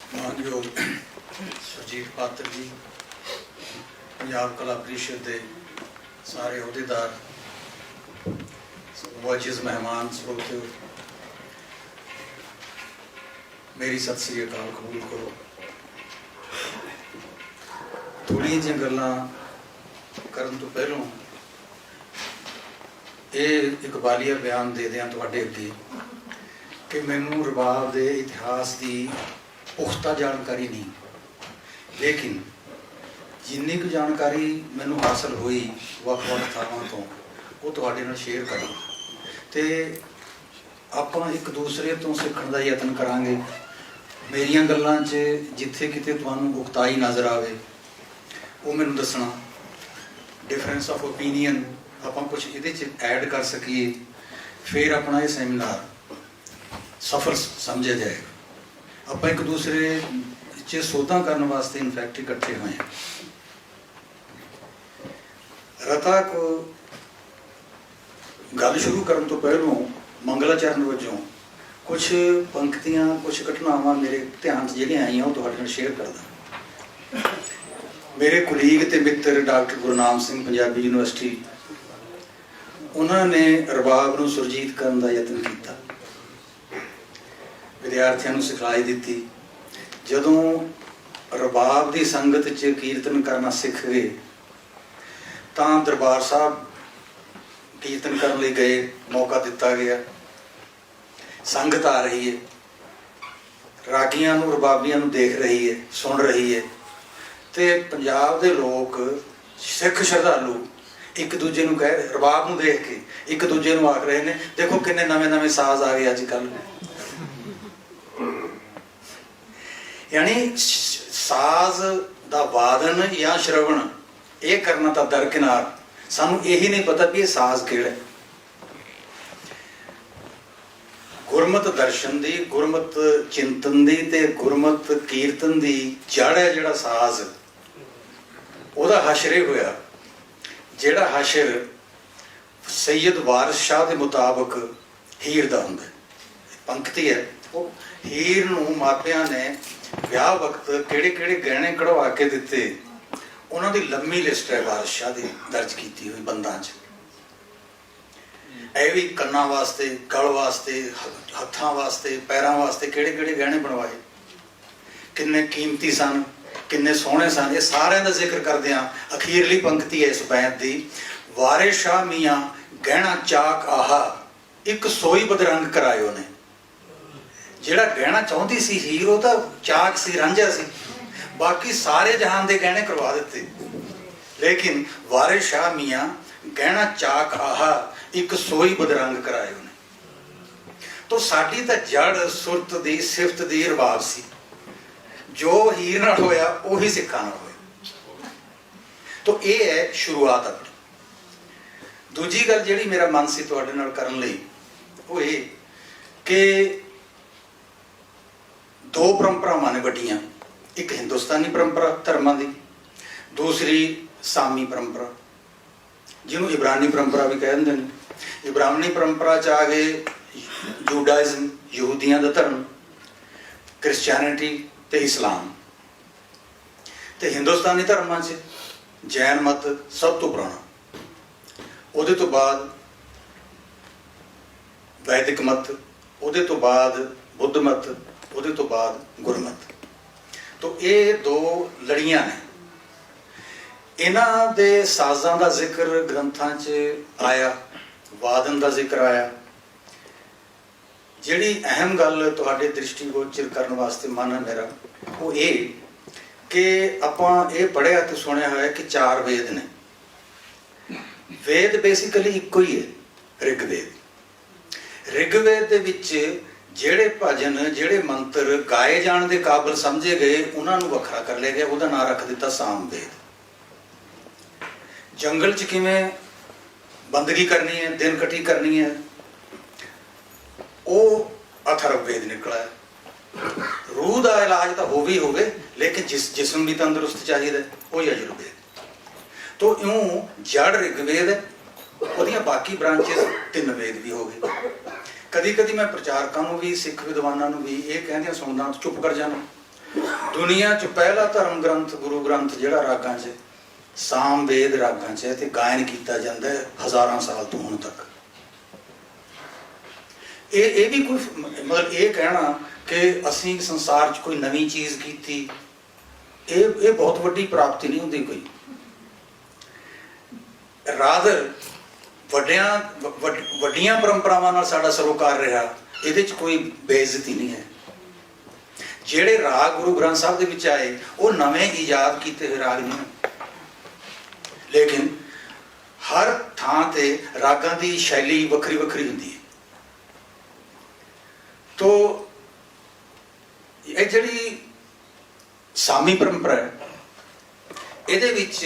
ਮਾਨਯੋਗ ਸੁਰਜੀਤ ਪਾਤਰ ਜੀ, ਪੰਜਾਬ ਕਲਾ ਪ੍ਰੀਸ਼ਦ ਦੇ ਸਾਰੇ ਅਹੁਦੇਦਾਰ, ਮੁਅੱਜ਼ਜ਼ ਮਹਿਮਾਨ, ਸਰੋਤਿਓ, ਮੇਰੀ ਸਤਿ ਸ੍ਰੀ ਅਕਾਲ ਕਬੂਲ ਕਰੋ। ਥੋੜ੍ਹੀਆਂ ਜਿਹੀਆਂ ਗੱਲਾਂ ਕਰਨ ਤੋਂ ਪਹਿਲਾਂ ਇਹ ਇਕਬਾਲੀਆ ਬਿਆਨ ਦੇ ਦਿਆਂ ਤੁਹਾਡੇ ਅੱਗੇ ਕਿ ਮੈਨੂੰ ਰਬਾਬ ਦੇ ਇਤਿਹਾਸ ਦੀ ਪੁਖਤਾ ਜਾਣਕਾਰੀ ਨਹੀਂ, ਲੇਕਿਨ ਜਿੰਨੀ ਕੁ ਜਾਣਕਾਰੀ ਮੈਨੂੰ ਹਾਸਲ ਹੋਈ ਵੱਖ-ਵੱਖ ਥਾਵਾਂ ਤੋਂ ਉਹ ਤੁਹਾਡੇ ਨਾਲ ਸ਼ੇਅਰ ਕਰਾਂ ਅਤੇ ਆਪਾਂ ਇੱਕ ਦੂਸਰੇ ਤੋਂ ਸਿੱਖਣ ਦਾ ਯਤਨ ਕਰਾਂਗੇ। ਮੇਰੀਆਂ ਗੱਲਾਂ 'ਚ ਜਿੱਥੇ ਕਿਤੇ ਤੁਹਾਨੂੰ ਉਕਤਾਈ ਨਜ਼ਰ ਆਵੇ ਉਹ ਮੈਨੂੰ ਦੱਸਣਾ। ਡਿਫਰੈਂਸ ਆਫ ਓਪੀਨੀਅਨ ਆਪਾਂ ਕੁਛ ਇਹਦੇ 'ਚ ਐਡ ਕਰ ਸਕੀਏ, ਫਿਰ ਆਪਣਾ ਇਹ ਸੈਮੀਨਾਰ ਸਫਲ ਸਮਝਿਆ ਜਾਏਗਾ। ਆਪਾਂ ਇੱਕ ਦੂਸਰੇ 'ਚ ਸੋਧਾਂ ਕਰਨ ਵਾਸਤੇ ਇਨਫੈਕਟ ਇਕੱਠੇ ਹੋਏ ਹਾਂ। ਰਤਾ ਕੋ ਗੱਲ ਸ਼ੁਰੂ ਕਰਨ ਤੋਂ ਪਹਿਲੋਂ ਮੰਗਲਾਚਰਨ ਵਜੋਂ ਕੁਛ ਪੰਕਤੀਆਂ, ਕੁਛ ਘਟਨਾਵਾਂ ਮੇਰੇ ਧਿਆਨ 'ਚ ਜਿਹੜੀਆਂ ਆਈਆਂ ਉਹ ਤੁਹਾਡੇ ਨਾਲ ਸ਼ੇਅਰ ਕਰਦਾ। ਮੇਰੇ ਕੁਲੀਗ ਅਤੇ ਮਿੱਤਰ ਡਾਕਟਰ ਗੁਰਨਾਮ ਸਿੰਘ ਪੰਜਾਬੀ ਯੂਨੀਵਰਸਿਟੀ, ਉਹਨਾਂ ਨੇ ਰਬਾਬ ਨੂੰ ਸੁਰਜੀਤ ਕਰਨ ਦਾ ਯਤਨ ਕੀਤਾ, ਵਿਦਿਆਰਥੀਆਂ ਨੂੰ ਸਿਖਲਾਈ ਦਿੱਤੀ। ਜਦੋਂ ਰਬਾਬ ਦੀ ਸੰਗਤ 'ਚ ਕੀਰਤਨ ਕਰਨਾ ਸਿੱਖ ਗਏ ਤਾਂ ਦਰਬਾਰ ਸਾਹਿਬ ਕੀਰਤਨ ਕਰਨ ਲਈ ਗਏ, ਮੌਕਾ ਦਿੱਤਾ ਗਿਆ। ਸੰਗਤ ਆ ਰਹੀ ਹੈ, ਰਾਗੀਆਂ ਨੂੰ, ਰਬਾਬੀਆਂ ਨੂੰ ਦੇਖ ਰਹੀ ਹੈ, ਸੁਣ ਰਹੀ ਹੈ, ਅਤੇ ਪੰਜਾਬ ਦੇ ਲੋਕ, ਸਿੱਖ ਸ਼ਰਧਾਲੂ ਇੱਕ ਦੂਜੇ ਨੂੰ ਕਹਿ, ਰਬਾਬ ਨੂੰ ਦੇਖ ਕੇ ਇੱਕ ਦੂਜੇ ਨੂੰ ਆਖ ਰਹੇ ਨੇ, ਦੇਖੋ ਕਿੰਨੇ ਨਵੇਂ ਸਾਜ਼ ਆ ਗਏ ਅੱਜ ਕੱਲ੍ਹ। ਯਾਨੀ ਸਾਜ਼ ਦਾ ਵਾਦਨ ਜਾਂ ਸ਼ਰਵਣ ਇਹ ਕਰਨਾ ਤਾਂ ਦਰਕਿਨਾਰ, ਸਾਨੂੰ ਇਹੀ ਨਹੀਂ ਪਤਾ ਵੀ ਇਹ ਸਾਜ਼ ਕਿਹੜਾ। ਗੁਰਮਤ ਦਰਸ਼ਨ ਦੀ, ਗੁਰਮਤ ਚਿੰਤਨ ਦੀ ਤੇ ਗੁਰਮਤ ਕੀਰਤਨ ਦੀ ਜੜ ਹੈ ਜਿਹੜਾ ਸਾਜ਼, ਉਹਦਾ ਹਸ਼ਰੇ ਹੋਇਆ। ਜਿਹੜਾ ਹਸ਼ਰ ਸੈਯਦ ਵਾਰਿਸ ਸ਼ਾਹ ਦੇ ਮੁਤਾਬਕ ਹੀਰ ਦਾ ਹੁੰਦਾ। ਪੰਕਤੀ ਹੈ, ਉਹ ਹੀਰ ਨੂੰ ਮਾਪਿਆਂ ਨੇ ਵਿਆਹ ਵਕਤ ਕਿਹੜੇ ਕਿਹੜੇ ਗਹਿਣੇ ਕਢਵਾ ਕੇ ਦਿੱਤੇ, ਉਹਨਾਂ ਦੀ ਲੰਮੀ ਲਿਸਟ ਹੈ ਵਾਰਿਸ ਸ਼ਾਹ ਦੀ ਦਰਜ ਕੀਤੀ ਹੋਈ ਬੰਦਾਂ 'ਚ। ਇਹ ਵੀ ਕੰਨਾਂ ਵਾਸਤੇ, ਗਲ ਵਾਸਤੇ, ਹੱਥਾਂ ਵਾਸਤੇ, ਪੈਰਾਂ ਵਾਸਤੇ ਕਿਹੜੇ ਕਿਹੜੇ ਗਹਿਣੇ ਬਣਵਾਏ, ਕਿੰਨੇ ਕੀਮਤੀ ਸਨ, ਕਿੰਨੇ ਸੋਹਣੇ ਸਨ, ਇਹ ਸਾਰਿਆਂ ਦਾ ਜ਼ਿਕਰ ਕਰਦਿਆਂ ਅਖੀਰਲੀ ਪੰਕਤੀ ਹੈ ਇਸ ਬੈਤ ਦੀ, ਵਾਰਿਸ ਸ਼ਾਹ ਮੀਆਂ ਗਹਿਣਾ ਚਾਕ ਆਹਾ ਇੱਕ ਸੋਈ ਬਦਰੰਗ ਕਰਾਇਓ ਨੇ। ਜਿਹੜਾ ਗਹਿਣਾ ਚਾਹੁੰਦੀ ਸੀ ਹੀਰ, ਉਹ ਤਾਂ ਚਾਕ ਸੀ, ਰਾਂਝਾ ਸੀ, ਬਾਕੀ ਸਾਰੇ ਜਹਾਨ ਦੇ ਗਹਿਣੇ ਕਰਵਾ ਦਿੱਤੇ, ਲੇਕਿਨ ਵਾਰਿਸ ਸ਼ਾਹ ਮੀਆਂ ਗਹਿਣਾ ਚਾਕ ਆਹਾ ਇੱਕ ਸੋਈ ਬਦਰੰਗ ਕਰਾਇਓ ਨੇ। ਤੋ ਸਾਡੀ ਤਾਂ ਜੜ ਸੁਰਤ ਦੀ, ਸਿਫਤ ਦੀ ਰਬਾਬ ਸੀ। ਜੋ ਹੀਰ ਨਾਲ ਹੋਇਆ ਉਹੀ ਸਿੱਖਾਂ ਨਾਲ ਹੋਇਆ। ਤੋ ਇਹ ਹੈ ਸ਼ੁਰੂਆਤ ਆਪਣੀ। ਦੂਜੀ ਗੱਲ ਜਿਹੜੀ ਮੇਰਾ ਮਨ ਸੀ ਤੁਹਾਡੇ ਨਾਲ ਕਰਨ ਲਈ ਉਹ ਇਹ ਕਿ ਦੋ ਪਰੰਪਰਾਵਾਂ ਨੇ ਵੱਡੀਆਂ, ਇੱਕ ਹਿੰਦੁਸਤਾਨੀ ਪਰੰਪਰਾ ਧਰਮਾਂ ਦੀ, ਦੂਸਰੀ ਸਾਮੀ ਪਰੰਪਰਾ, ਜਿਹਨੂੰ ਇਬਰਾਨੀ ਪਰੰਪਰਾ ਵੀ ਕਹਿ ਦਿੰਦੇ ਨੇ। ਇਬਰਾਨੀ ਪਰੰਪਰਾ 'ਚ ਆ ਗਏ ਜੂਡਾਇਜ਼ਮ, ਯਹੂਦੀਆਂ ਦਾ ਧਰਮ, ਕ੍ਰਿਸਚੈਨਿਟੀ ਅਤੇ ਇਸਲਾਮ, ਅਤੇ ਹਿੰਦੁਸਤਾਨੀ ਧਰਮਾਂ 'ਚ ਜੈਨ ਮਤ ਸਭ ਤੋਂ ਪੁਰਾਣਾ, ਉਹਦੇ ਤੋਂ ਬਾਅਦ ਵੈਦਿਕ ਮਤ, ਉਹਦੇ ਤੋਂ ਬਾਅਦ ਬੁੱਧ ਮਤ, ਉਹਦੇ ਤੋਂ ਬਾਅਦ ਗੁਰਮਤ। ਤੋ ਇਹ ਦੋ ਲੜੀਆਂ ਨੇ। ਇਹਨਾਂ ਦੇ ਸਾਜ਼ਾਂ ਦਾ ਜ਼ਿਕਰ ਗ੍ਰੰਥਾਂ 'ਚ ਆਇਆ, ਵਾਦਨ ਦਾ ਜ਼ਿਕਰ ਆਇਆ। ਜਿਹੜੀ ਅਹਿਮ ਗੱਲ ਤੁਹਾਡੇ ਦ੍ਰਿਸ਼ਟੀਗੋਚਰ ਕਰਨ ਵਾਸਤੇ ਮਨ ਹੈ ਮੇਰਾ ਉਹ ਇਹ ਕਿ ਆਪਾਂ ਇਹ ਪੜ੍ਹਿਆ ਤੇ ਸੁਣਿਆ ਹੋਇਆ ਕਿ 4 ਵੇਦ ਨੇ। ਵੇਦ ਬੇਸਿਕਲੀ ਇੱਕੋ ਹੀ ਹੈ, ਰਿਗਵੇਦ। ਰਿਗਵੇਦ ਦੇ ਵਿੱਚ ਜਿਹੜੇ ਭਜਨ, ਜਿਹੜੇ ਮੰਤਰ ਗਾਏ ਜਾਣ ਦੇ ਕਾਬਲ ਸਮਝੇ ਗਏ, ਉਹਨਾਂ ਨੂੰ ਵੱਖਰਾ ਕਰ ਲਿਆ ਗਿਆ, ਉਹਦਾ ਨਾਂ ਰੱਖ ਦਿੱਤਾ ਸਾਮਵੇਦ। ਜੰਗਲ 'ਚ ਕਿਵੇਂ ਬੰਦਗੀ ਕਰਨੀ ਹੈ, ਦਿਨ ਕਟੀ ਕਰਨੀ ਹੈ, ਉਹ ਅਥਰਵ ਵੇਦ ਨਿਕਲਿਆ। ਰੂਹ ਦਾ ਇਲਾਜ ਤਾਂ ਹੋਵੇ ਲੇਕਿਨ ਜਿਸਮ ਵੀ ਤੰਦਰੁਸਤ ਚਾਹੀਦਾ, ਉਹ ਯਜੁਰਵੇਦ। ਤੋ ਇਉਂ ਜੜ ਰਿਗਵੇਦ ਹੈ, ਉਹਦੀਆਂ ਬਾਕੀ ਬ੍ਰਾਂਚਿਸ 3 ਵੇਦ ਵੀ ਹੋ ਗਏ। ਕਦੀ ਕਦੀ ਮੈਂ ਪ੍ਰਚਾਰਕਾਂ ਨੂੰ ਵੀ, ਸਿੱਖ ਵਿਦਵਾਨਾਂ ਨੂੰ ਵੀ ਇਹ ਕਹਿੰਦਿਆਂ ਸੁਣਦਾ ਚੁੱਪ ਕਰ ਜਾਣਾ, ਦੁਨੀਆ 'ਚ ਪਹਿਲਾ ਧਰਮ ਗ੍ਰੰਥ ਗੁਰੂ ਗ੍ਰੰਥ ਜਿਹੜਾ ਰਾਗਾਂ 'ਚ ਸਾਮਵੇਦ ਰਾਗਾਂ 'ਚ ਤੇ ਗਾਇਨ ਕੀਤਾ ਜਾਂਦਾ ਹੈ ਹਜ਼ਾਰਾਂ ਸਾਲ ਤੋਂ ਹੁਣ ਤੱਕ। ਇਹ ਵੀ ਕੋਈ ਮਤਲਬ ਇਹ ਕਹਿਣਾ ਕਿ ਅਸੀਂ ਸੰਸਾਰ 'ਚ ਕੋਈ ਨਵੀਂ ਚੀਜ਼ ਕੀਤੀ, ਇਹ ਬਹੁਤ ਵੱਡੀ ਪ੍ਰਾਪਤੀ ਨਹੀਂ ਹੁੰਦੀ ਕੋਈ। ਰਾਦਰ ਵੱਡੀਆਂ ਪਰੰਪਰਾਵਾਂ ਨਾਲ ਸਾਡਾ ਸਰੋਕਾਰ ਰਿਹਾ, ਇਹਦੇ 'ਚ ਕੋਈ ਬੇਇੱਜ਼ਤੀ ਨਹੀਂ ਹੈ। ਜਿਹੜੇ ਰਾਗ ਗੁਰੂ ਗ੍ਰੰਥ ਸਾਹਿਬ ਦੇ ਵਿੱਚ ਆਏ ਉਹ ਨਵੇਂ ਈਜਾਦ ਕੀਤੇ ਹੋਏ ਰਾਗ ਨਹੀਂ, ਲੇਕਿਨ ਹਰ ਥਾਂ ਤੇ ਰਾਗਾਂ ਦੀ ਸ਼ੈਲੀ ਵੱਖਰੀ ਵੱਖਰੀ ਹੁੰਦੀ ਹੈ। ਤੋ ਇਹ ਜਿਹੜੀ ਸਾਮੀ ਪਰੰਪਰਾ ਹੈ, ਇਹਦੇ ਵਿੱਚ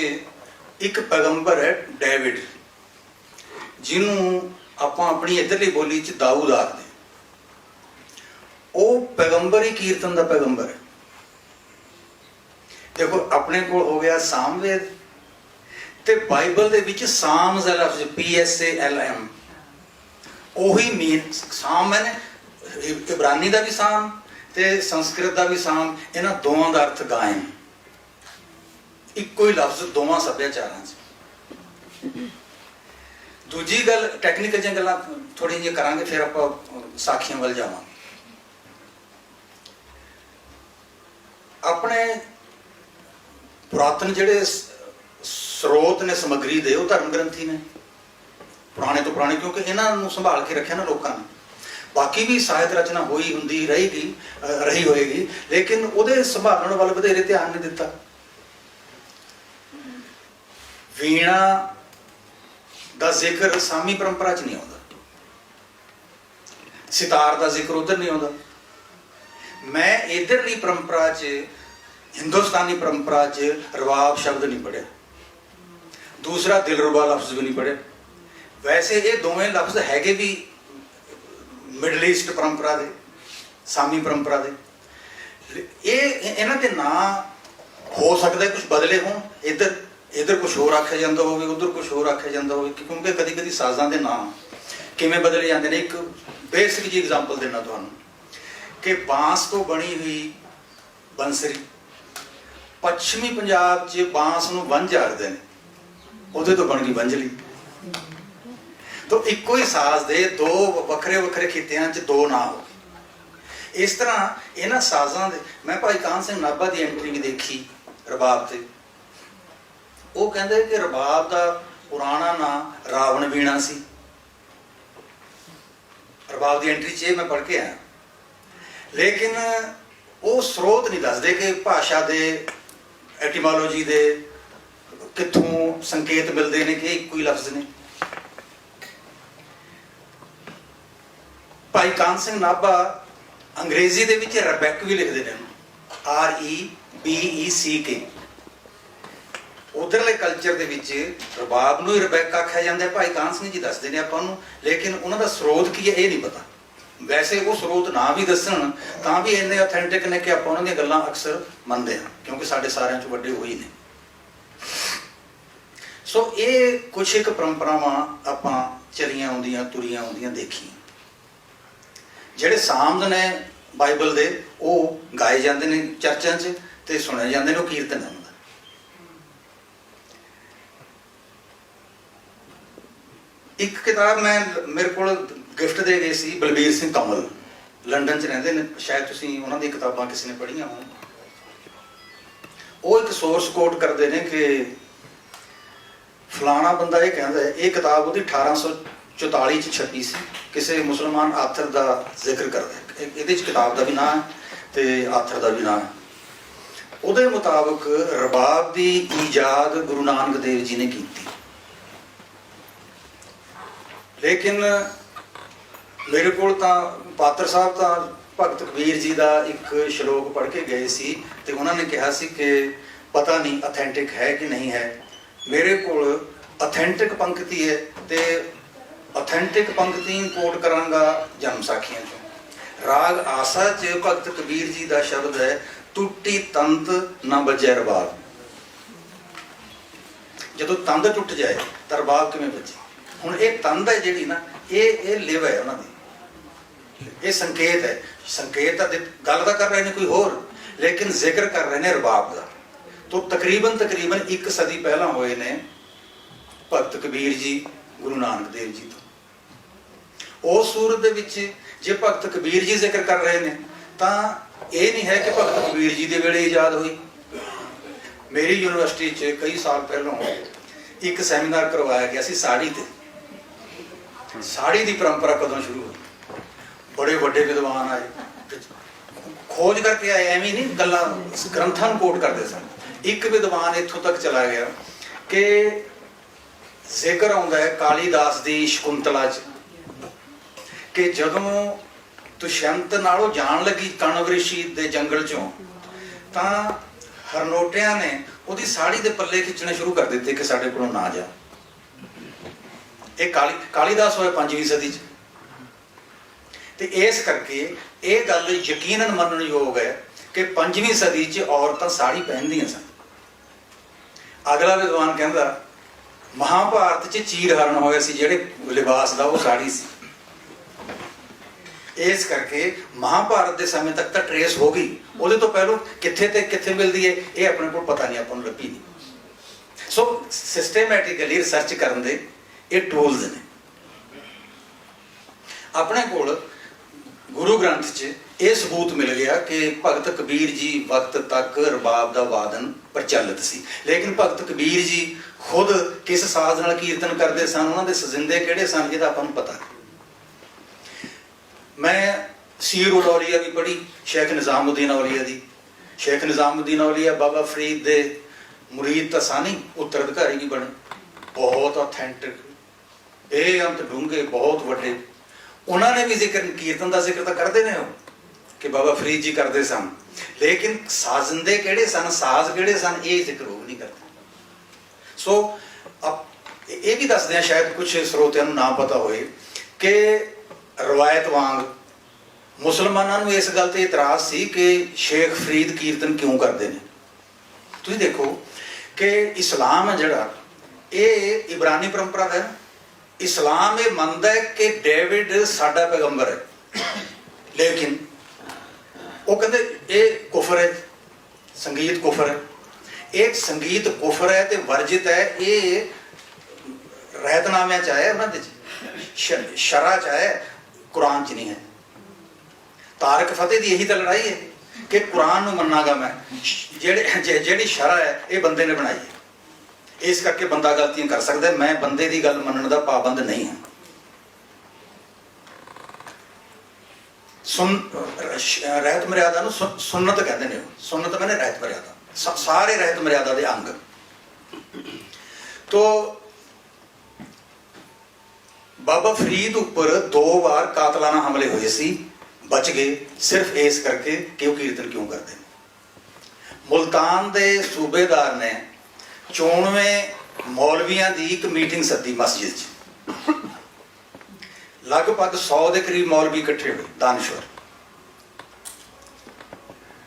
ਇੱਕ ਪੈਗੰਬਰ ਹੈ ਡੇਵਿਡ, ਜਿਹਨੂੰ ਆਪਾਂ ਆਪਣੀ ਇੱਧਰਲੀ ਬੋਲੀ 'ਚ ਦਾਊਦ ਆਖਦੇ। ਉਹ ਪੈਗੰਬਰ ਹੀ ਕੀਰਤਨ ਦਾ ਪੈਗੰਬਰ ਹੈ। ਦੇਖੋ ਆਪਣੇ ਕੋਲ ਹੋ ਗਿਆ ਸਾਮਵੇਦ, ਤੇ ਬਾਈਬਲ ਦੇ ਵਿੱਚ ਸਾਮਸ ਦਾ ਲਫ਼ਜ਼ PSALM ਉਹੀ ਮੀਨ ਸਾਮ ਹੈ। ਇਬਰਾਨੀ ਦਾ ਵੀ ਸਾਮ ਤੇ ਸੰਸਕ੍ਰਿਤ ਦਾ ਵੀ ਸਾਮ, ਇਹਨਾਂ ਦੋਵਾਂ ਦਾ ਅਰਥ ਗਾਇਨ, ਇੱਕੋ ਹੀ ਲਫ਼ਜ਼ ਦੋਵਾਂ ਸੱਭਿਆਚਾਰਾਂ 'ਚ। ਦੂਜੀ ਗੱਲ ਟੈਕਨੀਕਲ ਜਿਹੀਆਂ ਗੱਲਾਂ ਥੋੜ੍ਹੀਆਂ ਜਿਹੀਆਂ ਕਰਾਂਗੇ, ਫਿਰ ਆਪਾਂ ਸਾਖੀਆਂ ਵੱਲ ਜਾਵਾਂਗੇ। ਆਪਣੇ ਪੁਰਾਤਨ ਜਿਹੜੇ ਸਰੋਤ ਨੇ ਸਮੱਗਰੀ ਦੇ, ਉਹ ਧਰਮ ਗ੍ਰੰਥੀ ਨੇ ਪੁਰਾਣੇ ਤੋਂ ਪੁਰਾਣੇ, ਕਿਉਂਕਿ ਇਹਨਾਂ ਨੂੰ ਸੰਭਾਲ ਕੇ ਰੱਖਿਆ ਨਾ ਲੋਕਾਂ ਨੇ। ਬਾਕੀ ਵੀ ਸਾਹਿਤ ਰਚਨਾ ਹੁੰਦੀ ਰਹੀ ਹੋਏਗੀ, ਲੇਕਿਨ ਉਹਦੇ ਸੰਭਾਲਣ ਵੱਲ ਵਧੇਰੇ ਧਿਆਨ ਨਹੀਂ ਦਿੱਤਾ। ਵੀਣਾ ਦਾ ਜ਼ਿਕਰ ਸਾਮੀ ਪਰੰਪਰਾ 'ਚ ਨਹੀਂ ਆਉਂਦਾ, ਸਿਤਾਰ ਦਾ ਜ਼ਿਕਰ ਉਧਰ ਨਹੀਂ ਆਉਂਦਾ। ਮੈਂ ਇੱਧਰਲੀ ਪਰੰਪਰਾ 'ਚ, ਹਿੰਦੁਸਤਾਨੀ ਪਰੰਪਰਾ 'ਚ ਰਵਾਬ ਸ਼ਬਦ ਨਹੀਂ ਪੜ੍ਹਿਆ, ਦੂਸਰਾ ਦਿਲਰੁਬਾ ਲਫ਼ਜ਼ ਵੀ ਨਹੀਂ ਪੜ੍ਹਿਆ। ਵੈਸੇ ਇਹ ਦੋਵੇਂ ਲਫ਼ਜ਼ ਹੈਗੇ ਵੀ ਮਿਡਲ ਈਸਟ ਪਰੰਪਰਾ ਦੇ, ਸਾਮੀ ਪਰੰਪਰਾ ਦੇ। ਇਹਨਾਂ ਦੇ ਨਾਂ ਹੋ ਸਕਦਾ ਕੁਝ ਬਦਲੇ ਹੋਣ, ਇੱਧਰ ਕੁਝ ਹੋਰ ਆਖਿਆ ਜਾਂਦਾ ਹੋਵੇ, ਉੱਧਰ ਕੁਝ ਹੋਰ ਆਖਿਆ ਜਾਂਦਾ ਹੋਵੇ, ਕਿਉਂਕਿ ਕਦੀ ਕਦੀ ਸਾਜ਼ਾਂ ਦੇ ਨਾਂ ਕਿਵੇਂ ਬਦਲੇ ਜਾਂਦੇ ਨੇ। ਇੱਕ ਬੇਸਿਕ ਜਿਹੀ ਐਗਜ਼ਾਮਪਲ ਦੇਣਾ ਤੁਹਾਨੂੰ ਕਿ ਬਾਂਸ ਤੋਂ ਬਣੀ ਹੋਈ ਬੰਸਰੀ, ਪੱਛਮੀ ਪੰਜਾਬ 'ਚ ਬਾਂਸ ਨੂੰ ਵੰਝ ਆਖਦੇ ਨੇ, ਉਹਦੇ ਤੋਂ ਬਣ ਗਈ ਵੰਝਲੀ। ਤਾਂ ਇੱਕੋ ਹੀ ਸਾਜ਼ ਦੇ ਦੋ ਵੱਖਰੇ ਵੱਖਰੇ ਖਿੱਤਿਆਂ 'ਚ ਦੋ ਨਾਂ ਹੋ ਗਏ। ਇਸ ਤਰ੍ਹਾਂ ਇਹਨਾਂ ਸਾਜ਼ਾਂ ਦੇ, ਮੈਂ ਭਾਈ ਕਾਹਨ ਸਿੰਘ ਨਾਭਾ ਦੀ ਐਂਟਰੀ ਵੀ ਦੇਖੀ ਰਬਾਬ ਤੇ। ਉਹ ਕਹਿੰਦੇ ਕਿ ਰਬਾਬ ਦਾ ਪੁਰਾਣਾ ਨਾਂ ਰਾਵਣ ਵੀਣਾ ਸੀ। ਰਬਾਬ ਦੀ ਐਂਟਰੀ 'ਚ ਇਹ ਮੈਂ ਪੜ੍ਹ ਕੇ ਆਇਆ, ਲੇਕਿਨ ਉਹ ਸਰੋਤ ਨਹੀਂ ਦੱਸਦੇ ਕਿ ਭਾਸ਼ਾ ਦੇ ਐਟੀਮੋਲੋਜੀ ਦੇ ਕਿੱਥੋਂ ਸੰਕੇਤ ਮਿਲਦੇ ਨੇ ਕਿ ਇੱਕੋ ਹੀ ਲਫ਼ਜ਼ ਨੇ। ਭਾਈ ਕਾਹਨ ਸਿੰਘ ਨਾਭਾ ਅੰਗਰੇਜ਼ੀ ਦੇ ਵਿੱਚ ਰਬੈਕ ਵੀ ਲਿਖਦੇ ਨੇ, REBECK। ਉਧਰਲੇ ਕਲਚਰ ਦੇ ਵਿੱਚ ਰਬਾਬ ਨੂੰ ਹੀ ਰਬੈਕ ਆਖਿਆ ਜਾਂਦਾ ਹੈ, ਭਾਈ ਕਾਹਨ ਸਿੰਘ ਜੀ ਦੱਸਦੇ ਨੇ ਆਪਾਂ ਨੂੰ, ਲੇਕਿਨ ਉਹਨਾਂ ਦਾ ਸਰੋਤ ਕੀ ਹੈ ਇਹ ਨਹੀਂ ਪਤਾ। ਵੈਸੇ ਉਹ ਸਰੋਤ ਨਾ ਵੀ ਦੱਸਣ ਤਾਂ ਵੀ ਇੰਨੇ ਆਥੈਂਟਿਕ ਨੇ ਕਿ ਆਪਾਂ ਉਹਨਾਂ ਦੀਆਂ ਗੱਲਾਂ ਅਕਸਰ ਮੰਨਦੇ ਹਾਂ, ਕਿਉਂਕਿ ਸਾਡੇ ਸਾਰਿਆਂ 'ਚ ਵੱਡੇ ਹੋਈ ਨੇ। ਸੋ ਇਹ ਕੁਛ ਇੱਕ ਪਰੰਪਰਾਵਾਂ ਆਪਾਂ ਚਲੀਆਂ ਆਉਂਦੀਆਂ ਤੁਰੀਆਂ ਆਉਂਦੀਆਂ ਦੇਖੀਆਂ। ਜਿਹੜੇ ਸਾਮਦ ਨੇ ਬਾਈਬਲ ਦੇ, ਉਹ ਗਾਏ ਜਾਂਦੇ ਨੇ ਚਰਚਾਂ 'ਚ ਤੇ ਸੁਣੇ ਜਾਂਦੇ ਨੇ, ਉਹ ਕੀਰਤਨ ਹੁੰਦਾ। ਇੱਕ ਕਿਤਾਬ ਮੇਰੇ ਕੋਲ ਗਿਫਟ ਦੇ ਗਏ ਸੀ ਬਲਬੀਰ ਸਿੰਘ ਕਮਲ, ਲੰਡਨ 'ਚ ਰਹਿੰਦੇ ਨੇ, ਸ਼ਾਇਦ ਤੁਸੀਂ ਉਹਨਾਂ ਦੀਆਂ ਕਿਤਾਬਾਂ ਕਿਸੇ ਨੇ ਪੜ੍ਹੀਆਂ ਹੋਣ। ਉਹ ਇੱਕ ਸੋਰਸ ਕੋਟ ਕਰਦੇ ਨੇ ਕਿ ਫਲਾਣਾ ਬੰਦਾ ਇਹ ਕਹਿੰਦਾ ਹੈ, ਇਹ ਕਿਤਾਬ ਉਹਦੀ 1844 'ਚ ਛਪੀ ਸੀ, ਕਿਸੇ ਮੁਸਲਮਾਨ ਆਥਰ ਦਾ ਜ਼ਿਕਰ ਕਰਦਾ ਹੈ। ਇਹਦੇ 'ਚ ਕਿਤਾਬ ਦਾ ਵੀ ਨਾਂ ਹੈ ਤੇ ਆਥਰ ਦਾ ਵੀ ਨਾਂ ਹੈ। ਉਹਦੇ ਮੁਤਾਬਕ ਰਬਾਬ ਦੀ ਈਜਾਦ ਗੁਰੂ ਨਾਨਕ ਦੇਵ ਜੀ ਨੇ ਕੀਤੀ, ਲੇਕਿਨ ਮੇਰੇ ਕੋਲ ਤਾਂ ਪਾਤਰ ਸਾਹਿਬ ਤਾਂ ਭਗਤ ਕਬੀਰ ਜੀ ਦਾ ਇੱਕ ਸ਼ਲੋਕ ਪੜ੍ਹ ਕੇ ਗਏ ਸੀ ਤੇ ਉਹਨਾਂ ਨੇ ਕਿਹਾ ਸੀ ਕਿ ਪਤਾ ਨਹੀਂ ਅਥੈਂਟਿਕ ਹੈ ਕਿ ਨਹੀਂ ਹੈ। ਮੇਰੇ ਕੋਲ ਅਥੈਂਟਿਕ ਪੰਕਤੀ ਹੈ ਤੇ ਅਥੈਂਟਿਕ ਪੰਕਤੀ ਕੋਟ ਕਰਾਂਗਾ ਜਨਮ ਸਾਖੀਆਂ 'ਚੋਂ। ਰਾਗ ਆਸਾ 'ਚ ਭਗਤ ਕਬੀਰ ਜੀ ਦਾ ਸ਼ਬਦ ਹੈ, ਟੁੱਟੀ ਤੰਤ ਨਾ ਵੱਜੈ ਰਬਾਬ। ਜਦੋਂ ਤੰਦ ਟੁੱਟ ਜਾਏ ਤਾਂ ਰਬਾਬ ਕਿਵੇਂ ਵੱਜੇ? ਹੁਣ ਇਹ ਤੰਦ ਹੈ ਜਿਹੜੀ ਨਾ, ਇਹ ਲਿਵ ਹੈ ਉਹਨਾਂ ਦੀ, ਇਹ ਸੰਕੇਤ ਹੈ। ਸੰਕੇਤ ਤਾਂ ਗੱਲ ਤਾਂ ਕਰ ਰਹੇ ਨੇ ਕੋਈ ਹੋਰ, लेकिन जिक्र कर रहे हैं रबाब का। तो तकरीबन एक सदी पहला होए ने भगत कबीर जी गुरु नानक देव जी तो। उस सूरत दे विच जे भगत कबीर जी जिक्र कर रहे हैं तो ये नहीं है कि भगत कबीर जी के वेले ईजाद हुई। मेरी यूनिवर्सिटी च कई साल पहलों एक सैमीनार करवाया गया सी साड़ी ते। साड़ी की परंपरा कदों शुरू हुई, बड़े बड़े विद्वान आए, खोज करके आए, एवं नहीं गल्लां ग्रंथां कोट करते सन। एक विद्वान इत्थों तक चला गया कि जिक्र आउंदा है कालीदास दी शकुंतला च कि जदों दुष्यंत नालों जान लगी कणवृषि दे जंगल चों तां हरनोटियां ने उहदी साड़ी दे पल्ले खिंचने शुरू कर दिते कि साडे कोलों ना जा। कालीदास होए 5वीं सदी च। ते इस करके ये गल यकीनन मनन योग है कि 5वीं सदी च औरतां साड़ी पहनदियां सन। अगला विद्वान कहंदा महाभारत च चीर हरण होया सी जिहड़े लिबास दा वो साड़ी सी। इस करके महाभारत के समय तक तो ट्रेस हो गई, वो तो पहलों कित्थे ते कित्थे मिलती है ये अपने को पता नहीं, अपन लभी नहीं। सो सिस्टमैटिकली रिसर्च करन दे ये टूल्स ने। अपने कोल गुरु ग्रंथ च ये सबूत मिल गया कि भगत कबीर जी वक्त तक रबाब का वादन प्रचलित सी। लेकिन भगत कबीर जी खुद किस साज नाल कीर्तन करते सन, उन्होंने सजिंदे किहड़े सन, ये अपन पता। मैं सीर उल औलिया भी पढ़ी, शेख निज़ामुद्दीन औलिया दी। शेख निज़ामुद्दीन औलिया बाबा फरीद दे मुरीद तो सानी, उत्तराधिकारी भी बने, बहुत ऑथेंटिक, बेअंत डूंगे, बहुत वड्डे। उन्होंने भी जिक्र कीर्तन का जिक्र तो करते हैं कि बाबा फरीद जी करते सन, लेकिन साजंदे किहड़े सन, साज किहड़े सन, ये जिक्र वो नहीं करते। सो अब ये भी दसदे हैं, शायद कुछ स्रोतियां नूं ना पता होए कि रवायत वांग मुसलमानों को इस गल ते इतराज सी कि शेख फरीद कीर्तन क्यों करते हैं। तुसीं देखो कि इस्लाम है जिहड़ा ये इब्रानी परंपरा का है। इस्लाम ये मनदा है कि डेविड साडा पैगंबर है, लेकिन वो कहते ये कुफर है, संगीत कुफर है। एक संगीत कुफर है तो वर्जित है, ये रहतनामे च आया, उन्होंने शरा च आया, कुरान च नहीं है। तारक फतेह की यही तो लड़ाई है कि कुरान नूं मन्नागा मैं, जेड़ी शरा है ये बंदे ने बनाई है, इस करके बंदा गलतियां कर सकता है, मैं बंदे की गल मनण दा पाबंद नहीं है। रहत मर्यादा नूं सुन्नत कहते हैं। सुन्नत मैंने रहत मर्यादा, सारे रहत मर्यादा के अंग। तो बाबा फरीद उपर 2 बार कातलाना हमले हुए सी, बच गए सिर्फ इस करके कि वो कीर्तन क्यों करते हैं। मुल्तान के सूबेदार ने 94 मौलवियां की एक मीटिंग सदी मस्जिद च। लगभग 100 के करीब मौलवी इकट्ठे हुए, दानश्वर।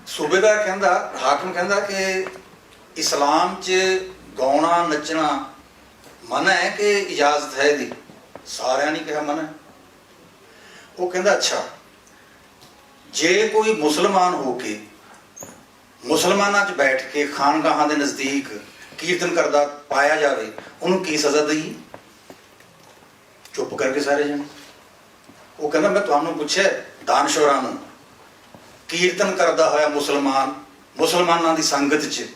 सूबेदार कहता, हाकिम कहता कि इस्लाम च गाउना नचना मना है कि इजाजत है दी? सारिया नहीं कहा मना। वो कहता अच्छा, जे कोई मुसलमान होके मुसलमाना च बैठ के खानगाहां दे नज़दीक कीर्तन करता पाया जाए, उन्होंने की सज़ा दई? चुप करके सारे जन। वो कहता मैं तुहानू पूछे दानश्वरां नूं, कीर्तन करता होया मुसलमान मुसलमानां दी संगत च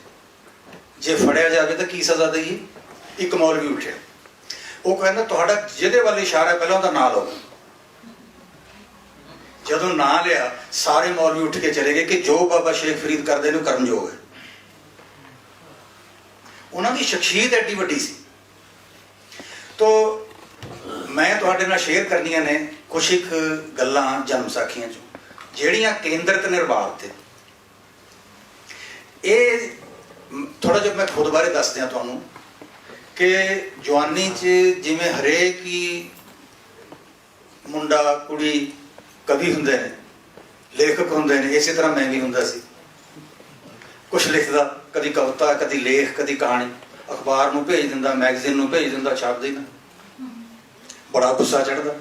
जे फड़िया जाए तो की सज़ा दई? एक मौलवी उठे, वो कहता तुहाडा जिहदे वाल इशारा है पहले उहदा नाम लो। जदों ना लिया सारे मौलवी उठ के चले गए कि जो बाबा शेख फरीद करते हैं करन योग है। उन्होंने शख्सियत एडी वड्डी सी। तो मैं तुहाडे नाल शेयर करनियां ने कुछ एक गल्लां जन्म साखियां चों जिहड़ियां केंद्रित ने रबाब ते। ये थोड़ा जिहा मैं खुद बारे दस दियां तुहानूं कि जवानी च जिवें हरेक ही मुंडा कुड़ी कवि हुंदे ने, लेखक हुंदे ने, इस तरह मैं भी हुंदा सी। कुछ लिखदा, कदी कविता, कदी लेख, कदी कहानी, अखबार नूं भेज दिंदा, मैगजीन नूं भेज दिंदा, छापदे ना। बड़ा गुस्सा चढ़दा,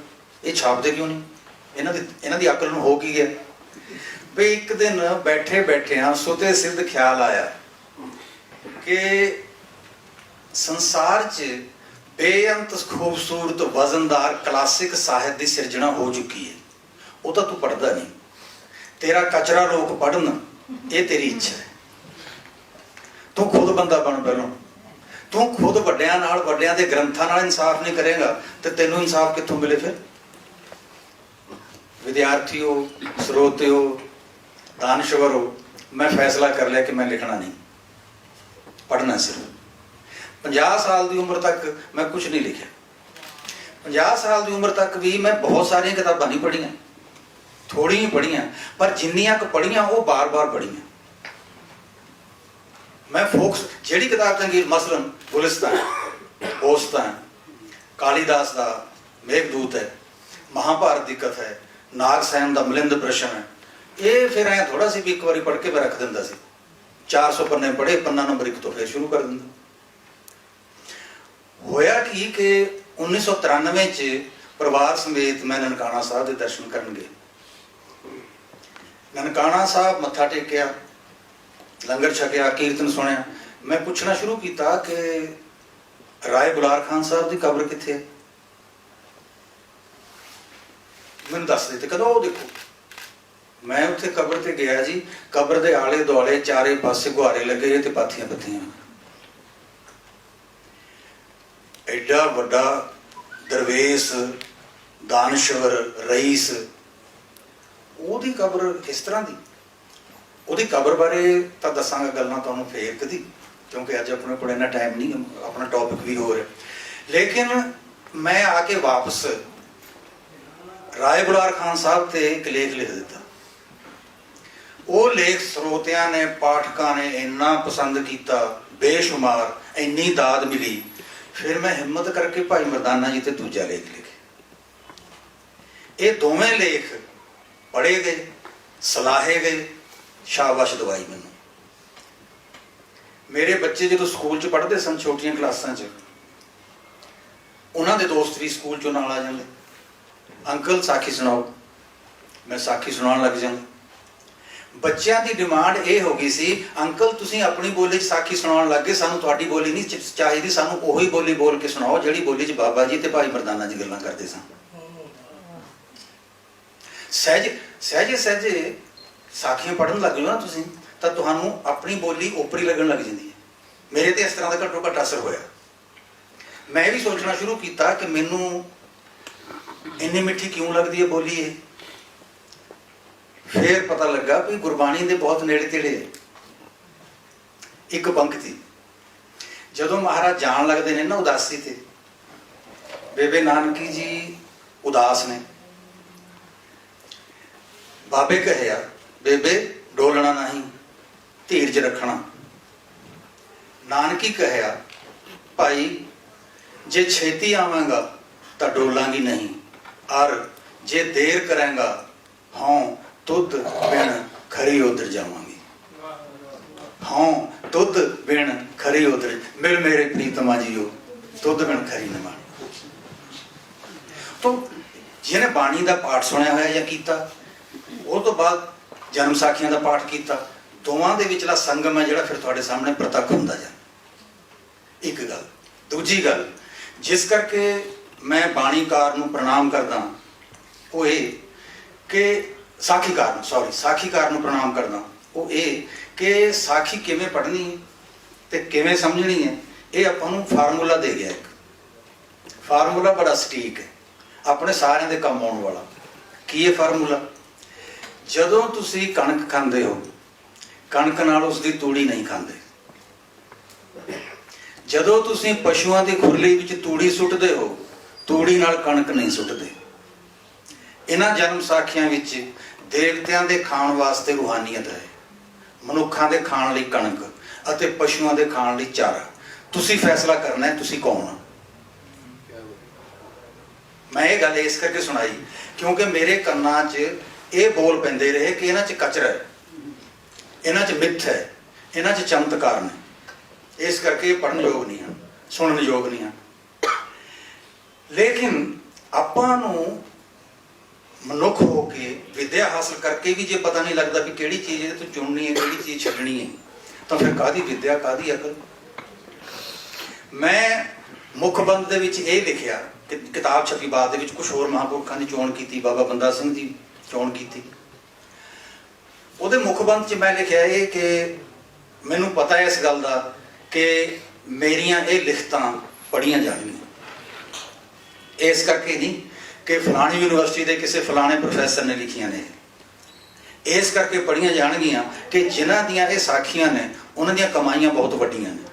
ये छापदे क्यों नहीं? इन्हां दी अकल नूं हो की गया? ਵੀ ਇੱਕ ਦਿਨ ਬੈਠੇ ਬੈਠਿਆਂ ਸੁਤੇ ਸਿੱਧ ਖਿਆਲ ਆਇਆ ਕਿ ਸੰਸਾਰ 'ਚ ਬੇਅੰਤ ਖੂਬਸੂਰਤ ਵਜ਼ਨਦਾਰ ਕਲਾਸਿਕ ਸਾਹਿਤ ਦੀ ਸਿਰਜਣਾ ਹੋ ਚੁੱਕੀ ਹੈ। ਉਹ ਤਾਂ ਤੂੰ ਪੜ੍ਹਦਾ ਨਹੀਂ, ਤੇਰਾ ਕਚਰਾ ਲੋਕ ਪੜ੍ਹਨ ਇਹ ਤੇਰੀ ਇੱਛਾ ਹੈ। ਤੂੰ ਖੁਦ ਬੰਦਾ ਬਣ, ਪਹਿਲਾਂ ਤੂੰ ਖੁਦ ਵੱਡਿਆਂ ਨਾਲ, ਵੱਡਿਆਂ ਦੇ ਗ੍ਰੰਥਾਂ ਨਾਲ ਇਨਸਾਫ ਨਹੀਂ ਕਰੇਗਾ ਤੇ ਤੈਨੂੰ ਇਨਸਾਫ ਕਿੱਥੋਂ ਮਿਲੇ? ਫਿਰ ਵਿਦਿਆਰਥੀਓ, ਸਰੋਤਿਓ, ਦਾਨਸ਼ਵਰੋ, ਮੈਂ ਫੈਸਲਾ ਕਰ ਲਿਆ ਕਿ ਮੈਂ ਲਿਖਣਾ ਨਹੀਂ, ਪੜ੍ਹਨਾ ਸਿਰਫ। 50 ਸਾਲ ਦੀ ਉਮਰ ਤੱਕ ਮੈਂ ਕੁਝ ਨਹੀਂ ਲਿਖਿਆ। 50 ਸਾਲ ਦੀ ਉਮਰ ਤੱਕ ਵੀ ਮੈਂ ਬਹੁਤ ਸਾਰੀਆਂ ਕਿਤਾਬਾਂ ਨਹੀਂ ਪੜ੍ਹੀਆਂ, ਥੋੜ੍ਹੀਆਂ ਹੀ ਪੜ੍ਹੀਆਂ, ਪਰ ਜਿੰਨੀਆਂ ਕੁ ਪੜ੍ਹੀਆਂ ਉਹ ਬਾਰ-ਬਾਰ ਪੜ੍ਹੀਆਂ। ਮੈਂ ਫੋਕਸ ਜਿਹੜੀ ਕਿਤਾਬ ਚੰਗੀ, ਮਸਲਨ ਗੁਲਿਸਤਾਨ, ਦੋਸਤਾਨ, ਕਾਲੀਦਾਸ ਦਾ ਮੇਘਦੂਤ ਹੈ, ਮਹਾਭਾਰਤ ਦੀ ਕਥਾ ਹੈ, ਨਾਗਸੈਨ ਦਾ ਮਿਲਿੰਦ ਪ੍ਰਸ਼ਨ ਹੈ, ਇਹ ਫਿਰ ਐਂ ਥੋੜਾ ਸੀ ਵੀ ਇੱਕ ਵਾਰੀ ਪੜ੍ਹ ਕੇ ਮੈਂ ਰੱਖ ਦਿੰਦਾ ਸੀ। 400 ਪੰਨੇ ਪੜ੍ਹੇ, ਪੰਨਾ ਨੰਬਰ 1 ਤੋਂ ਫਿਰ ਸ਼ੁਰੂ ਕਰ ਦਿੰਦਾ। ਹੋਇਆ ਕੀ ਕਿ 1993 'ਚ ਪਰਿਵਾਰ ਸਮੇਤ ਮੈਂ ਨਨਕਾਣਾ ਸਾਹਿਬ ਦੇ ਦਰਸ਼ਨ ਕਰਨ ਗਿਆ। ਨਨਕਾਣਾ ਸਾਹਿਬ ਮੱਥਾ ਟੇਕਿਆ, ਲੰਗਰ ਛਕਿਆ, ਕੀਰਤਨ ਸੁਣਿਆ। ਮੈਂ ਪੁੱਛਣਾ ਸ਼ੁਰੂ ਕੀਤਾ ਕਿ ਰਾਏ ਬੁਲਾਰ ਖਾਨ ਸਾਹਿਬ ਦੀ ਕਬਰ ਕਿੱਥੇ ਹੈ? ਮੈਨੂੰ ਦੱਸ ਦਿੱਤੇ, ਕਦੋਂ? ਉਹ ਦੇਖੋ। ਮੈਂ ਉੱਥੇ ਕਬਰ ਤੇ ਗਿਆ ਜੀ। ਕਬਰ ਦੇ ਆਲੇ ਦੁਆਲੇ ਚਾਰੇ ਪਾਸੇ ਗੁਹਾਰੇ ਲੱਗੇ ਤੇ ਪਾਥੀਆਂ ਪੱਥੀਆਂ। ਐਡਾ ਵੱਡਾ ਦਰਵੇਸ਼, ਦਾਨਸ਼ਵਰ, ਰਈਸ, ਉਹਦੀ ਕਬਰ ਇਸ ਤਰ੍ਹਾਂ ਦੀ। ਉਹਦੀ ਕਬਰ ਬਾਰੇ ਤਾਂ ਦੱਸਾਂਗਾ ਗੱਲਾਂ ਤੁਹਾਨੂੰ ਫੇਰ ਕਦੀ, ਕਿਉਂਕਿ ਅੱਜ ਆਪਣੇ ਕੋਲ ਇੰਨਾ ਟਾਈਮ ਨਹੀਂ, ਆਪਣਾ ਟੌਪਿਕ ਵੀ ਹੋਰ ਹੈ। ਲੇਕਿਨ ਮੈਂ ਆ ਕੇ ਵਾਪਸ ਰਾਏ ਬੁਲਾਰ ਖਾਨ ਸਾਹਿਬ ਤੇ ਇੱਕ ਲੇਖ ਲਿਖ ਦਿੱਤਾ। ਉਹ ਲੇਖ ਸਰੋਤਿਆਂ ਨੇ, ਪਾਠਕਾਂ ਨੇ ਇੰਨਾ ਪਸੰਦ ਕੀਤਾ, ਬੇਸ਼ੁਮਾਰ, ਇੰਨੀ ਦਾਦ ਮਿਲੀ। ਫਿਰ ਮੈਂ ਹਿੰਮਤ ਕਰਕੇ ਭਾਈ ਮਰਦਾਨਾ ਜੀ ਤੇ ਦੂਜਾ ਲੇਖ ਲਿਖਿਆ। ਇਹ ਦੋਵੇਂ ਲੇਖ ਪੜ੍ਹੇ ਗਏ, ਸਲਾਹੇ ਗਏ, ਸ਼ਾਬਾਸ਼ ਦਵਾਈ ਮੈਨੂੰ। ਮੇਰੇ ਬੱਚੇ ਜਦੋਂ ਸਕੂਲ 'ਚ ਪੜ੍ਹਦੇ ਸਨ, ਛੋਟੀਆਂ ਕਲਾਸਾਂ 'ਚ, ਉਹਨਾਂ ਦੇ ਦੋਸਤ ਵੀ ਸਕੂਲ 'ਚੋਂ ਨਾਲ ਆ ਜਾਂਦੇ, ਅੰਕਲ ਸਾਖੀ ਸੁਣਾਓ। ਮੈਂ ਸਾਖੀ ਸੁਣਾਉਣ ਲੱਗ ਜਾਂਦਾ। ਬੱਚਿਆਂ ਦੀ ਡਿਮਾਂਡ ਇਹ ਹੋ ਗਈ ਸੀ, ਅੰਕਲ ਤੁਸੀਂ ਆਪਣੀ ਬੋਲੀ 'ਚ ਸਾਖੀ ਸੁਣਾਉਣ ਲੱਗ ਗਏ, ਸਾਨੂੰ ਤੁਹਾਡੀ ਬੋਲੀ ਨਹੀਂ ਚਾਹੀਦੀ, ਸਾਨੂੰ ਉਹੀ ਬੋਲੀ ਬੋਲ ਕੇ ਸੁਣਾਓ ਜਿਹੜੀ ਬੋਲੀ 'ਚ ਬਾਬਾ ਜੀ ਤੇ ਭਾਈ ਮਰਦਾਨਾ ਜੀ ਗੱਲਾਂ ਕਰਦੇ ਸਨ। ਸਹਿਜੇ ਸਾਖੀਆਂ ਪੜ੍ਹਨ ਲੱਗ ਜਾਓ ਨਾ ਤੁਸੀਂ, ਤਾਂ ਤੁਹਾਨੂੰ ਆਪਣੀ ਬੋਲੀ ਓਪਰੀ ਲੱਗਣ ਲੱਗ ਜਾਂਦੀ ਹੈ। ਮੇਰੇ ਤੇ ਇਸ ਤਰ੍ਹਾਂ ਦਾ ਘੱਟੋ ਘੱਟ ਅਸਰ ਹੋਇਆ। ਮੈਂ ਵੀ ਸੋਚਣਾ ਸ਼ੁਰੂ ਕੀਤਾ ਕਿ ਮੈਨੂੰ ਇੰਨੀ ਮਿੱਠੀ ਕਿਉਂ ਲੱਗਦੀ ਹੈ ਬੋਲੀ ਇਹ। ਫਿਰ ਪਤਾ ਲੱਗਾ ਵੀ ਗੁਰਬਾਣੀ ਦੇ ਬਹੁਤ ਨੇੜੇ ਤੇੜੇ। ਇੱਕ ਪੰਕਤੀ, ਜਦੋਂ ਮਹਾਰਾਜ ਜਾਣ ਲੱਗਦੇ ਨੇ ਨਾ ਉਦਾਸੀ ਤੇ, ਬੇਬੇ ਨਾਨਕੀ ਜੀ ਉਦਾਸ ਨੇ। ਬਾਬੇ ਕਹਿਆ, ਬੇਬੇ ਡੋਲਣਾ ਨਹੀਂ, ਧੀਰਜ ਰੱਖਣਾ। ਨਾਨਕੀ ਕਹਿਆ, ਭਾਈ ਜੇ ਛੇਤੀ ਆਵਾਂਗਾ ਤਾਂ ਡੋਲਾਂਗੀ ਨਹੀਂ, ਔਰ ਜੇ ਦੇਰ ਕਰਾਂਗਾ ਹਾਂ ਤੁਧ ਬਿਨ ਖਰੀ ਉਧਰ ਜਾਵਾਂਗੀ। ਹਾਂ ਤੁਧ ਬਿਨ ਖਰੀ ਉਧਰ, ਮਿਲ ਮੇਰੇ ਪ੍ਰੀਤਮਾ ਜੀਓ, ਤੁਧ ਬਿਨ ਖਰੀ ਨਾ ਮਾਣ। ਤਾਂ ਜਿਹਨੇ ਬਾਣੀ ਦਾ ਪਾਠ ਸੁਣਿਆ ਹੋਇਆ ਜਾਂ ਕੀਤਾ, ਉਹ ਤੋਂ ਬਾਅਦ ਜਨਮ ਸਾਖੀਆਂ ਦਾ ਪਾਠ ਕੀਤਾ, ਦੋਵਾਂ ਦੇ ਵਿਚਲਾ ਸੰਗਮ ਹੈ ਜਿਹੜਾ ਫਿਰ ਤੁਹਾਡੇ ਸਾਹਮਣੇ ਪ੍ਰਤੱਖ ਹੁੰਦਾ ਜਾਂਦਾ। ਇੱਕ ਗੱਲ। ਦੂਜੀ ਗੱਲ ਜਿਸ ਕਰਕੇ ਮੈਂ ਬਾਣੀਕਾਰ ਨੂੰ ਪ੍ਰਣਾਮ ਕਰਦਾ, ਉਹ ਇਹ ਕਿ ਸਾਖੀਕਾਰ ਨੂੰ ਪ੍ਰਣਾਮ ਕਰਦਾ, ਉਹ ਇਹ ਕਿ ਸਾਖੀ ਕਿਵੇਂ ਪੜ੍ਹਨੀ ਤੇ ਕਿਵੇਂ ਸਮਝਣੀ ਹੈ, ਇਹ ਆਪਾਂ ਨੂੰ ਫਾਰਮੂਲਾ ਦੇ ਗਿਆ। ਇੱਕ ਫਾਰਮੂਲਾ ਬੜਾ ਸਟੀਕ ਹੈ, ਆਪਣੇ ਸਾਰਿਆਂ ਦੇ ਕੰਮ ਆਉਣ ਵਾਲਾ। ਕੀ ਇਹ ਫਾਰਮੂਲਾ? ਜਦੋਂ ਤੁਸੀਂ ਕਣਕ ਖਾਂਦੇ ਹੋ, ਕਣਕ ਨਾਲ ਉਸਦੀ ਤੂੜੀ ਨਹੀਂ ਖਾਂਦੇ। ਜਦੋਂ ਤੁਸੀਂ ਪਸ਼ੂਆਂ ਦੀ ਖੁਰਲੀ ਵਿੱਚ ਤੂੜੀ ਸੁੱਟਦੇ ਹੋ, ਤੂੜੀ ਨਾਲ ਕਣਕ ਨਹੀਂ ਸੁੱਟਦੇ। ਇਹਨਾਂ ਜਨਮ ਸਾਖੀਆਂ ਵਿੱਚ ਦੇਵਤਿਆਂ ਦੇ ਖਾਣ ਵਾਸਤੇ ਰੂਹਾਨੀਅਤ ਹੈ, ਮਨੁੱਖਾਂ ਦੇ ਖਾਣ ਲਈ ਕਣਕ ਅਤੇ ਪਸ਼ੂਆਂ ਦੇ ਖਾਣ ਲਈ ਚਾਰਾ। ਤੁਸੀਂ ਫੈਸਲਾ ਕਰਨਾ ਹੈ ਤੁਸੀਂ ਕੌਣ ਹੋ। ਮੈਂ ਇਹ ਗੱਲ ਇਸ ਕਰਕੇ ਸੁਣਾਈ ਕਿਉਂਕਿ ਮੇਰੇ ਕੰਨਾਂ 'ਚ ਇਹ ਬੋਲ ਪੈਂਦੇ ਰਹੇ ਕਿ ਇਹਨਾਂ 'ਚ ਕਚਰਾ ਹੈ, ਇਹਨਾਂ 'ਚ ਮਿੱਥ ਹੈ, ਇਹਨਾਂ 'ਚ ਚਮਤਕਾਰ ਨੇ। ਇਸ ਕਰਕੇ ਇਹ ਪੜ੍ਹਨ ਯੋਗ ਨਹੀਂ ਹਨ, ਸੁਣਨ ਯੋਗ ਨਹੀਂ ਹਨ। ਲੇਕਿਨ ਆਪਾਂ ਨੂੰ ਮਨੁੱਖ ਹੋ ਕੇ ਵਿਦਿਆ ਹਾਸਲ ਕਰਕੇ ਵੀ ਜੇ ਪਤਾ ਨਹੀਂ ਲੱਗਦਾ ਵੀ ਕਿਹੜੀ ਚੀਜ਼ ਇਹਦੇ ਤੋਂ ਚੁਣਨੀ ਹੈ, ਕਿਹੜੀ ਚੀਜ਼ ਛੱਡਣੀ ਹੈ, ਤਾਂ ਫਿਰ ਕਾਹਦੀ ਵਿਦਿਆ, ਕਾਹਦੀ ਅਕਲ। ਮੈਂ ਮੁੱਖ ਬੰਦ ਦੇ ਵਿੱਚ ਇਹ ਲਿਖਿਆ ਕਿ ਕਿਤਾਬ ਛਪੀ ਬਾਅਦ ਦੇ ਵਿੱਚ ਕੁਛ ਹੋਰ ਮਹਾਂਪੁਰਖਾਂ ਦੀ ਚੋਣ ਕੀਤੀ, ਬਾਬਾ ਬੰਦਾ ਸਿੰਘ ਦੀ ਚੋਣ ਕੀਤੀ। ਉਹਦੇ ਮੁੱਖ ਬੰਦ 'ਚ ਮੈਂ ਲਿਖਿਆ ਇਹ ਕਿ ਮੈਨੂੰ ਪਤਾ ਹੈ ਇਸ ਗੱਲ ਦਾ ਕਿ ਮੇਰੀਆਂ ਇਹ ਲਿਖਤਾਂ ਪੜ੍ਹੀਆਂ ਜਾਣਗੀਆਂ, ਇਸ ਕਰਕੇ ਨਹੀਂ ਕਿ ਫਲਾਣੀ ਯੂਨੀਵਰਸਿਟੀ ਦੇ ਕਿਸੇ ਫਲਾਣੇ ਪ੍ਰੋਫੈਸਰ ਨੇ ਲਿਖੀਆਂ ਨੇ, ਇਸ ਕਰਕੇ ਪੜ੍ਹੀਆਂ ਜਾਣਗੀਆਂ ਕਿ ਜਿਨ੍ਹਾਂ ਦੀਆਂ ਇਹ ਸਾਖੀਆਂ ਨੇ ਉਹਨਾਂ ਦੀਆਂ ਕਮਾਈਆਂ ਬਹੁਤ ਵੱਡੀਆਂ ਨੇ।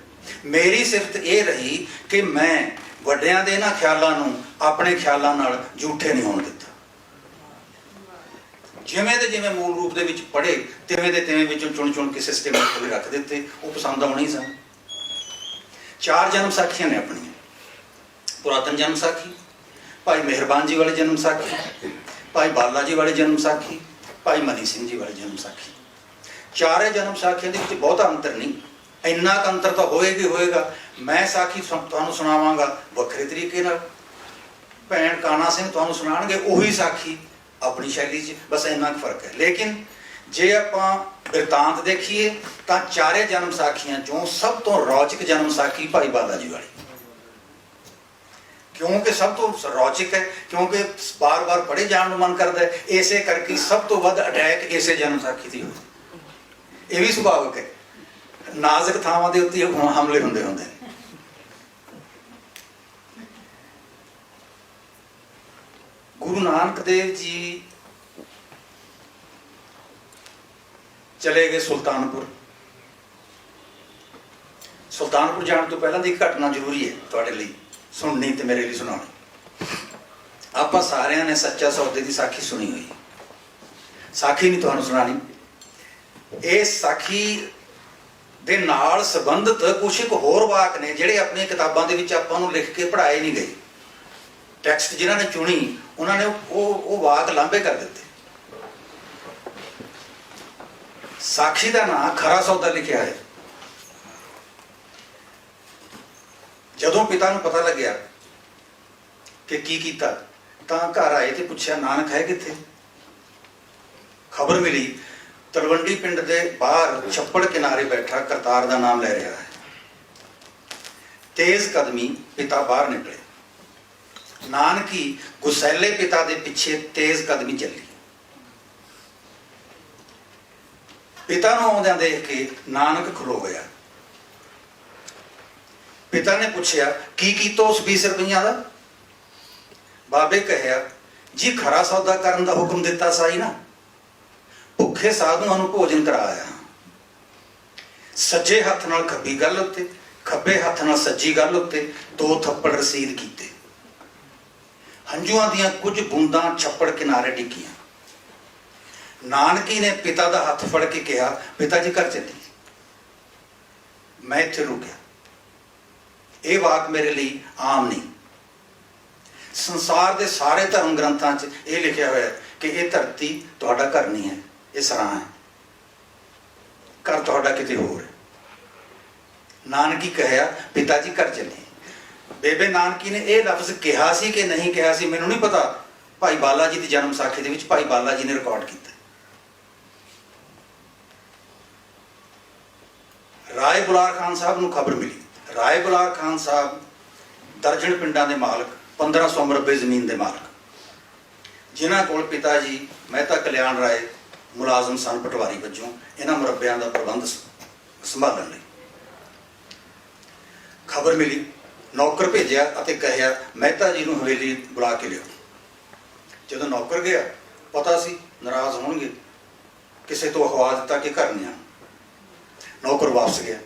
ਮੇਰੀ ਸਿਫਤ ਇਹ ਰਹੀ ਕਿ ਮੈਂ ਵੱਡਿਆਂ ਦੇ ਇਹਨਾਂ ਖਿਆਲਾਂ ਨੂੰ ਆਪਣੇ ਖਿਆਲਾਂ ਨਾਲ ਝੂਠੇ ਨਹੀਂ ਹੋਣ ਦਿੱਤਾ। ਜਿਵੇਂ ਦੇ ਜਿਵੇਂ ਮੂਲ ਰੂਪ ਦੇ ਵਿੱਚ ਪੜ੍ਹੇ, ਤਿਵੇਂ ਦੇ ਤਿਵੇਂ ਵਿੱਚੋਂ ਚੁਣ ਚੁਣ ਕੇ ਸਿਸਟੇਮੈਟਿਕ ਵੀ ਰੱਖ ਦਿੱਤੇ, ਉਹ ਪਸੰਦ ਆਉਣੇ ਹੀ ਸਨ। 4 ਜਨਮ ਸਾਖੀਆਂ ਨੇ ਆਪਣੀਆਂ। ਪੁਰਾਤਨ ਜਨਮ ਸਾਖੀ, ਭਾਈ ਮਿਹਰਬਾਨ ਜੀ ਵਾਲੀ ਜਨਮ ਸਾਖੀ, ਭਾਈ ਬਾਲਾ ਜੀ ਵਾਲੀ ਜਨਮ ਸਾਖੀ, ਭਾਈ ਮਨੀ ਸਿੰਘ ਜੀ ਵਾਲੀ ਜਨਮ ਸਾਖੀ। ਚਾਰੇ ਜਨਮ ਸਾਖੀਆਂ ਦੇ ਵਿੱਚ ਬਹੁਤਾ ਅੰਤਰ ਨਹੀਂ, ਇੰਨਾ ਕੁ ਅੰਤਰ ਤਾਂ ਹੋਏਗਾ ਹੋਏਗਾ। ਮੈਂ ਸਾਖੀ ਤੁਹਾਨੂੰ ਸੁਣਾਵਾਂਗਾ ਵੱਖਰੇ ਤਰੀਕੇ ਨਾਲ, ਭੈਣ ਕਾਣਾ ਸਿੰਘ ਤੁਹਾਨੂੰ ਸੁਣਾਉਣਗੇ ਉਹੀ ਸਾਖੀ ਆਪਣੀ ਸ਼ੈਲੀ 'ਚ, ਬਸ ਇੰਨਾ ਕੁ ਫਰਕ ਹੈ। ਲੇਕਿਨ ਜੇ ਆਪਾਂ ਬਿਰਤਾਂਤ ਦੇਖੀਏ ਤਾਂ ਚਾਰੇ ਜਨਮ ਸਾਖੀਆਂ 'ਚੋਂ ਸਭ ਤੋਂ ਰੌਚਕ ਜਨਮ ਸਾਖੀ ਭਾਈ ਬਾਲਾ ਜੀ ਵਾਲੀ, ਕਿਉਂਕਿ ਸਭ ਤੋਂ ਰੌਚਕ ਹੈ, ਕਿਉਂਕਿ ਬਾਰ-ਬਾਰ ਪੜ੍ਹੇ ਜਾਣ ਨੂੰ ਮਨ ਕਰਦਾ ਹੈ। ਇਸੇ ਕਰਕੇ ਸਭ ਤੋਂ ਵੱਧ ਅਟੈਕ ਇਸੇ ਜਨਮ ਸਾਖੀ ਦੀ ਹੋਈ। ਇਹ ਵੀ ਸੁਭਾਵਿਕ ਹੈ, ਨਾਜ਼ੁਕ ਥਾਵਾਂ ਦੇ ਉੱਤੇ ਹਮਲੇ ਹੁੰਦੇ ਨੇ। ਗੁਰੂ ਨਾਨਕ ਦੇਵ ਜੀ ਚਲੇ ਗਏ ਸੁਲਤਾਨਪੁਰ। ਸੁਲਤਾਨਪੁਰ ਜਾਣ ਤੋਂ ਪਹਿਲਾਂ ਦੀ ਇੱਕ ਘਟਨਾ ਜ਼ਰੂਰੀ ਹੈ ਤੁਹਾਡੇ ਲਈ ਸੁਣਨੀ ਤੇ ਮੇਰੇ ਲਈ ਸੁਣਾਉਣੀ। ਆਪਾਂ ਸਾਰਿਆਂ ਨੇ ਸੱਚਾ ਸੌਦੇ ਦੀ ਸਾਖੀ ਸੁਣੀ ਹੋਈ। ਸਾਖੀ ਨਹੀਂ ਤੁਹਾਨੂੰ ਸੁਣਾਣੀ, ਇਹ ਸਾਖੀ ਦੇ ਨਾਲ ਸੰਬੰਧਿਤ ਕੁਛ ਇੱਕ ਹੋਰ ਵਾਕ ਨੇ ਜਿਹੜੇ ਆਪਣੀਆਂ ਕਿਤਾਬਾਂ ਦੇ ਵਿੱਚ ਆਪਾਂ ਨੂੰ ਲਿਖ ਕੇ ਪੜ੍ਹਾਏ ਨਹੀਂ ਗਏ। ਟੈਕਸਟ ਜਿਨ੍ਹਾਂ ਨੇ ਚੁਣੀ ਉਹਨਾਂ ਨੇ ਉਹ ਵਾਕ ਲਾਂਭੇ ਕਰ ਦਿੱਤੇ। ਸਾਖੀ ਦਾ ਨਾਂ ਖਰਾ ਸੌਦਾ ਲਿਖਿਆ ਹੈ। ਜਦੋਂ ਪਿਤਾ ਨੂੰ ਪਤਾ ਲੱਗਿਆ ਕਿ ਕੀ ਕੀਤਾ ਤਾਂ ਘਰ ਆਏ ਤੇ ਪੁੱਛਿਆ ਨਾਨਕ ਹੈ ਕਿੱਥੇ। ਖਬਰ ਮਿਲੀ ਤਲਵੰਡੀ ਪਿੰਡ ਦੇ ਬਾਹਰ ਛੱਪੜ ਕਿਨਾਰੇ ਬੈਠਾ ਕਰਤਾਰ ਦਾ ਨਾਮ ਲੈ ਰਿਹਾ ਹੈ। ਤੇਜ਼ ਕਦਮੀ ਪਿਤਾ ਬਾਹਰ ਨਿਕਲੇ। ਨਾਨਕੀ ਗੁਸੈਲੇ ਪਿਤਾ ਦੇ ਪਿੱਛੇ ਤੇਜ਼ ਕਦਮੀ ਚੱਲੀ। ਪਿਤਾ ਨੂੰ ਆਉਂਦਿਆਂ ਦੇਖ ਕੇ ਨਾਨਕ ਖਲੋ ਗਿਆ। ਪਿਤਾ ਨੇ ਪੁੱਛਿਆ ਕੀ ਕੀਤਾ ਉਸ 20 ਰੁਪਈਆਂ ਦਾ। ਬਾਬੇ ਕਹਿਆ ਜੀ ਖਰਾ ਸੌਦਾ ਕਰਨ ਦਾ ਹੁਕਮ ਦਿੱਤਾ ਸਾਈ ਨਾ, ਭੁੱਖੇ ਸਾਧੂਆਂ ਨੂੰ ਭੋਜਨ ਕਰਾਇਆ। ਸੱਜੇ ਹੱਥ ਨਾਲ ਖੱਬੀ ਗੱਲ ਉੱਤੇ, ਖੱਬੇ ਹੱਥ ਨਾਲ ਸੱਜੀ ਗੱਲ ਉੱਤੇ 2 ਥੱਪੜ ਰਸੀਦ ਕੀਤੇ। ਹੰਝੂਆਂ ਦੀਆਂ ਕੁਝ ਬੂੰਦਾਂ ਛੱਪੜ ਕਿਨਾਰੇ ਡਿੱਗੀਆਂ। ਨਾਨਕੀ ਨੇ ਪਿਤਾ ਦਾ ਹੱਥ ਫੜ ਕੇ ਕਿਹਾ ਪਿਤਾ ਜੀ ਘਰ ਚੱਲੀ। ਮੈਂ ਇੱਥੇ ਰੁਕਿਆ। ਇਹ ਵਾਕ ਮੇਰੇ ਲਈ ਆਮ ਨਹੀਂ। ਸੰਸਾਰ ਦੇ ਸਾਰੇ ਧਰਮ ਗ੍ਰੰਥਾਂ 'ਚ ਇਹ ਲਿਖਿਆ ਹੋਇਆ ਕਿ ਇਹ ਧਰਤੀ ਤੁਹਾਡਾ ਘਰ ਨਹੀਂ ਹੈ, ਇਹ ਸਰਾਂ ਹੈ, ਘਰ ਤੁਹਾਡਾ ਕਿਤੇ ਹੋਰ ਹੈ। ਨਾਨਕੀ ਕਹਿਆ ਪਿਤਾ ਜੀ ਘਰ ਚੱਲੇ। ਬੇਬੇ ਨਾਨਕੀ ਨੇ ਇਹ ਲਫ਼ਜ਼ ਕਿਹਾ ਸੀ ਕਿ ਨਹੀਂ ਕਿਹਾ ਸੀ ਮੈਨੂੰ ਨਹੀਂ ਪਤਾ। ਭਾਈ ਬਾਲਾ ਜੀ ਦੀ ਜਨਮ ਸਾਖੀ ਦੇ ਵਿੱਚ ਭਾਈ ਬਾਲਾ ਜੀ ਨੇ ਰਿਕਾਰਡ ਕੀਤਾ। ਰਾਏ ਬੁਲਾਰ ਖਾਨ ਸਾਹਿਬ ਨੂੰ ਖਬਰ ਮਿਲੀ। ਰਾਏ ਬੁਲਾਰ ਖਾਨ ਸਾਹਿਬ ਦਰਜਨ ਪਿੰਡਾਂ ਦੇ ਮਾਲਕ, 1500 ਮਰਬੇ ਜ਼ਮੀਨ ਦੇ ਮਾਲਕ, ਜਿਨ੍ਹਾਂ ਕੋਲ ਪਿਤਾ ਜੀ ਮਹਿਤਾ ਕਲਿਆਣ ਰਾਏ ਮੁਲਾਜ਼ਮ ਸਨ ਪਟਵਾਰੀ ਵਜੋਂ ਇਹਨਾਂ ਮੁਰੱਬਿਆਂ ਦਾ ਪ੍ਰਬੰਧ ਸੰਭਾਲਣ ਲਈ। ਖਬਰ ਮਿਲੀ, ਨੌਕਰ ਭੇਜਿਆ ਅਤੇ ਕਹਿਆ ਮਹਿਤਾ ਜੀ ਨੂੰ ਹਵੇਲੀ ਬੁਲਾ ਕੇ ਲਿਓ। ਜਦੋਂ ਨੌਕਰ ਗਿਆ ਪਤਾ ਸੀ ਨਾਰਾਜ਼ ਹੋਣਗੇ, ਕਿਸੇ ਤੋਂ ਅਖਵਾ ਦਿੱਤਾ ਕਿ ਘਰ ਨਹੀਂ ਆਉਣਾ। ਨੌਕਰ ਵਾਪਸ ਗਿਆ,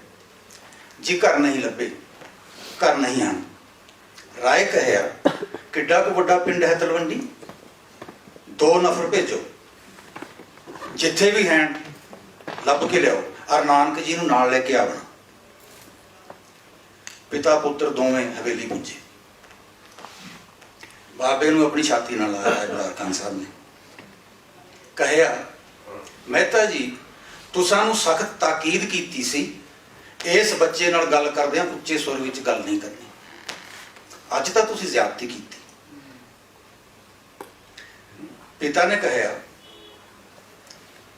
ਜੀ ਘਰ ਨਹੀਂ ਲੱਭੇ, ਘਰ ਨਹੀਂ ਆਉਣ। ਰਾਏ ਕਹਿਆ ਕਿੱਡਾ ਕੁ ਵੱਡਾ ਪਿੰਡ ਹੈ ਤਲਵੰਡੀ, 2 ਨਫ਼ਰ ਭੇਜੋ, ਜਿੱਥੇ ਵੀ ਹੈਣ ਲੱਭ ਕੇ ਲਿਆਓ ਔਰ ਨਾਨਕ ਜੀ ਨੂੰ ਨਾਲ ਲੈ ਕੇ ਆਵਣਾ। ਪਿਤਾ ਪੁੱਤਰ ਦੋਵੇਂ ਹਵੇਲੀ ਪੁੱਜੇ। ਬਾਬੇ ਨੂੰ ਆਪਣੀ ਛਾਤੀ ਨਾਲ ਲਾਇਆ ਬੁਲਾਰ ਖਾਨ ਸਾਹਿਬ ਨੇ। ਕਹਿਆ ਮਹਿਤਾ ਜੀ ਤੁਸਾਂ ਨੂੰ ਸਖਤ ਤਾਕੀਦ ਕੀਤੀ ਸੀ ਇਸ ਬੱਚੇ ਨਾਲ ਗੱਲ ਕਰਦਿਆਂ ਉੱਚੇ ਸੁਰ ਵਿੱਚ ਗੱਲ ਨਹੀਂ ਕਰਨੀ। ਅੱਜ ਤਾਂ ਤੁਸੀਂ ਜ਼ਿਆਦਤੀ ਕੀਤੀ। ਪਿਤਾ ਨੇ ਕਹਿਆ,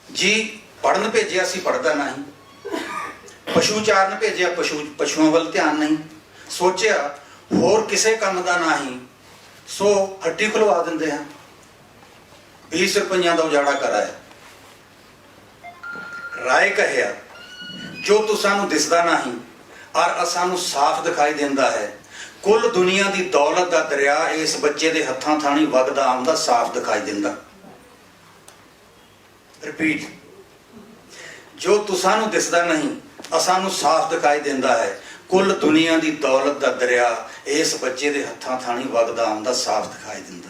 ਜੀ ਪੜ੍ਹਨ ਭੇਜਿਆ ਸੀ ਪੜ੍ਹਦਾ ਨਹੀਂ, ਪਸ਼ੂ ਚਾਰਨ ਭੇਜਿਆ ਪਸ਼ੂਆਂ ਵੱਲ ਧਿਆਨ ਨਹੀਂ, ਸੋਚਿਆ ਹੋਰ ਕਿਸੇ ਕੰਮ ਦਾ ਨਹੀਂ, ਸੋ ਹੱਟੀ ਖੁਲਵਾ ਦਿੰਦੇ ਹਾਂ, 20 ਰੁਪਈਆਂ ਦਾ ਉਜਾੜਾ ਕਰਾਇਆ। ਰਾਏ ਕਹਿਆ, ਜੋ ਤੁਸਾਨੂੰ ਦਿਸਦਾ ਨਹੀਂ ਔਰ ਅਸਾਨੂੰ ਸਾਫ਼ ਦਿਖਾਈ ਦਿੰਦਾ ਹੈ, ਕੁੱਲ ਦੁਨੀਆ ਦੀ ਦੌਲਤ ਦਾ ਦਰਿਆ ਇਸ ਬੱਚੇ ਦੇ ਹੱਥਾਂ ਥਾਣੀ ਵਗਦਾ ਆਉਂਦਾ ਸਾਫ਼ ਦਿਖਾਈ ਦਿੰਦਾ। ਰਿਪੀਟ, ਜੋ ਤੁਸਾਨੂੰ ਦਿਸਦਾ ਨਹੀਂ ਅਸਾਨੂੰ ਸਾਫ਼ ਦਿਖਾਈ ਦਿੰਦਾ ਹੈ, ਕੁੱਲ ਦੁਨੀਆ ਦੀ ਦੌਲਤ ਦਾ ਦਰਿਆ ਇਸ ਬੱਚੇ ਦੇ ਹੱਥਾਂ ਥਾਣੀ ਵਗਦਾ ਆਉਂਦਾ ਸਾਫ਼ ਦਿਖਾਈ ਦਿੰਦਾ।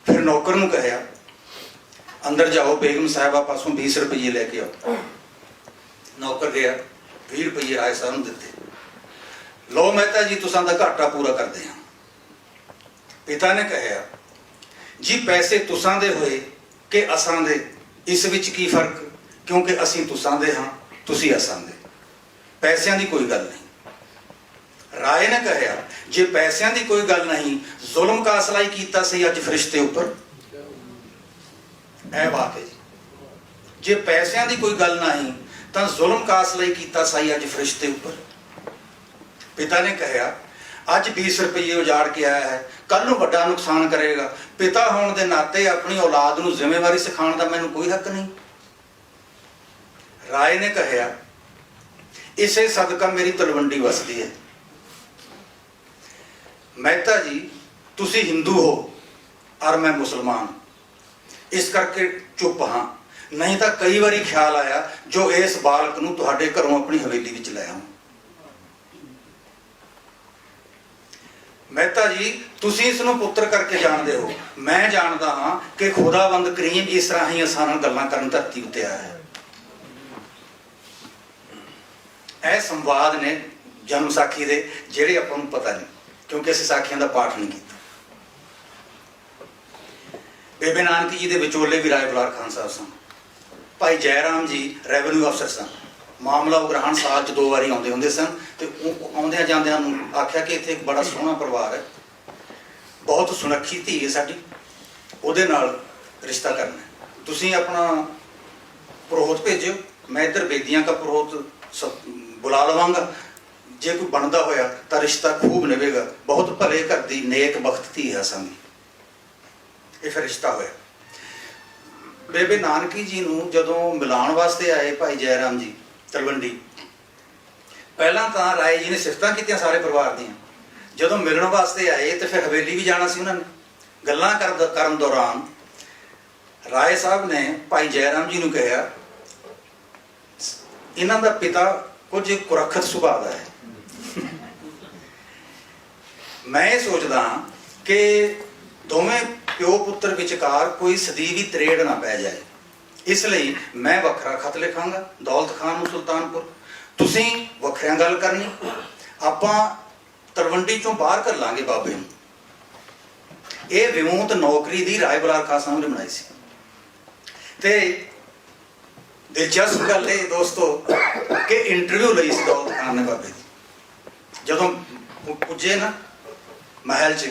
ਫਿਰ ਨੌਕਰ ਨੂੰ ਕਹਿਆ, ਅੰਦਰ ਜਾਓ, ਬੇਗਮ ਸਾਹਿਬਾ ਪਾਸੋਂ 20 ਰੁਪਏ ਲੈ ਕੇ ਆਓ। ਨੌਕਰ ਗਿਆ, 20 ਰੁਪਏ ਰਾਏ ਸਾਹਿਬ ਨੂੰ ਦਿੱਤੇ। ਲੋ ਮਹਿਤਾ ਜੀ, ਤੁਸਾਂ ਦਾ ਘਾਟਾ ਪੂਰਾ ਕਰਦੇ ਹਾਂ। ਪਿਤਾ ਨੇ ਕਹਿਆ, ਜੀ ਪੈਸੇ ਤੁਸਾਂ ਦੇ ਹੋਏ ਕਿ ਅਸਾਂ ਦੇ, ਇਸ ਵਿੱਚ ਕੀ ਫਰਕ, ਕਿਉਂਕਿ ਅਸੀਂ ਤੁਸਾਂ ਦੇ ਹਾਂ, ਤੁਸੀਂ ਅਸਾਂ ਦੇ, ਪੈਸਿਆਂ ਦੀ ਕੋਈ ਗੱਲ ਨਹੀਂ। ਰਾਏ ਨੇ ਕਹਿਆ, ਜੇ ਪੈਸਿਆਂ ਦੀ ਕੋਈ ਗੱਲ ਨਹੀਂ, ਜ਼ੁਲਮ ਕਾ ਅਸਲਾ ਹੀ ਕੀਤਾ ਸੀ ਅੱਜ ਫਰਿਸ਼ਤੇ ਉੱਪਰ। ਇਹ ਬਾਤ ਹੈ ਜੀ, ਜੇ ਪੈਸਿਆਂ ਦੀ ਕੋਈ ਗੱਲ ਨਹੀਂ ਤਾਂ ਜ਼ੁਲਮ ਕਾ ਅਸਲਾ ਹੀ ਕੀਤਾ ਸੀ ਅੱਜ ਫਰਿਸ਼ਤੇ ਉੱਪਰ। ਪਿਤਾ ਨੇ ਕਹਿਆ, ਅੱਜ 20 ਰੁਪਏ ਉਜਾੜ ਕੇ ਆਇਆ ਹੈ, ਕੱਲ ਨੂੰ ਵੱਡਾ ਨੁਕਸਾਨ ਕਰੇਗਾ। ਪਿਤਾ ਹੋਣ ਦੇ ਨਾਤੇ ਆਪਣੀ ਔਲਾਦ ਨੂੰ ਜ਼ਿੰਮੇਵਾਰੀ ਸਿਖਾਉਣ ਦਾ ਮੈਨੂੰ ਕੋਈ ਹੱਕ ਨਹੀਂ। ਰਾਏ ਨੇ ਕਹਿਆ, ਇਸੇ ਸਦਕਾ ਮੇਰੀ ਤਲਵੰਡੀ ਵਸਦੀ ਹੈ। ਮਹਿਤਾ ਜੀ, ਤੁਸੀਂ ਹਿੰਦੂ ਹੋ ਔਰ ਮੈਂ ਮੁਸਲਮਾਨ, ਇਸ ਕਰਕੇ ਚੁੱਪ ਹਾਂ, ਨਹੀਂ ਤਾਂ ਕਈ ਵਾਰੀ ਖਿਆਲ ਆਇਆ ਜੋ ਇਸ ਬਾਲਕ ਨੂੰ ਤੁਹਾਡੇ ਘਰੋਂ ਆਪਣੀ ਹਵੇਲੀ ਵਿੱਚ ਲੈ ਆਉਂ। ਮਹਿਤਾ ਜੀ, ਤੁਸੀਂ ਇਸ ਨੂੰ ਪੁੱਤਰ ਕਰਕੇ ਜਾਣਦੇ ਹੋ, ਮੈਂ ਜਾਣਦਾ ਹਾਂ ਕਿ ਖੁਦਾਵੰਦ ਕਰੀਮ ਇਸ ਤਰ੍ਹਾਂ ਹੀ ਅਸਾਂ ਨਾਲ ਗੱਲਾਂ ਕਰਨ ਧਰਤੀ ਉੱਤੇ ਆਇਆ ਹੈ। ਇਹ ਸੰਵਾਦ ਨੇ ਜਨਮ ਸਾਖੀ ਦੇ, ਜਿਹੜੇ ਆਪਾਂ ਨੂੰ ਪਤਾ ਨਹੀਂ, ਕਿਉਂਕਿ ਅਸੀਂ ਸਾਖੀਆਂ ਦਾ ਪਾਠ ਨਹੀਂ ਕੀਤਾ। ਬੇਬੇ ਨਾਨਕੀ ਜੀ ਦੇ ਵਿਚੋਲੇ ਵੀ ਰਾਏ ਬੁਲਾਰ ਖਾਨ ਸਾਹਿਬ ਸਨ। ਭਾਈ ਜੈ ਰਾਮ ਜੀ ਰੈਵਨਿਊ ਅਫਸਰ ਸਨ। ਮਾਮਲਾ ਉਗਰਾਹਣ ਸਾਲ 'ਚ 2 ਵਾਰੀ ਆਉਂਦੇ ਹੁੰਦੇ ਸਨ, ਤੇ ਉਹ ਆਉਂਦਿਆਂ ਜਾਂਦਿਆਂ ਨੂੰ ਆਖਿਆ ਕਿ ਇੱਥੇ ਇੱਕ ਬੜਾ ਸੋਹਣਾ ਪਰਿਵਾਰ ਹੈ, ਬਹੁਤ ਸੁਨੱਖੀ ਧੀ ਹੈ ਸਾਡੀ, ਉਹਦੇ ਨਾਲ ਰਿਸ਼ਤਾ ਕਰਨਾ, ਤੁਸੀਂ ਆਪਣਾ ਪੁਰੋਹਤ ਭੇਜਿਓ, ਮੈਂ ਇੱਧਰ ਬੇਦੀਆਂ ਦਾ ਪੁਰੋਹਤ ਬੁਲਾ ਲਵਾਂਗਾ, ਜੇ ਕੋਈ ਬਣਦਾ ਹੋਇਆ ਤਾਂ ਰਿਸ਼ਤਾ ਖੂਬ ਨਿਭੇਗਾ, ਬਹੁਤ ਭਲੇ ਘਰ ਦੀ ਨੇਕ ਬਖਤ ਧੀ ਹੈ ਅਸਾਂ ਦੀ। ਇਹ ਫਿਰ ਰਿਸ਼ਤਾ ਹੋਇਆ। ਬੇਬੇ ਨਾਨਕੀ ਜੀ ਨੂੰ ਜਦੋਂ ਮਿਲਾਉਣ ਵਾਸਤੇ ਆਏ ਭਾਈ ਜੈ ਰਾਮ ਜੀ ਤਲਵੰਡੀ, ਪਹਿਲਾਂ ਤਾਂ ਰਾਏ ਜੀ ਨੇ ਸਿਫਤਾਂ ਕੀਤੀਆਂ ਸਾਰੇ ਪਰਿਵਾਰ ਦੀਆਂ। ਜਦੋਂ ਮਿਲਣ ਵਾਸਤੇ ਆਏ ਤੇ ਫਿਰ ਹਵੇਲੀ ਵੀ ਜਾਣਾ ਸੀ ਉਹਨਾਂ ਨੇ। ਗੱਲਾਂ ਕਰਨ ਦੌਰਾਨ ਰਾਏ ਸਾਹਿਬ ਨੇ ਭਾਈ ਜੈ ਰਾਮ ਜੀ ਨੂੰ ਕਿਹਾ, ਇਹਨਾਂ ਦਾ ਪਿਤਾ ਕੁਝ ਕੁਰੱਖਤ ਸੁਭਾਅ ਦਾ ਹੈ। ਮੈਂ ਇਹ ਸੋਚਦਾ ਕਿ ਦੋਵੇਂ ਪਿਓ ਪੁੱਤਰ ਵਿਚਕਾਰ ਕੋਈ ਸਦੀਵੀ ਤਰੇੜ ਨਾ ਪੈ ਜਾਏ, ਇਸ ਲਈ ਮੈਂ ਵੱਖਰਾ ਖਤ ਲਿਖਾਂਗਾ ਦੌਲਤ ਖਾਨ ਨੂੰ ਸੁਲਤਾਨਪੁਰ, ਤੁਸੀਂ ਵੱਖਰਿਆਂ ਗੱਲ ਕਰਨੀ, ਆਪਾਂ ਤਲਵੰਡੀ ਚੋਂ ਬਾਹਰ ਕਰ ਲਾਂਗੇ ਬਾਬੇ ਨੂੰ। ਇਹ ਵਿਮੂਤ ਨੌਕਰੀ ਦੀ ਰਾਏ ਬੁਲਾਰ ਖਾਨ ਸਾਹਿਬ ਨੇ ਬਣਾਈ ਸੀ। ਤੇ ਦਿਲਚਸਪ ਗੱਲ ਇਹ ਦੋਸਤੋ ਕਿ ਇੰਟਰਵਿਊ ਲਈ ਸੀ ਦੌਲਤ ਖਾਨ ਨੇ ਬਾਬੇ ਦੀ। ਜਦੋਂ ਪੁੱਜੇ ਨਾ ਮਹਿਲ 'ਚ,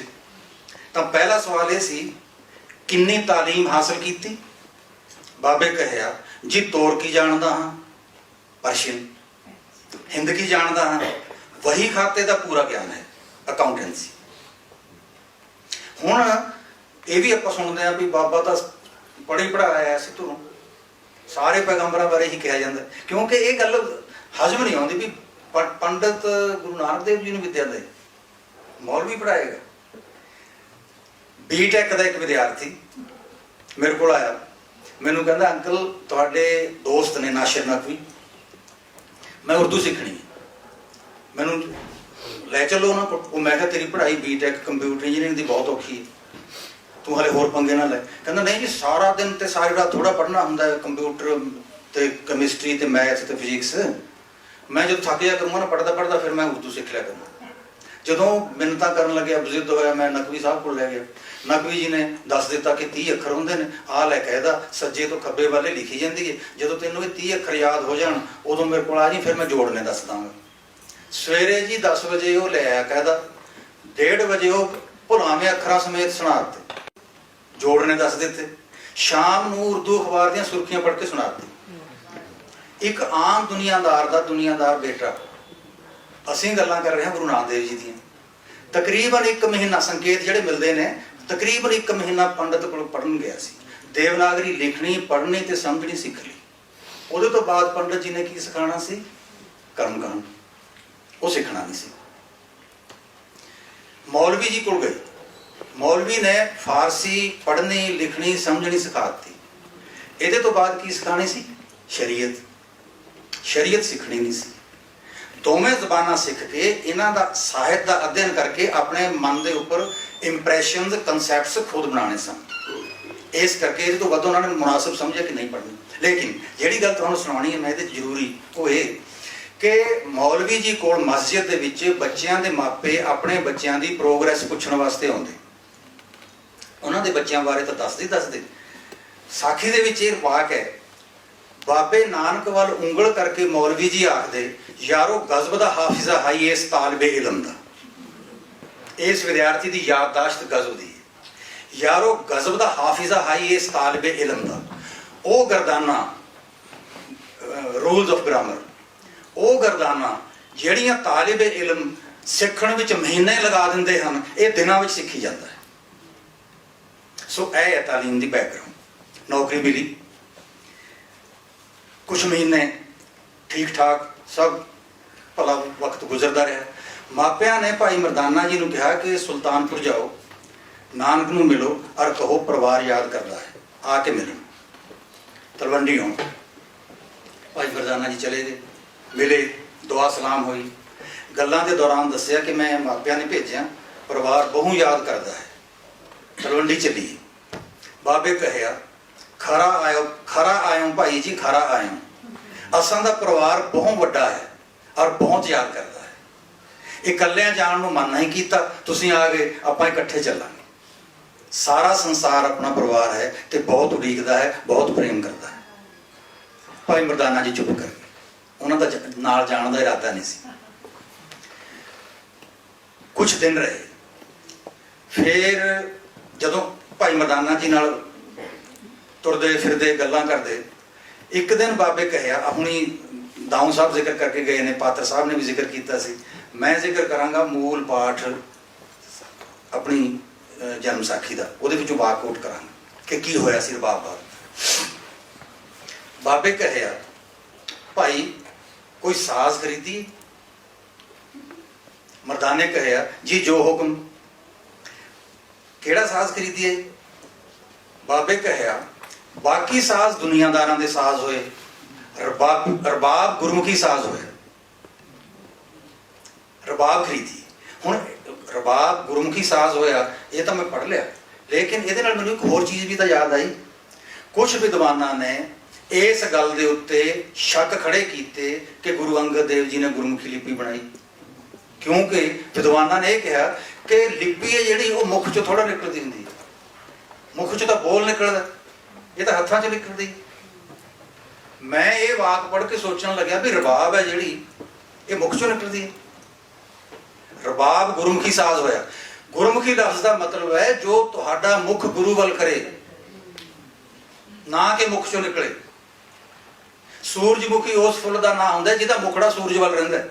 ਤਾਂ ਪਹਿਲਾ ਸਵਾਲ ਇਹ ਸੀ, ਕਿੰਨੀ ਤਾਲੀਮ ਹਾਸਲ ਕੀਤੀ? ਬਾਬੇ ਕਹਿਆ, ਜੀ ਤੁਰਕੀ ਜਾਣਦਾ ਹਾਂ, ਪਰਸ਼ੀਅਨ, ਹਿੰਦਕੀ ਜਾਣਦਾ ਹਾਂ, ਵਹੀ ਖਾਤੇ ਦਾ ਪੂਰਾ ਗਿਆਨ ਹੈ, ਅਕਾਊਂਟੈਂਸੀ। ਹੁਣ ਇਹ ਵੀ ਆਪਾਂ ਸੁਣਦੇ ਹਾਂ ਵੀ ਬਾਬਾ ਤਾਂ ਪੜ੍ਹੀ ਪੜ੍ਹਾਇਆ ਸੀ ਤੁਹਾਨੂੰ, ਸਾਰੇ ਪੈਗੰਬਰਾਂ ਬਾਰੇ ਹੀ ਕਿਹਾ ਜਾਂਦਾ, ਕਿਉਂਕਿ ਇਹ ਗੱਲ ਹਜ਼ਮ ਨਹੀਂ ਆਉਂਦੀ ਵੀ ਪੰਡਤ ਗੁਰੂ ਨਾਨਕ ਦੇਵ ਜੀ ਨੂੰ ਵਿਦਿਆ ਦੇ, ਮੌਲਵੀ ਪੜ੍ਹਾਏਗਾ। ਬੀਟੈਕ ਦਾ ਇੱਕ ਵਿਦਿਆਰਥੀ ਮੇਰੇ ਕੋਲ ਆਇਆ, ਮੈਨੂੰ ਕਹਿੰਦਾ, ਅੰਕਲ ਤੁਹਾਡੇ ਦੋਸਤ ਨੇ ਨਾਸ਼ਰ ਨਕਵੀ, ਮੈਂ ਉਰਦੂ ਸਿੱਖਣੀ ਹੈ, ਮੈਨੂੰ ਲੈ ਚਲੋ ਉਹਨਾਂ ਕੋਲ। ਉਹ ਮੈਂ ਕਿਹਾ ਤੇਰੀ ਪੜ੍ਹਾਈ ਬੀਟੈਕ ਕੰਪਿਊਟਰ ਇੰਜੀਨੀਅਰਿੰਗ ਦੀ ਬਹੁਤ ਔਖੀ ਹੈ, ਤੂੰ ਹਾਲੇ ਹੋਰ ਪੰਗੇ ਨਾ ਲੈ। ਕਹਿੰਦਾ ਨਹੀਂ ਜੀ, ਸਾਰਾ ਦਿਨ ਤੇ ਸਾਰੀ ਰਾਤ ਥੋੜ੍ਹਾ ਪੜ੍ਹਨਾ ਹੁੰਦਾ, ਕੰਪਿਊਟਰ ਤੇ ਕੈਮਿਸਟਰੀ ਤੇ ਮੈਥ ਤੇ ਫਿਜ਼ਿਕਸ। ਮੈਂ ਜਦੋਂ ਥੱਕ ਜਾ ਕਰੂੰਗਾ ਨਾ ਪੜ੍ਹਦਾ ਪੜ੍ਹਦਾ, ਫਿਰ ਮੈਂ ਉਰਦੂ ਸਿੱਖ ਲਿਆ ਕਰੂੰਗਾ। ਜਦੋਂ ਮਿੰਨਤਾਂ ਕਰਨ ਲੱਗਿਆ, ਬਜ਼ਿੱਦ ਹੋਇਆ, ਮੈਂ ਨਕਵੀ ਸਾਹਿਬ ਕੋਲ ਲੈ ਗਿਆ। ਨਕਵੀ ਜੀ ਨੇ ਦੱਸ ਦਿੱਤਾ ਕਿ 30 ਅੱਖਰ ਹੁੰਦੇ ਨੇ, ਆਹ ਲੈ ਕਾਇਦਾ ਸੱਜੇ ਤੋਂ ਖੱਬੇ ਵਾਲੇ ਲਿਖੀ ਜਾਂਦੀ ਹੈ, ਜਦੋਂ ਤੈਨੂੰ ਇਹ 30 ਅੱਖਰ ਯਾਦ ਹੋ ਜਾਣ ਉਦੋਂ ਮੇਰੇ ਕੋਲ ਆ ਜੀ, ਫਿਰ ਮੈਂ ਜੋੜਨੇ ਦੱਸ ਦਾਂਗਾ। ਸਵੇਰੇ ਜੀ 10 ਵਜੇ ਉਹ ਲੈ ਆਇਆ ਕਾਇਦਾ, 1:30 ਵਜੇ ਉਹ ਭੁਲਾਵੇਂ ਅੱਖਰਾਂ ਸਮੇਤ ਸੁਣਾ ਦਿੱਤੇ, ਜੋੜ ਨੇ ਦੱਸ ਦਿੱਤੇ। ਸ਼ਾਮ ਨੂੰ ਉਰਦੂ ਅਖਬਾਰ ਦੀਆਂ ਸੁਰਖੀਆਂ ਪੜ੍ਹ ਕੇ ਸੁਣਾ ਦਿੱਤੀ। ਇੱਕ ਆਮ ਦੁਨੀਆਦਾਰ ਬੇਟਾ, ਅਸੀਂ ਗੱਲਾਂ ਕਰ ਰਹੇ ਹਾਂ ਗੁਰੂ ਨਾਨਕ ਦੇਵ ਜੀ ਦੀਆਂ, ਤਕਰੀਬਨ 1 ਮਹੀਨਾ, ਸੰਕੇਤ ਜਿਹੜੇ ਮਿਲਦੇ ਨੇ, ਤਕਰੀਬਨ 1 ਮਹੀਨਾ ਪੰਡਤ ਕੋਲ ਪੜ੍ਹਨ ਗਿਆ ਸੀ। ਦੇਵਨਾਗਰੀ ਲਿਖਣੀ, ਪੜ੍ਹਨੀ ਤੇ ਸਮਝਣੀ ਸਿੱਖ ਲਈ। ਉਹਦੇ ਤੋਂ ਬਾਅਦ ਪੰਡਤ ਜੀ ਨੇ ਕੀ ਸਿਖਾਉਣਾ ਸੀ? ਕਰਮਕਾਂਡ। ਉਹ ਸਿੱਖਣਾ ਨਹੀਂ ਸੀ। ਮੌਲਵੀ ਜੀ ਕੋਲ ਗਏ, ਮੌਲਵੀ ਨੇ ਫਾਰਸੀ ਪੜ੍ਹਨੀ, ਲਿਖਣੀ, ਸਮਝਣੀ ਸਿਖਾ ਦਿੱਤੀ। ਇਹਦੇ ਤੋਂ ਬਾਅਦ ਕੀ ਸਿਖਾਣੀ ਸੀ? ਸ਼ਰੀਅਤ ਸਿੱਖਣੀ ਨਹੀਂ ਸੀ। ਦੋਵੇਂ ਜ਼ਬਾਨਾਂ ਸਿੱਖ ਕੇ ਇਹਨਾਂ ਦਾ ਸਾਹਿਤ ਦਾ ਅਧਿਐਨ ਕਰਕੇ ਆਪਣੇ ਮਨ ਦੇ ਉੱਪਰ ਇੰਪ੍ਰੈਸ਼ਨਸ, ਕਨਸੈਪਟਸ ਖੁਦ ਬਣਾਉਣੇ ਸਨ। ਇਸ ਕਰਕੇ ਇਹਦੇ ਤੋਂ ਵੱਧ ਉਹਨਾਂ ਨੇ ਮੁਨਾਸਬ ਸਮਝਿਆ ਕਿ ਨਹੀਂ ਪੜ੍ਹਨੀ। ਲੇਕਿਨ ਜਿਹੜੀ ਗੱਲ ਤੁਹਾਨੂੰ ਸੁਣਾਉਣੀ ਹੈ ਮੈਂ ਇਹਦੇ 'ਚ ਜ਼ਰੂਰੀ, ਉਹ ਇਹ ਕਿ ਮੌਲਵੀ ਜੀ ਕੋਲ ਮਸਜਿਦ ਦੇ ਵਿੱਚ ਬੱਚਿਆਂ ਦੇ ਮਾਪੇ ਆਪਣੇ ਬੱਚਿਆਂ ਦੀ ਪ੍ਰੋਗਰੈਸ ਪੁੱਛਣ ਵਾਸਤੇ ਆਉਂਦੇ। ਉਹਨਾਂ ਦੇ ਬੱਚਿਆਂ ਬਾਰੇ ਤਾਂ ਦੱਸਦੇ। ਸਾਖੀ ਦੇ ਵਿੱਚ ਇਹ ਵਾਕ ਹੈ, ਬਾਬੇ ਨਾਨਕ ਵੱਲ ਉਂਗਲ ਕਰਕੇ ਮੌਲਵੀ ਜੀ ਆਖਦੇ, ਯਾਰੋ ਗਜ਼ਬ ਦਾ ਹਾਫਿਜ਼ਾ ਹਾਈ ਇਸ ਤਾਲਬੇ ਇਲਮ ਦਾ। ਇਸ ਵਿਦਿਆਰਥੀ ਦੀ ਯਾਦਦਾਸ਼ਤ ਗਜ਼ਬ ਦੀ ਹੈ। ਯਾਰੋ ਗਜ਼ਬ ਦਾ ਹਾਫਿਜ਼ਾ ਹਾਈ ਇਸ ਤਾਲਬੇ ਇਲਮ ਦਾ। ਉਹ ਗਰਦਾਨਾ, ਰੂਲਸ ਆਫ ਗ੍ਰਾਮਰ, ਉਹ ਗਰਦਾਨਾ ਜਿਹੜੀਆਂ ਤਾਲਿਬ ਇਲਮ ਸਿੱਖਣ ਵਿੱਚ ਮਹੀਨੇ ਲਗਾ ਦਿੰਦੇ ਹਨ, ਇਹ ਦਿਨਾਂ ਵਿੱਚ ਸਿੱਖੀ ਜਾਂਦਾ ਹੈ। ਸੋ ਇਹ ਹੈ ਤਾਲੀਮ ਦੀ ਬੈਕਗ੍ਰਾਉਂਡ। ਨੌਕਰੀ ਮਿਲੀ, ਕੁਛ ਮਹੀਨੇ ਠੀਕ ਠਾਕ ਸਭ ਭਲਾ ਵਕਤ ਗੁਜ਼ਰਦਾ ਰਿਹਾ। ਮਾਪਿਆਂ ਨੇ ਭਾਈ ਮਰਦਾਨਾ ਜੀ ਨੂੰ ਕਿਹਾ ਕਿ ਸੁਲਤਾਨਪੁਰ ਜਾਓ, ਨਾਨਕ ਨੂੰ ਮਿਲੋ ਔਰ ਕਹੋ ਪਰਿਵਾਰ ਯਾਦ ਕਰਦਾ ਹੈ, ਆ ਕੇ ਮਿਲਣ। ਤਲਵੰਡੀ ਹੋਣ। ਭਾਈ ਮਰਦਾਨਾ ਜੀ ਚਲੇ ਗਏ, ਮਿਲੇ, ਦੁਆ ਸਲਾਮ ਹੋਈ। ਗੱਲਾਂ ਦੇ ਦੌਰਾਨ ਦੱਸਿਆ ਕਿ ਮੈਂ ਮਾਪਿਆਂ ਨੇ ਭੇਜਿਆ, ਪਰਿਵਾਰ ਬਹੁ ਯਾਦ ਕਰਦਾ ਹੈ, ਤਲਵੰਡੀ ਚੱਲੀਏ। ਬਾਬੇ ਕਹਿਆ, ਖਰਾ ਆਇਓ ਭਾਈ ਜੀ, ਖਰਾ ਆਇਓ। ਅਸਾਂ ਦਾ ਪਰਿਵਾਰ ਬਹੁਤ ਵੱਡਾ ਹੈ ਔਰ ਬਹੁਤ ਯਾਦ ਕਰਦਾ ਹੈ। ਇਕੱਲਿਆਂ ਜਾਣ ਨੂੰ ਮਨ ਨਹੀਂ ਕੀਤਾ, ਤੁਸੀਂ ਆ ਗਏ, ਆਪਾਂ ਇਕੱਠੇ ਚੱਲਾਂਗੇ। ਸਾਰਾ ਸੰਸਾਰ ਆਪਣਾ ਪਰਿਵਾਰ ਹੈ ਤੇ ਬਹੁਤ ਉਡੀਕਦਾ ਹੈ, ਬਹੁਤ ਪ੍ਰੇਮ ਕਰਦਾ ਹੈ। ਭਾਈ ਮਰਦਾਨਾ ਜੀ ਚੁੱਪ ਕਰ ਗਏ, ਉਹਨਾਂ ਦਾ ਨਾਲ ਜਾਣ ਦਾ ਇਰਾਦਾ ਨਹੀਂ ਸੀ। ਕੁਝ ਦਿਨ ਰਹੇ, ਫਿਰ ਜਦੋਂ ਭਾਈ ਮਰਦਾਨਾ ਜੀ ਨਾਲ ਤੁਰਦੇ ਫਿਰਦੇ ਗੱਲਾਂ ਕਰਦੇ, ਇੱਕ ਦਿਨ ਬਾਬੇ ਕਹਿਆ, ਹੁਣੀ ਦਾਊ ਸਾਹਿਬ ਜ਼ਿਕਰ ਕਰਕੇ ਗਏ ਨੇ, ਪਾਤਰ ਸਾਹਿਬ ਨੇ ਵੀ ਜ਼ਿਕਰ ਕੀਤਾ ਸੀ, ਮੈਂ ਜ਼ਿਕਰ ਕਰਾਂਗਾ ਮੂਲ ਪਾਠ ਆਪਣੀ ਜਨਮ ਸਾਖੀ ਦਾ, ਉਹਦੇ ਵਿੱਚੋਂ ਵਾਕਆਊਟ ਕਰਾਂਗਾ ਕਿ ਕੀ ਹੋਇਆ ਸੀ ਰਬਾਬ ਬਾਬਾ। ਬਾਬੇ ਕਹਿਆ, ਭਾਈ ਕੋਈ ਸਾਜ਼ ਖਰੀਦੀ? ਮਰਦਾਨੇ ਕਹਿਆ, ਜੀ ਜੋ ਹੁਕਮ। ਕਿਹੜਾ ਸਾਜ਼ ਖਰੀਦੀਏ? ਬਾਬੇ ਕਹਿਆ, ਬਾਕੀ ਸਾਜ਼ ਦੁਨੀਆਦਾਰਾਂ ਦੇ ਸਾਜ਼ ਹੋਏ, ਰਬਾਬ ਗੁਰਮੁਖੀ ਸਾਜ਼ ਹੋਇਆ। ਰਬਾਬ ਖਰੀਦੀ। ਹੁਣ ਰਬਾਬ ਗੁਰਮੁਖੀ ਸਾਜ਼ ਹੋਇਆ, ਇਹ ਤਾਂ ਮੈਂ ਪੜ੍ਹ ਲਿਆ, ਲੇਕਿਨ ਇਹਦੇ ਨਾਲ ਮੈਨੂੰ ਇੱਕ ਹੋਰ ਚੀਜ਼ ਵੀ ਤਾਂ ਯਾਦ ਆਈ। ਕੁਝ ਵਿਦਵਾਨਾਂ ਨੇ ਇਸ ਗੱਲ ਦੇ ਉੱਤੇ ਸ਼ੱਕ ਖੜੇ ਕੀਤੇ ਕਿ ਗੁਰੂ ਅੰਗਦ ਦੇਵ ਜੀ ਨੇ ਗੁਰਮੁਖੀ ਲਿਪੀ ਬਣਾਈ, ਕਿਉਂਕਿ ਵਿਦਵਾਨਾਂ ਨੇ ਇਹ ਕਿਹਾ ਕਿ ਲਿਪੀ ਹੈ ਜਿਹੜੀ ਉਹ ਮੁੱਖ ਚੋਂ ਥੋੜਾ ਨਿਕਲਦੀ ਹੁੰਦੀ ਹੈ, ਮੁੱਖ ਚੋਂ ਤਾਂ ਬੋਲ ਨਿਕਲਦਾ, ਇਹ ਤਾਂ ਹੱਥਾਂ 'ਚ ਨਿਕਲਦੀ। ਮੈਂ ਇਹ ਵਾਕ ਪੜ੍ਹ ਕੇ ਸੋਚਣ ਲੱਗਿਆ ਵੀ ਰਬਾਬ ਹੈ ਜਿਹੜੀ, ਇਹ ਮੁੱਖ ਚੋਂ ਨਿਕਲਦੀ ਹੈ। ਰਬਾਬ ਗੁਰਮੁਖੀ ਸਾਜ਼ ਹੋਇਆ। ਗੁਰਮੁਖੀ ਲਫ਼ਜ਼ ਦਾ ਮਤਲਬ ਹੈ ਜੋ ਤੁਹਾਡਾ ਮੁੱਖ ਗੁਰੂ ਵੱਲ ਕਰੇ, ਨਾ ਕਿ ਮੁੱਖ ਚੋਂ ਨਿਕਲੇ। ਸੂਰਜਮੁਖੀ ਉਸ ਫੁੱਲ ਦਾ ਨਾਂ ਹੁੰਦਾ ਜਿਹਦਾ ਮੁਖੜਾ ਸੂਰਜ ਵੱਲ ਰਹਿੰਦਾ।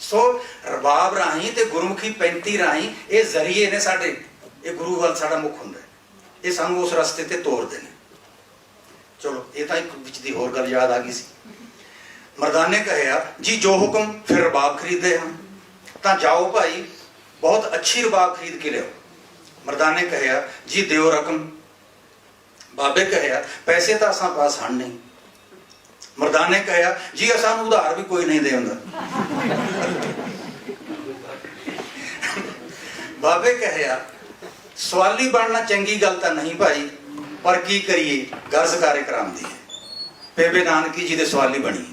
ਸੋ ਰਬਾਬ ਰਾਹੀਂ ਤੇ ਗੁਰਮੁਖੀ 35 ਰਾਹੀਂ ਇਹ ਜ਼ਰੀਏ ਨੇ ਸਾਡੇ, ਇਹ ਗੁਰੂ ਵੱਲ ਸਾਡਾ ਮੁੱਖ ਹੁੰਦਾ, ਇਹ ਸਾਨੂੰ ਉਸ ਰਸਤੇ ਤੇ ਤੋਰਦੇ ਨੇ। ਚਲੋ ਇਹ ਤਾਂ ਇੱਕ ਵਿੱਚ ਦੀ ਹੋਰ ਗੱਲ ਯਾਦ ਆ ਗਈ ਸੀ। ਮਰਦਾਨੇ ਕਹਿਆ, ਜੀ ਜੋ ਹੁਕਮ। ਫਿਰ ਰਬਾਬ ਖਰੀਦਦੇ ਹਾਂ ਤਾਂ ਜਾਓ ਭਾਈ, ਬਹੁਤ ਅੱਛੀ ਰਬਾਬ ਖਰੀਦ ਕੇ ਲਿਆਓ। ਮਰਦਾਨੇ ਕਹਿਆ, ਜੀ ਦਿਓ ਰਕਮ। ਬਾਬੇ ਕਹਿਆ, ਪੈਸੇ ਤਾਂ ਅਸਾਂ ਪਾਸ ਹਨ ਨਹੀਂ। ਮਰਦਾਨੇ ਕਹਿਆ, ਜੀ ਅਸਾਂ ਨੂੰ ਉਧਾਰ ਵੀ ਕੋਈ ਨਹੀਂ ਦੇ ਹੁੰਦਾ। ਬਾਬੇ ਕਹਿਆ, ਸਵਾਲੀ ਬਣਨਾ ਚੰਗੀ ਗੱਲ ਤਾਂ ਨਹੀਂ ਭਾਈ, ਪਰ ਕੀ ਕਰੀਏ, ਗਰਜ਼ ਕਾਰੇ ਕਰਾਉਂਦੀ ਹੈ। ਬੇਬੇ ਨਾਨਕੀ ਜੀ ਦੇ ਸਵਾਲੀ ਬਣੀ,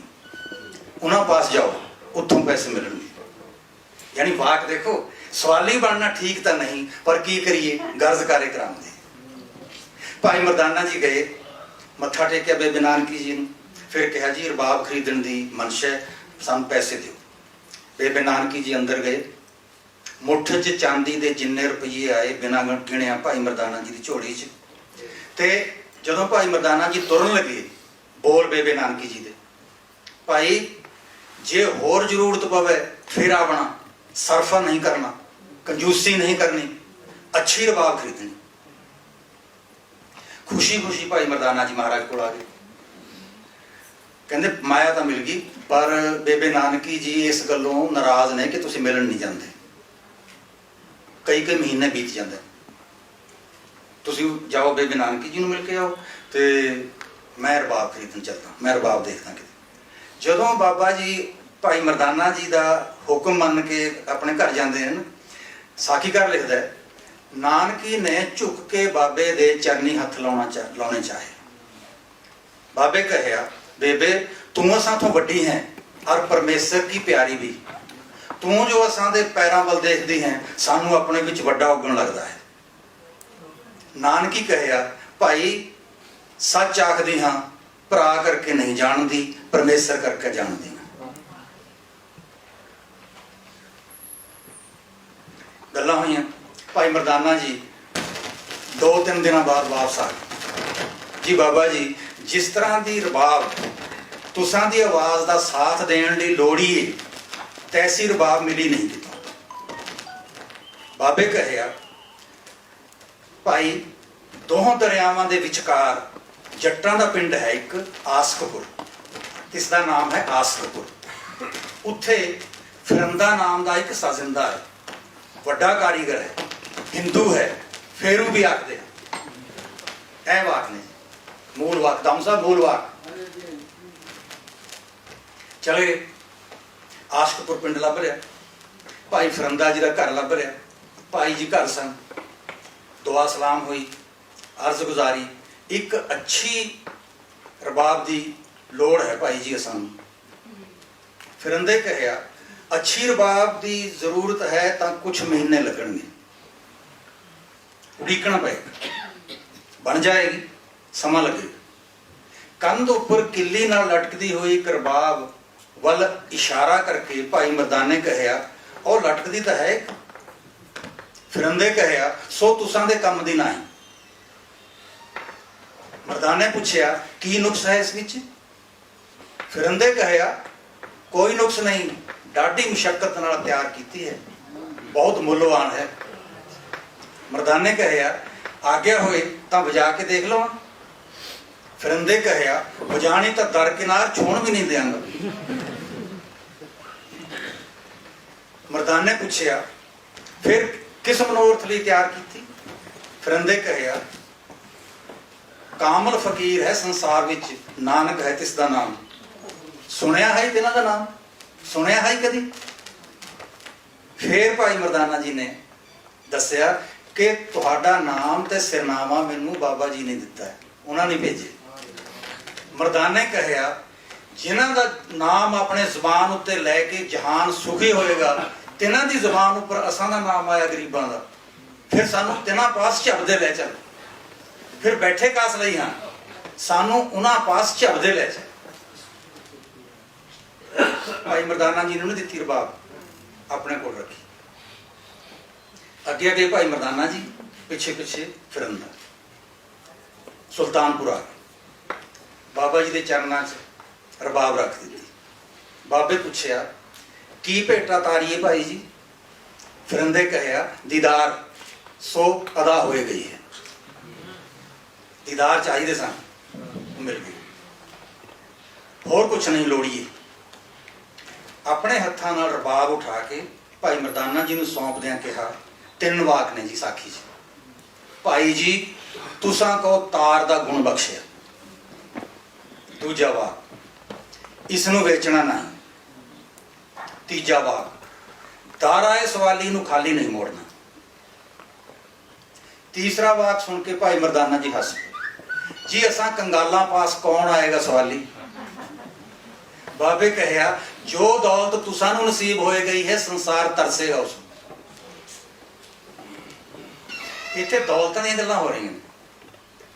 ਉਹਨਾਂ ਪਾਸ ਜਾਓ, ਉੱਥੋਂ ਪੈਸੇ ਮਿਲਣਗੇ। ਯਾਨੀ ਵਾਕ ਦੇਖੋ, ਸਵਾਲੀ ਬਣਨਾ ਠੀਕ ਤਾਂ ਨਹੀਂ, ਪਰ ਕੀ ਕਰੀਏ, ਗਰਜ਼ ਕਾਰੇ ਕਰਾਉਂਦੇ। ਭਾਈ ਮਰਦਾਨਾ ਜੀ ਗਏ, ਮੱਥਾ ਟੇਕਿਆ ਬੇਬੇ ਨਾਨਕੀ ਜੀ ਨੂੰ, ਫਿਰ ਕਿਹਾ ਜੀ ਰਬਾਬ ਖਰੀਦਣ ਦੀ ਮਨਸ਼ਾ, ਸਾਨੂੰ ਪੈਸੇ ਦਿਓ। ਬੇਬੇ ਨਾਨਕੀ ਜੀ ਅੰਦਰ ਗਏ, ਮੁੱਠ 'ਚ ਚਾਂਦੀ ਦੇ ਜਿੰਨੇ ਰੁਪਈਏ ਆਏ ਬਿਨਾਂ ਗਿਣਿਆ ਭਾਈ ਮਰਦਾਨਾ ਜੀ ਦੀ ਝੋਲੀ 'ਚ। ਤੇ ਜਦੋਂ ਭਾਈ ਮਰਦਾਨਾ ਜੀ ਤੁਰਨ ਲੱਗੇ, ਬੋਲ ਬੇਬੇ ਨਾਨਕੀ ਜੀ ਦੇ, ਭਾਈ ਜੇ ਹੋਰ ਜ਼ਰੂਰਤ ਪਵੇ ਫਿਰ ਆਪਣਾ ਸਰਫਾ ਨਹੀਂ ਕਰਨਾ, ਕੰਜੂਸੀ ਨਹੀਂ ਕਰਨੀ, ਅੱਛੀ ਰਬਾਬ ਖਰੀਦਣੀ। ਖੁਸ਼ੀ ਖੁਸ਼ੀ ਭਾਈ ਮਰਦਾਨਾ ਜੀ ਮਹਾਰਾਜ ਕੋਲ ਆ ਗਏ। ਕਹਿੰਦੇ ਮਾਇਆ ਤਾਂ ਮਿਲ ਗਈ, ਪਰ ਬੇਬੇ ਨਾਨਕੀ ਜੀ ਇਸ ਗੱਲੋਂ ਨਾਰਾਜ਼ ਨੇ ਕਿ ਤੁਸੀਂ ਮਿਲਣ ਨਹੀਂ ਜਾਂਦੇ। ਕਈ ਮਹੀਨੇ ਬੀਤ ਜਾਂਦੇ, ਤੁਸੀਂ ਜਾਓ ਬੇਬੇ ਨਾਨਕੀ ਜੀ ਨੂੰ ਮਿਲ ਕੇ ਆਓ ਤੇ ਮੈਂ ਰਬਾਬ ਖਰੀਦਣ ਚੱਲਦਾ, ਮੈਂ ਰਬਾਬ ਦੇਖਦਾ ਕਿਤੇ। ਜਦੋਂ ਬਾਬਾ ਜੀ ਭਾਈ ਮਰਦਾਨਾ ਜੀ ਦਾ ਹੁਕਮ ਮੰਨ ਕੇ ਆਪਣੇ ਘਰ ਜਾਂਦੇ ਹਨ, ਸਾਖੀਕਾਰ ਲਿਖਦਾ ਹੈ, ਨਾਨਕੀ ਨੇ ਝੁਕ ਕੇ ਬਾਬੇ ਦੇ ਚਰਨੀ ਹੱਥ ਲਾਉਣੇ ਚਾਹੇ। ਬਾਬੇ ਕਹਿਆ, ਬੇਬੇ ਤੂੰ ਅਸਾਂ ਤੋਂ ਵੱਡੀ ਹੈ ਔਰ ਪਰਮੇਸ਼ਰ ਕੀ ਪਿਆਰੀ ਵੀ। ਤੂੰ ਜੋ ਅਸਾਂ ਦੇ ਪੈਰਾਂ ਵੱਲ ਦੇਖਦੀ ਹੈ, ਸਾਨੂੰ ਆਪਣੇ ਵਿੱਚ ਵੱਡਾ ਉੱਗਣ ਲੱਗਦਾ ਹੈ। ਨਾਨਕੀ ਕਹਿਆ, ਭਾਈ ਸੱਚ ਆਖਦੀ ਹਾਂ, ਭਰਾ ਕਰਕੇ ਨਹੀਂ ਜਾਣਦੀ, ਪਰਮੇਸ਼ਰ ਕਰਕੇ ਜਾਣਦੀ ਹਾਂ। ਗੱਲਾਂ ਹੋਈਆਂ। ਭਾਈ ਮਰਦਾਨਾ ਜੀ 2-3 ਦਿਨਾਂ ਬਾਅਦ ਵਾਪਸ ਆ ਗਏ। ਜੀ ਬਾਬਾ ਜੀ, ਜਿਸ ਤਰ੍ਹਾਂ ਦੀ ਰਬਾਬ ਤੁਸਾਂ ਦੀ ਆਵਾਜ਼ ਦਾ ਸਾਥ ਦੇਣ ਲਈ ਲੋੜੀ ਏ, ਤੈਸੀ ਰਬਾਬ ਮਿਲੀ ਨਹੀਂ ਕਿਤੋਂ। ਬਾਬੇ ਕਹਿਆ, ਭਾਈ ਦੋਹਾਂ ਦਰਿਆਵਾਂ ਦੇ ਵਿਚਕਾਰ ਜੱਟਾਂ ਦਾ ਪਿੰਡ ਹੈ ਇੱਕ, ਆਸਕਪੁਰ, ਇਸ ਦਾ ਨਾਮ ਹੈ ਆਸਕਪੁਰ। ਉੱਥੇ ਫਿਰੰਦਾ ਨਾਮ ਦਾ ਇੱਕ ਸਾਜ਼ਿੰਦਾ ਹੈ, ਵੱਡਾ ਕਾਰੀਗਰ ਹੈ, ਹਿੰਦੂ ਹੈ, ਫੇਰੂ ਵੀ ਆਖਦੇ ਹਨ। ਇਹ ਵਾਕ ਨੇ, ਮੂਲ ਵਾਕ, ਦਮ ਸਾਹਿਬ ਮੂਲ ਵਾਕ। ਚਲੇ ਆਸਕਪੁਰ ਪਿੰਡ ਲੱਭ ਰਿਹਾ, ਭਾਈ ਫਿਰੰਦਾ ਜੀ ਦਾ ਘਰ ਲੱਭ ਰਿਹਾ। ਭਾਈ ਜੀ ਘਰ ਸਨ, ਦੁਆ ਸਲਾਮ ਹੋਈ, ਅਰਜ਼ ਗੁਜ਼ਾਰੀ, ਇੱਕ ਅੱਛੀ ਰਬਾਬ ਦੀ ਲੋੜ ਹੈ ਭਾਈ ਜੀ ਅਸਾਂ ਨੂੰ। ਫਿਰੰਦੇ ਕਹਿਆ, ਅੱਛੀ ਰਬਾਬ ਦੀ ਜ਼ਰੂਰਤ ਹੈ ਤਾਂ ਕੁਝ ਮਹੀਨੇ ਲੱਗਣਗੇ, ਉਡੀਕਣਾ ਪਏਗਾ, ਬਣ ਜਾਏਗੀ, ਸਮਾਂ ਲੱਗੇਗਾ। ਕੰਧ ਉੱਪਰ ਕਿੱਲੀ ਨਾਲ ਲਟਕਦੀ ਹੋਈ ਇੱਕ ਰਬਾਬ ਵੱਲ ਇਸ਼ਾਰਾ ਕਰਕੇ ਭਾਈ ਮਰਦਾਨੇ ਕਹਿਆ, ਉਹ ਲਟਕਦੀ ਤਾਂ ਹੈ। ਫਿਰੰਦੇ ਕਹਿਆ, ਸੋ ਤੁਸਾਂ ਦੇ ਕੰਮ ਦੀ ਨਹੀਂ। ਮਰਦਾਨੇ ਪੁੱਛਿਆ, ਕੀ ਨੁਕਸ ਹੈ ਇਸ ਵਿੱਚ? ਫਿਰੰਦੇ ਕਹਿਆ, ਕੋਈ ਨੁਕਸ ਨਹੀਂ, ਡਾਢੀ ਮੁਸ਼ੱਕਤ ਨਾਲ ਤਿਆਰ ਕੀਤੀ ਹੈ, ਬਹੁਤ ਮੁੱਲਵਾਨ ਹੈ। ਮਰਦਾਨੇ ਕਹਿਆ, ਆਗਿਆ ਹੋਏ ਤਾਂ ਵਜਾ ਕੇ ਦੇਖ ਲਵਾਂ। ਫਿਰੰਦੇ ਕਹਿਆ, ਵਜਾਣੀ ਤਾਂ ਦਰਕਿਨਾਰ ਛੋਣ ਵੀ ਨਹੀਂ ਦਿਆਂਗਾ। ਮਰਦਾਨੇ ਪੁੱਛਿਆ, ਫਿਰ ਕਿਸ ਮਨੋਰਥ ਲਈ ਤਿਆਰ ਕੀਤੀ? ਫਿਰੰਦੇ ਕਹਿਆ, ਕਾਮਲ ਫਕੀਰ ਹੈ ਸੰਸਾਰ ਵਿੱਚ, ਨਾਨਕ ਹੈ ਤਿਸ ਦਾ ਨਾਮ। ਸੁਣਿਆ ਹੈ ਤਿਨਾਂ ਦਾ ਨਾਮ, ਸੁਣਿਆ ਹੈ ਕਦੀ? ਫੇਰ ਭਾਈ ਮਰਦਾਨਾ ਜੀ ਨੇ ਦੱਸਿਆ ਕਿ ਤੁਹਾਡਾ ਨਾਮ ਤੇ ਸਿਰਨਾਮਾ ਮੈਨੂੰ ਬਾਬਾ ਜੀ ਨੇ ਦਿੱਤਾ ਹੈ, ਉਹਨਾਂ ਨੇ ਭੇਜੇ। ਮਰਦਾਨੇ ਕਹਿਆ, ਜਿਨ੍ਹਾਂ ਦਾ ਨਾਮ ਆਪਣੇ ਜ਼ੁਬਾਨ ਉੱਤੇ ਲੈ ਕੇ ਜਹਾਨ ਸੁਖੀ ਹੋਏਗਾ, ਤਿਨਾਂ ਦੀ ਜ਼ੁਬਾਨ ਉੱਪਰ ਅਸਾਂ ਦਾ ਨਾਮ ਆਇਆ ਗਰੀਬਾਂ ਦਾ, ਫਿਰ ਸਾਨੂੰ ਤਿਨਾਂ ਪਾਸ ਝੱਬਦੇ ਲੈ ਚੱਲ। ਫਿਰ ਬੈਠੇ ਕਾਸ ਲਈ ਹਾਂ, ਸਾਨੂੰ ਉਹਨਾਂ ਪਾਸ ਝੱਬਦੇ ਲੈ ਚੱਲ। ਭਾਈ ਮਰਦਾਨਾ ਜੀ ਨੇ ਉਹਨੇ ਦਿੱਤੀ ਰਬਾਬ, ਆਪਣੇ ਕੋਲ ਰੱਖੀ। ਅੱਗੇ ਅੱਗੇ ਭਾਈ ਮਰਦਾਨਾ ਜੀ, ਪਿੱਛੇ ਪਿੱਛੇ ਫਿਰੰਦਾ। ਸੁਲਤਾਨਪੁਰ ਆ ਗਏ, ਬਾਬਾ ਜੀ ਦੇ ਚਰਨਾਂ 'ਚ ਰਬਾਬ ਰੱਖ ਦਿੱਤੀ। ਬਾਬੇ ਪੁੱਛਿਆ, ਕੀ ਭੇਟਾ ਤਾਰੀਏ ਭਾਈ ਜੀ? ਫਿਰੰਦੇ ਕਹਿਆ, ਦੀਦਾਰ, ਸੋ ਅਦਾ ਹੋਏ ਗਈ ਹੈ। ਦੀਦਾਰ ਚਾਹੀਦੇ ਸਨ, ਮਿਲ ਗਏ, ਹੋਰ ਕੁਛ ਨਹੀਂ ਲੋੜੀਏ। ਆਪਣੇ ਹੱਥਾਂ ਨਾਲ ਰਬਾਬ ਉਠਾ ਕੇ ਭਾਈ ਮਰਦਾਨਾ ਜੀ ਨੂੰ ਸੌਂਪਦਿਆਂ ਕਿਹਾ, 3 ਵਾਕ ਨੇ ਜੀ ਸਾਖੀ 'ਚ। ਭਾਈ ਜੀ, ਤੁਸਾਂ ਕੋ ਤਾਰ ਦਾ ਗੁਣ ਬਖਸ਼ਿਆ। ਦੂਜਾ ਵਾਕ, ਇਸ ਨੂੰ ਵੇਚਣਾ ਨਹੀਂ। ਤੀਜਾ ਵਾਕ, ਦਾਰਾਏ ਸਵਾਲੀ ਨੂੰ ਖਾਲੀ ਨਹੀਂ ਮੋੜਨਾ। ਤੀਸਰਾ ਵਾਕ ਸੁਣ ਕੇ ਭਾਈ ਮਰਦਾਨਾ ਜੀ ਹੱਸ ਪਏ, ਜੀ ਅਸਾਂ ਕੰਗਾਲਾਂ ਪਾਸ ਕੌਣ ਆਏਗਾ ਸਵਾਲੀ? ਬਾਬੇ ਕਹਿਆ, ਜੋ ਦੌਲਤ ਤੁਸਾਂ ਨੂੰ ਨਸੀਬ ਹੋਏ ਗਈ ਹੈ, ਸੰਸਾਰ ਤਰਸੇਗਾ ਉਸ ਨੂੰ। ਇੱਥੇ ਦੌਲਤਾਂ ਦੀਆਂ ਗੱਲਾਂ ਹੋ ਰਹੀਆਂ ਨੇ।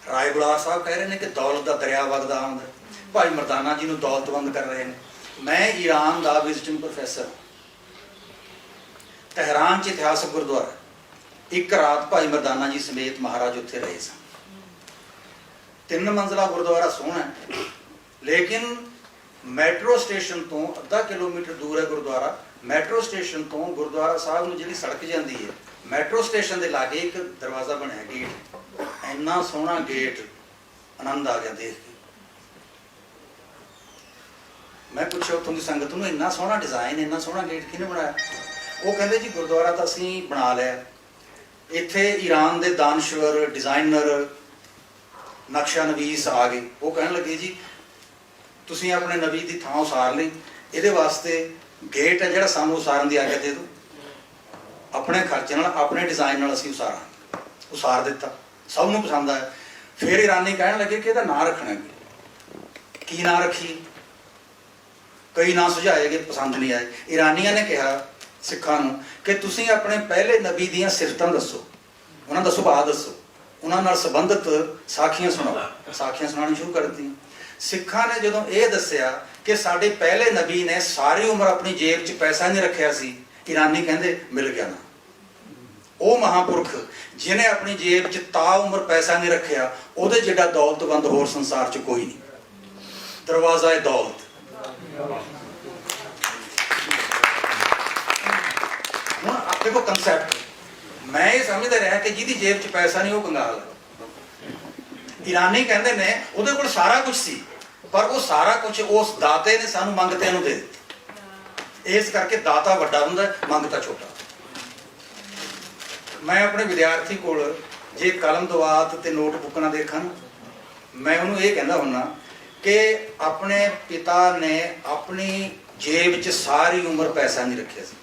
ਰਾਏ ਗੁਲਾਰ ਸਾਹਿਬ ਕਹਿ ਰਹੇ ਨੇ ਕਿ ਦੌਲਤ ਦਾ ਦਰਿਆ ਵਗਦਾ ਆਉਂਦਾ। ਭਾਈ ਮਰਦਾਨਾ ਜੀ ਨੂੰ ਦੌਲਤਮੰਦ ਕਰ ਰਹੇ ਨੇ। ਮੈਂ ਈਰਾਨ ਦਾ ਵਿਜ਼ਿਟਿੰਗ ਪ੍ਰੋਫੈਸਰ, ਟਹਿਰਾਨ 'ਚ ਇਤਿਹਾਸਕ ਗੁਰਦੁਆਰਾ, ਇੱਕ ਰਾਤ ਭਾਈ ਮਰਦਾਨਾ ਜੀ ਸਮੇਤ ਮਹਾਰਾਜ ਉੱਥੇ ਰਹੇ ਸਨ। 3 ਮੰਜ਼ਲਾ ਗੁਰਦੁਆਰਾ ਸੋਹਣਾ ਹੈ, ਲੇਕਿਨ ਮੈਟਰੋ ਸਟੇਸ਼ਨ ਤੋਂ ਅੱਧਾ ਕਿਲੋਮੀਟਰ ਦੂਰ ਹੈ ਗੁਰਦੁਆਰਾ। ਮੈਟਰੋ ਸਟੇਸ਼ਨ ਤੋਂ ਗੁਰਦੁਆਰਾ ਸਾਹਿਬ ਨੂੰ ਜਿਹੜੀ ਸੜਕ ਜਾਂਦੀ ਹੈ, ਮੈਟਰੋ ਸਟੇਸ਼ਨ ਦੇ ਲਾਗੇ ਇੱਕ ਦਰਵਾਜ਼ਾ ਬਣਿਆ, ਗੇਟ, ਇੰਨਾ ਸੋਹਣਾ ਗੇਟ, ਆਨੰਦ ਆ ਗਿਆ ਦੇਖ ਕੇ। ਮੈਂ ਪੁੱਛਿਆ ਉੱਥੋਂ ਦੀ ਸੰਗਤ ਨੂੰ, ਇੰਨਾ ਸੋਹਣਾ ਡਿਜ਼ਾਈਨ, ਇੰਨਾ ਸੋਹਣਾ ਗੇਟ ਕਿਹਨੇ ਬਣਾਇਆ? ਉਹ ਕਹਿੰਦੇ ਜੀ ਗੁਰਦੁਆਰਾ ਤਾਂ ਅਸੀਂ ਬਣਾ ਲਿਆ, ਇੱਥੇ ਈਰਾਨ ਦੇ ਦਾਨਸ਼ਵਰ, ਡਿਜ਼ਾਈਨਰ, ਨਕਸ਼ਾ ਨਵੀਸ ਆ ਗਏ। ਉਹ ਕਹਿਣ ਲੱਗੇ ਜੀ ਤੁਸੀਂ ਆਪਣੇ ਨਬੀ ਦੀ ਥਾਂ ਉਸਾਰ ਲਈ, ਇਹਦੇ ਵਾਸਤੇ ਗੇਟ ਹੈ ਜਿਹੜਾ ਸਾਨੂੰ ਉਸਾਰਨ ਦੀ ਆਗਿਆ ਦੇ ਦਿਓ, ਆਪਣੇ ਖਰਚੇ ਨਾਲ, ਆਪਣੇ ਡਿਜ਼ਾਈਨ ਨਾਲ ਅਸੀਂ ਉਸਾਰਾਂਗੇ। ਉਸਾਰ ਦਿੱਤਾ, ਸਭ ਨੂੰ ਪਸੰਦ ਆਇਆ। ਫਿਰ ਈਰਾਨੀ ਕਹਿਣ ਲੱਗੇ ਕਿ ਇਹਦਾ ਨਾਂ ਰੱਖਣਾ ਕੀ ਨਾਂ ਰੱਖੀਏ? ਕਈ ਨਾਂ ਸੁਝਾਏ ਗਏ, ਪਸੰਦ ਨਹੀਂ ਆਏ। ਈਰਾਨੀਆਂ ਨੇ ਕਿਹਾ ਸਿੱਖਾਂ ਨੂੰ ਕਿ ਤੁਸੀਂ ਆਪਣੇ ਪਹਿਲੇ ਨਬੀ ਦੀਆਂ ਸਿਫਤਾਂ ਦੱਸੋ, ਉਹਨਾਂ ਦਾ ਸੁਭਾਅ ਦੱਸੋ, ਉਹਨਾਂ ਨਾਲ ਸੰਬੰਧਿਤ ਸਾਖੀਆਂ ਸੁਣਾਓ। ਸਾਖੀਆਂ ਸੁਣਾਉਣੀ ਸ਼ੁਰੂ ਕਰ ਦਿੱਤੀਆਂ। ਸਿੱਖਾਂ ਨੇ ਜਦੋਂ ਇਹ ਦੱਸਿਆ ਕਿ ਸਾਡੇ ਪਹਿਲੇ ਨਬੀ ਨੇ ਸਾਰੀ ਉਮਰ ਆਪਣੀ ਜੇਬ 'ਚ ਪੈਸਾ ਨਹੀਂ ਰੱਖਿਆ ਸੀ, ਈਰਾਨੀ ਕਹਿੰਦੇ ਮਿਲ ਗਿਆ ਨਾ। ਉਹ ਮਹਾਂਪੁਰਖ ਜਿਹਨੇ ਆਪਣੀ ਜੇਬ 'ਚ ਤਾ ਉਮਰ ਪੈਸਾ ਨਹੀਂ ਰੱਖਿਆ, ਉਹਦੇ ਜਿਹੜਾ ਦੌਲਤਵੰਦ ਹੋਰ ਸੰਸਾਰ 'ਚ ਕੋਈ ਨਹੀਂ। ਦਰਵਾਜ਼ਾ ਹੈ ਦੌਲਤ। ਹੁਣ ਆਪ ਦੇਖੋ ਕੰਸੈਪਟ, ਮੈਂ ਇਹ ਸਮਝਦਾ ਰਿਹਾ ਕਿ ਜਿਹਦੀ ਜੇਬ 'ਚ ਪੈਸਾ ਨਹੀਂ ਉਹ ਕੰਗਾਲ ਹੈ। ਈਰਾਨੀ ਕਹਿੰਦੇ ਨੇ ਉਹਦੇ ਕੋਲ ਸਾਰਾ ਕੁਝ ਸੀ, ਪਰ ਉਹ ਸਾਰਾ ਕੁਝ ਉਸ ਦਾਤੇ ਨੇ ਸਾਨੂੰ ਮੰਗਤੇ ਨੂੰ ਦੇ ਦਿੱਤਾ। ਇਸ ਕਰਕੇ ਦਾਤਾ ਵੱਡਾ ਹੁੰਦਾ, ਮੰਗਤਾ ਛੋਟਾ। ਮੈਂ ਆਪਣੇ ਵਿਦਿਆਰਥੀ ਕੋਲ ਜੇ ਕਲਮ ਦਵਾਤ ਤੇ ਨੋਟਬੁੱਕ ਨਾ ਦੇਖਾਂ, ਮੈਂ ਉਹਨੂੰ ਇਹ ਕਹਿੰਦਾ ਹੁੰਦਾ ਕਿ ਆਪਣੇ ਪਿਤਾ ਨੇ ਆਪਣੀ ਜੇਬ 'ਚ ਸਾਰੀ ਉਮਰ ਪੈਸਾ ਨਹੀਂ ਰੱਖਿਆ ਸੀ,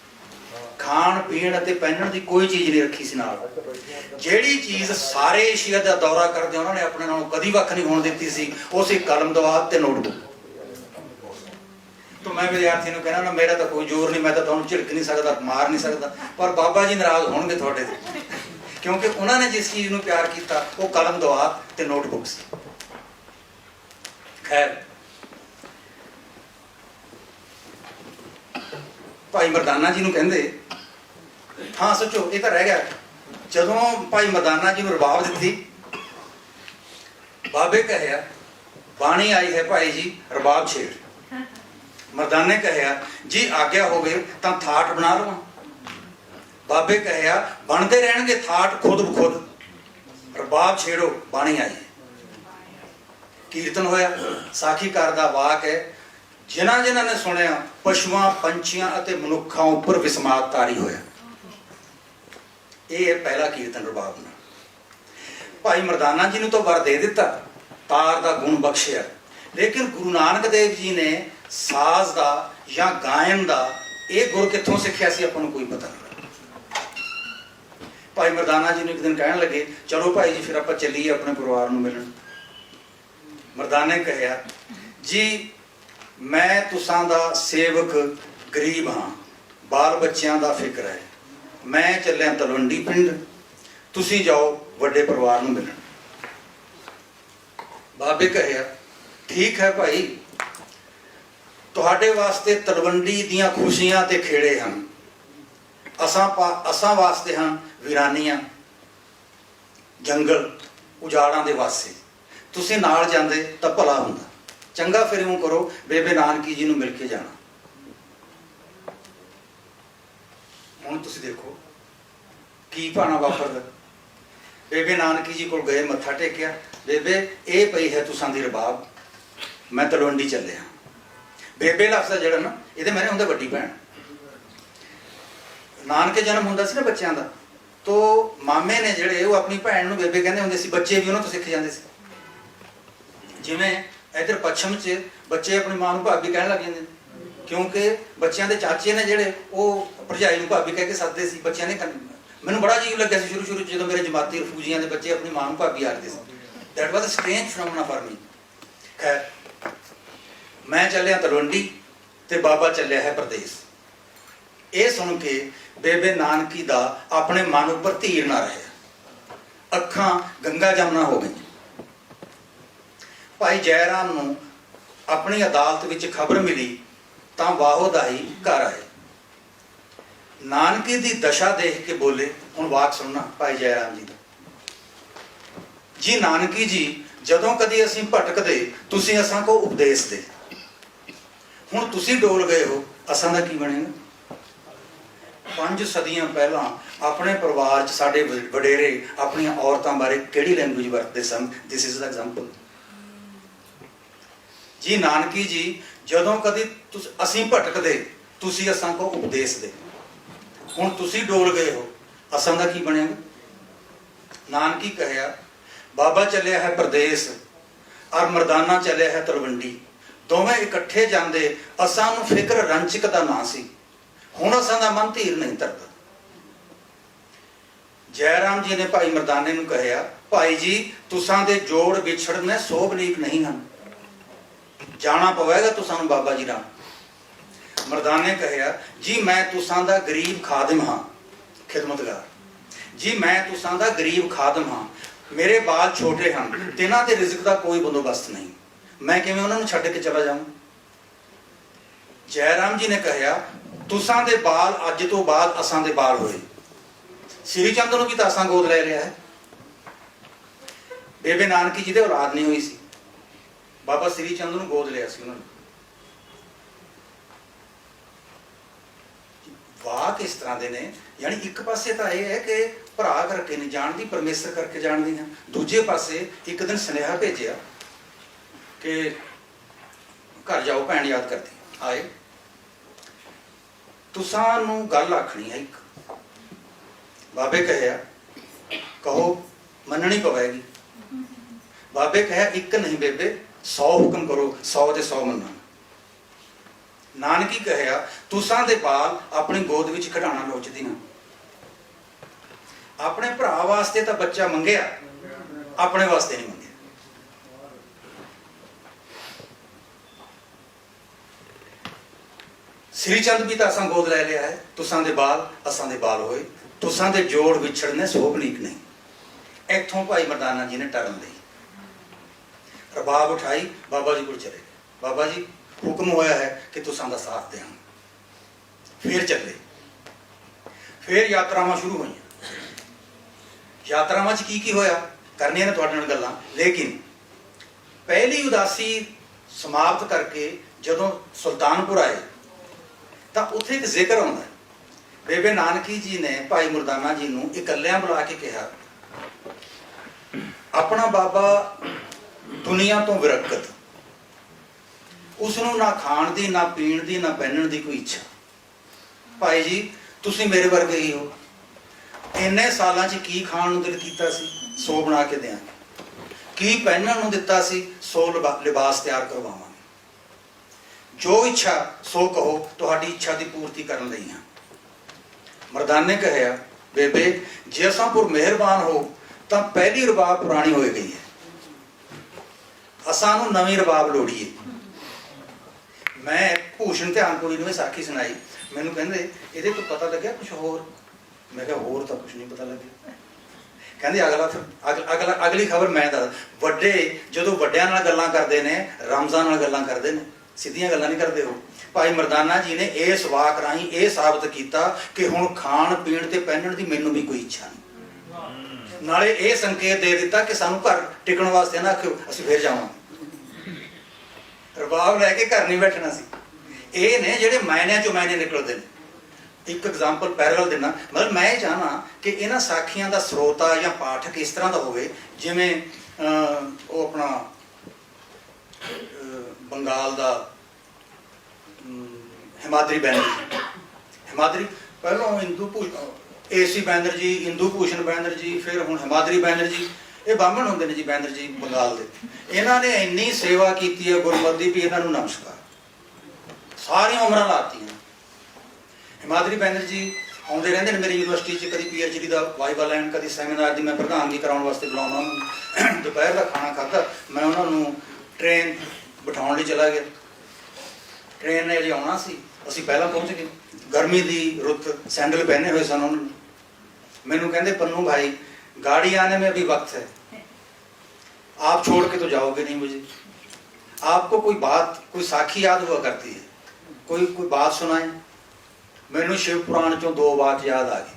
ਖਾਣ ਪੀਣ ਅਤੇ ਪਹਿਨਣ ਦੀ ਕੋਈ ਚੀਜ਼ ਨਹੀਂ ਰੱਖੀ ਸੀ ਨਾਲ। ਜਿਹੜੀ ਚੀਜ਼ ਸਾਰੇ ਏਸ਼ੀਆ ਦਾ ਦੌਰਾ ਕਰਦੇ ਉਹਨਾਂ ਨੇ ਆਪਣੇ ਨਾਲੋਂ ਕਦੀ ਵੱਖ ਨਹੀਂ ਹੋਣ ਦਿੱਤੀ ਸੀ, ਉਹ ਸੀ ਕਲਮ ਦਵਾਤ ਤੇ ਨੋਟਬੁੱਕ। ਤਾਂ ਮੈਂ ਵਿਦਿਆਰਥੀ ਨੂੰ ਕਹਿਣਾ, ਮੇਰਾ ਤਾਂ ਕੋਈ ਜ਼ੋਰ ਨਹੀਂ, ਮੈਂ ਤਾਂ ਤੁਹਾਨੂੰ ਝਿੜਕ ਨਹੀਂ ਸਕਦਾ, ਮਾਰ ਨਹੀਂ ਸਕਦਾ, ਪਰ ਬਾਬਾ ਜੀ ਨਾਰਾਜ਼ ਹੋਣਗੇ ਤੁਹਾਡੇ ਤੇ, ਕਿਉਂਕਿ ਉਹਨਾਂ ਨੇ ਜਿਸ ਚੀਜ਼ ਨੂੰ ਪਿਆਰ ਕੀਤਾ ਉਹ ਕਲਮ ਦਵਾਤ ਤੇ ਨੋਟਬੁੱਕ ਸੀ। ਖੈਰ, ਭਾਈ ਮਰਦਾਨਾ ਜੀ ਨੂੰ ਕਹਿੰਦੇ, ਹਾਂ ਸੱਚੋ ਇਹ ਤਾਂ ਰਹਿ ਗਿਆ, ਜਦੋਂ ਭਾਈ ਮਰਦਾਨਾ ਜੀ ਨੂੰ ਰਬਾਬ ਦਿੱਤੀ, ਬਾਬੇ ਕਹਿਆ ਬਾਣੀ ਆਈ ਹੈ ਭਾਈ ਜੀ ਰਬਾਬ ਛੇੜ। ਮਰਦਾਨੇ ਕਹਿਆ ਜੀ ਆਗਿਆ ਹੋਵੇ ਤਾਂ ਥਾਟ ਬਣਾ ਲਵਾਂ। ਬਾਬੇ ਕਹਿਆ ਬਣਦੇ ਰਹਿਣਗੇ ਥਾਟ ਖੁਦ ਬਖੁਦ, ਰਬਾਬ ਛੇੜੋ ਬਾਣੀ ਆਈ। ਕੀਰਤਨ ਹੋਇਆ। ਸਾਖੀਕਾਰ ਦਾ ਵਾਕ ਹੈ, ਜਿਨ੍ਹਾਂ ਜਿਨ੍ਹਾਂ ਨੇ ਸੁਣਿਆ ਪਸ਼ੂਆਂ, ਪੰਛੀਆਂ ਅਤੇ ਮਨੁੱਖਾਂ ਉੱਪਰ ਵਿਸਮਾਦ ਤਾਰੀ ਹੋਇਆ। ਇਹ ਹੈ ਪਹਿਲਾ ਕੀਰਤਨ ਰਬਾਬ ਨਾਲ। ਭਾਈ ਮਰਦਾਨਾ ਜੀ ਨੂੰ ਤਾਂ ਵਰ ਦੇ ਦਿੱਤਾ, ਤਾਰ ਦਾ ਗੁਣ ਬਖਸ਼ਿਆ, ਲੇਕਿਨ ਗੁਰੂ ਨਾਨਕ ਦੇਵ ਜੀ ਨੇ ਸਾਜ਼ ਦਾ ਜਾਂ ਗਾਇਨ ਦਾ ਇਹ ਗੁਰ ਕਿੱਥੋਂ ਸਿੱਖਿਆ ਸੀ ਆਪਾਂ ਨੂੰ ਕੋਈ ਪਤਾ ਨਹੀਂ। ਭਾਈ ਮਰਦਾਨਾ ਜੀ ਨੂੰ ਇੱਕ ਦਿਨ ਕਹਿਣ ਲੱਗੇ, ਚਲੋ ਭਾਈ ਜੀ ਫਿਰ ਆਪਾਂ ਚੱਲੀਏ ਆਪਣੇ ਪਰਿਵਾਰ ਨੂੰ ਮਿਲਣ। ਮਰਦਾਨੇ ਕਹਿਆ ਜੀ ਮੈਂ ਤੁਸਾਂ ਦਾ ਸੇਵਕ ਗਰੀਬ ਹਾਂ, ਬਾਲ ਬੱਚਿਆਂ ਦਾ ਫਿਕਰ ਹੈ, ਮੈਂ ਚੱਲਿਆ ਤਲਵੰਡੀ ਪਿੰਡ, ਤੁਸੀਂ ਜਾਓ ਵੱਡੇ ਪਰਿਵਾਰ ਨੂੰ ਮਿਲਣ। ਬਾਬੇ ਕਹਿਆ ਠੀਕ ਹੈ ਭਾਈ, ਤੁਹਾਡੇ ਵਾਸਤੇ ਤਲਵੰਡੀ ਦੀਆਂ ਖੁਸ਼ੀਆਂ ਤੇ ਖੇੜੇ ਹਨ, ਅਸਾਂ ਵਾਸਤੇ ਹਨ ਵੀਰਾਨੀਆਂ, ਜੰਗਲ ਉਜਾੜਾਂ ਦੇ ਵਾਸਤੇ। ਤੁਸੀਂ ਨਾਲ ਜਾਂਦੇ ਤਾਂ ਭਲਾ ਹੁੰਦਾ। ਚੰਗਾ ਫਿਰ ਇਉਂ ਕਰੋ, ਬੇਬੇ ਨਾਨਕੀ ਜੀ ਨੂੰ ਮਿਲ ਕੇ ਜਾਣਾ। ਹੁਣ ਤੁਸੀਂ ਦੇਖੋ ਕੀ ਭਾਣਾ ਵਾਪਰਦਾ। ਬੇਬੇ ਨਾਨਕੀ ਜੀ ਕੋਲ ਗਏ, ਮੱਥਾ ਟੇਕਿਆ, ਬੇਬੇ ਇਹ ਪਈ ਹੈ ਤੁਸਾਂ ਦੀ ਰਬਾਬ, ਮੈਂ ਤਲਵੰਡੀ ਚੱਲਿਆ। ਬੇਬੇ ਲਫ਼ਜ਼ ਜਿਹੜਾ ਨਾ, ਇਹਦੇ ਮੈਨੇ ਹੁੰਦਾ ਵੱਡੀ ਭੈਣ। ਨਾਨਕੇ ਜਨਮ ਹੁੰਦਾ ਸੀ ਨਾ ਬੱਚਿਆਂ ਦਾ, ਤੋ ਮਾਮੇ ਨੇ ਜਿਹੜੇ ਉਹ ਆਪਣੀ ਭੈਣ ਨੂੰ ਬੇਬੇ ਕਹਿੰਦੇ ਹੁੰਦੇ ਸੀ, ਬੱਚੇ ਵੀ ਉਹਨਾਂ ਤੋਂ ਸਿੱਖ ਜਾਂਦੇ ਸੀ। ਜਿਵੇਂ ਇੱਧਰ ਪੱਛਮ 'ਚ ਬੱਚੇ ਆਪਣੀ ਮਾਂ ਨੂੰ ਭਾਬੀ ਕਹਿਣ ਲੱਗ ਜਾਂਦੇ ਨੇ, ਕਿਉਂਕਿ ਬੱਚਿਆਂ ਦੇ ਚਾਚੇ ਨੇ ਜਿਹੜੇ ਉਹ ਭਰਜਾਈ ਨੂੰ ਭਾਬੀ ਕਹਿ ਕੇ ਸੱਦਦੇ ਸੀ। ਬੱਚਿਆਂ ਨੇ, ਮੈਨੂੰ ਬੜਾ ਅਜੀਬ ਲੱਗਿਆ ਸੀ ਸ਼ੁਰੂ 'ਚ ਜਦੋਂ ਮੇਰੇ ਜਮਾਤੀ ਰਫੂਜੀਆਂ ਦੇ ਬੱਚੇ ਆਪਣੀ ਮਾਂ ਨੂੰ ਭਾਬੀ ਆਖਦੇ ਸੀ। That was a strange phenomena for me. ਖੈਰ, ਮੈਂ ਚੱਲਿਆ ਤਲਵੰਡੀ ਤੇ ਬਾਬਾ ਚੱਲਿਆ ਹੈ ਪ੍ਰਦੇਸ਼। ਇਹ ਸੁਣ ਕੇ ਬੇਬੇ ਨਾਨਕੀ ਦਾ ਆਪਣੇ ਮਨ ਉੱਪਰ ਧੀਰ ਨਾ ਰਿਹਾ, ਅੱਖਾਂ ਗੰਗਾ ਜਮਨਾ ਹੋ ਗਈਆਂ। ਭਾਈ ਜੈ ਰਾਮ ਨੂੰ ਆਪਣੀ ਅਦਾਲਤ ਵਿੱਚ ਖਬਰ ਮਿਲੀ ਤਾਂ ਵਾਹੋ ਦਾਈ ਘਰ ਆਏ। नानकी दी दशा देख के बोले, हुण वाक सुनना भाई जयराम जी दा। जी नानकी जी, जदों कदी असीं भटकदे तुसीं असां को उपदेश दे, हुण तुसीं डोल गए हो, असां दा की बनेगा। 5 सदियां पहलां अपने परिवार च साडे वडेरे अपनी औरतां बारे किहड़ी लैंगुएज वरतदे सन? This is the example. Ji Nanki ji, जदों कदी असीं भटकदे तुसीं असां को उपदेश दे, हुण तुसीं डोल गए हो, असां दा की बनेगा। नानकी कहिया, बाबा चलिया है परदेस और मरदाना चलिया है तलवंडी, दोवें इकट्ठे जांदे, असां नूं फिक्र रंचक दा ना सी, हुण असां दा मन धीर नहीं धरदा। जयराम जी ने भाई मरदाने नूं कहिया, भाई जी तुसां दे जोड़ विछड़ने सोभनीक नहीं हन, जाना पवेगा तुसां नूं बाबा जी नाल। मरदाने कहिया, जी मैं तुसां दा गरीब खादिम हां, खिदमतगार जी, मैं तुसां दा गरीब खादिम हां, मेरे बाल छोटे हैं, तिन्हां दे रिज़्क दा कोई बंदोबस्त नहीं, मैं किवें उन्हां नूं छड्ड के चला जावां। जयराम जी ने कहिया, तुसां दे बाल अज तो बाद असां दे बाल होए, श्री चंद नूं भी तां असां गोद ले लिया है। बेबे नानकी जी दे औलाद नहीं हुई सी, बाबा श्री चंद नूं गोद लिया सी उन्हां ने। वाक इस तरह के ने, यानी एक पासे तो यह है कि भरा करके नहीं जानती, परमेश्वर करके जानती हैं, दूजे पासे एक दिन सुनेहा भेजिया कि घर जाओ भैन याद करती, आए तुसां नूं गल आखनी है एक। बाबे कहिया, कहो मननी पवेगी। बाबे कहा, एक नहीं बेबे 100 हुक्म करो, 100 दे 100 मन्ना। नानकी कहिया, तुसां दे बाल अपनी गोद विच खिडाणा लोचदी ना, अपने भरा वास्ते तो बच्चा मंगया, अपने वास्ते नहीं मंगया। श्री चंद भी तो असां गोद ले लिया है, तुसां दे बाल असां दे बाल होए, तुसां दे जोड़ विछड़ने सोभनीक नहीं। इत्थों भाई मरदाना जी ने टरन दी, रबाब उठाई, बाबा जी को चले गए। बाबा जी हुक्म होया है कि तुसां दा साथ देंगे। फिर चले, फिर यात्रावां शुरू हुई। यात्रावां च की होया करनियां ने तुहाडे नाल गल्लां, लेकिन पहली उदासी समाप्त करके जदों सुल्तानपुर आए तो उत्थे एक जिक्र आउंदा है। बेबे नानकी जी ने भाई मुरदाना जी नूं इकल्लियां बुला के कहा, अपना बाबा दुनिया तो विरकत, उसनूं ना खाण दी, ना पीण दी, ना पहनण दी कोई इच्छा। भाई जी तुसीं मेरे वर्गे ही हो, इन्ने सालां च की खाण नूं दिल कीता सी, सो बना के देंगे, की पहनण नूं दिता सी, सो लिबास तैयार करवावांगे, जो इच्छा सो कहो, तुहाडी इच्छा की पूर्ति करन लई हां। मरदाने कहिया, बेबे जे असां पुर मेहरबान हो तो पहली रबाब पुरानी हो गई है, असां नूं नवीं रबाब लोड़ीए। मैं भूषण ध्यानपुरी ने साखी सुनाई, मैनू कहंदे इहदे तो पता लग्या कुछ होर, मैं कहा होर तो कुछ नहीं पता लग्या। कहंदे अगला फिर अगली खबर मैं दस, वड्डे जदों वड्डियां नाल गल्लां करदे ने, रमज़ान नाल गल्लां करदे ने, सीधियां गल्लां नहीं करदे हो। भाई मरदाना जी ने इस वाक राही यह साबित किया कि हुण खाण पीण ते पहनण दी मैनू भी कोई इच्छा नहीं, नाले यह संकेत दे दिता कि सानू घर टिकण वास्ते ना आखिओ, असीं फिर जावांगे, रबाब लैके घर नहीं बैठना सी। ये ने जिहड़े मैनिਆਂ चों मैने निकलते हैं। एक एग्जाम्पल पैरल देना, मतलब मैं ये चाहना कि इन्हां साखियां का स्रोता या पाठक इस तरह का होवे जिवें वो अपना बंगाल का हिमाद्री बैनर्जी, हिमाद्री पहलों इंदू AC बैनर्जी, इंदू भूषण बैनर्जी, फिर हुण हिमाद्री बैनर्जी, ये बामण होंदे ने जी बैनर्जी बंगाल के। इन्हां ने इन्नी सेवा की है गुरमत दी भी इन्हां नूं नमस्कार, सारी उम्रां लातियां। हिमाद्री बैनर्जी आउंदे रहिंदे ने मेरी यूनिवर्सिटी च, कभी PhD का वाइवा लैन, कभी सैमीनार की मैं प्रधानगी कराउण वास्ते बुलाउणा उन्होंने। दोपहर का खाना खाधा, मैं उन्होंने ट्रेन बिठाउण लई चला गया। ट्रेन ने अजे आउणा सी, असीं पहलां पहुँच गए, गर्मी की रुत, सैंडल पहने हुए सन उन्होंने। मैनू कहंदे पन्नू भाई गाड़ी आने में अभी वक्त है, आप छोड़ के तो जाओगे नहीं मुझे, आपको कोई बात, कोई साखी याद हुआ करती है, कोई बात सुनाए। मैनू शिव पुराण चों दो बात याद आ गई।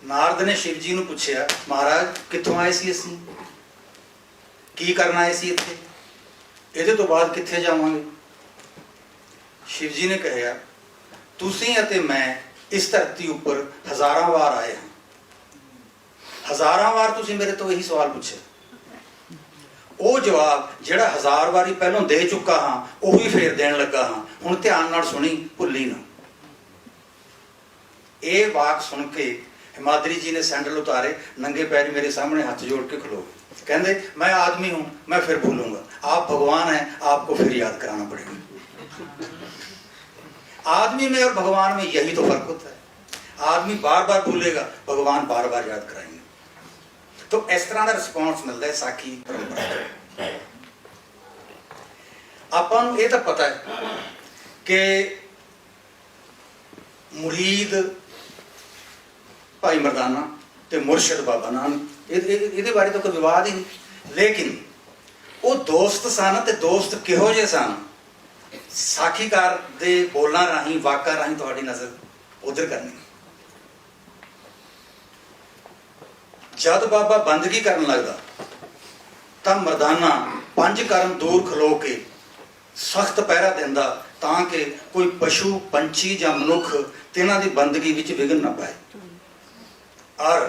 नारद ने शिव जी नूं पुछया, महाराज कित्थों आए सी असीं, की करन आए सी इत्थे, इहदे तो बाद कित्थे जावांगे। शिव जी ने कहा, तुसीं अते मैं इस धरती उपर हज़ारां वार आए हैं, हज़ारां वार तुसीं मेरे तो यही सवाल पूछे, वो जवाब जिहड़ा 1000 वारी पहलों दे चुका हाँ वही फेर देण लगा हाँ, हुण ध्यान नाल सुनी, भुल्ली ना। ये वाक सुन के हिमाद्री जी ने सैंडल उतारे, नंगे पैर मेरे सामने हाथ जोड़ के खलो गए, कहते मैं आदमी हूं, मैं फिर भूलूंगा, आप भगवान हैं, आपको फिर याद कराना पड़ेगा। आदमी में और भगवान में यही तो फर्क होता है, आदमी बार बार भूलेगा, भगवान बार बार याद कराएंगे। तो इस तरह का रिस्पॉन्स मिलता है साखी परंपरा। आपां नूं ये तो पता है कि मुरीद भाई मरदाना ते मुरशद बाबा नानक, ये बारे तो कोई विवाद ही नहीं, लेकिन वो दोस्त सन ते दोस्त किहो जे सन, साखीकार दे बोलना राही, वाका राही तुहाडी नज़र उधर करनी। जद बाबा बंदगी करन लगदा तां मरदाना 5 करम दूर खलो के सख्त पहरा दिंदा तां कि कोई पशु पंछी जां मनुख तिन्हां दी बंदगी विच विघन ना पाए। और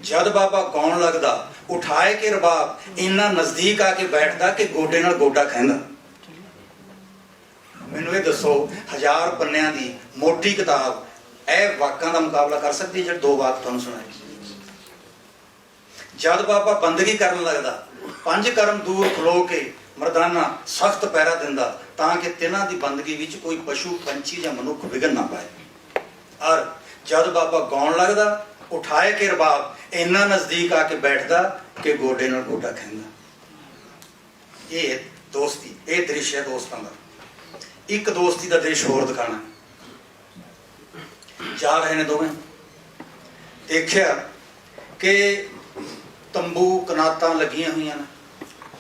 जद बाबा गाउण लगदा उठाए के रबाब इन्ना नजदीक आके बैठदा कि गोडे नाल गोडा खैंदा। मैनूं ये दसो 1000 पन्नियां दी मोटी किताब ए वाकां दा मुकाबला कर सकदी है? जिहड़े 2 वाक तुहानूं सुणाए। जद बाबा बंदगी करन लगदा 5 करम दूर खलो के मरदाना सख्त पैरा दिंदा तां कि तिन्हां दी बंदगी विच कोई पशु पंछी जां मनुख विघन ना पाए। और जद बाबा गाउण लगदा उठाए के रबाब इन्ना नजदीक आके बैठदा कि गोडे नाल गोडा खैंदा। ये दोस्ती, ये दृश्य है दोस्तां दा। एक दोस्ती का दृश्य होर दिखाना, जा रहे ने दोवें, देखिया कि तंबू कनातां लगियां हुई ने,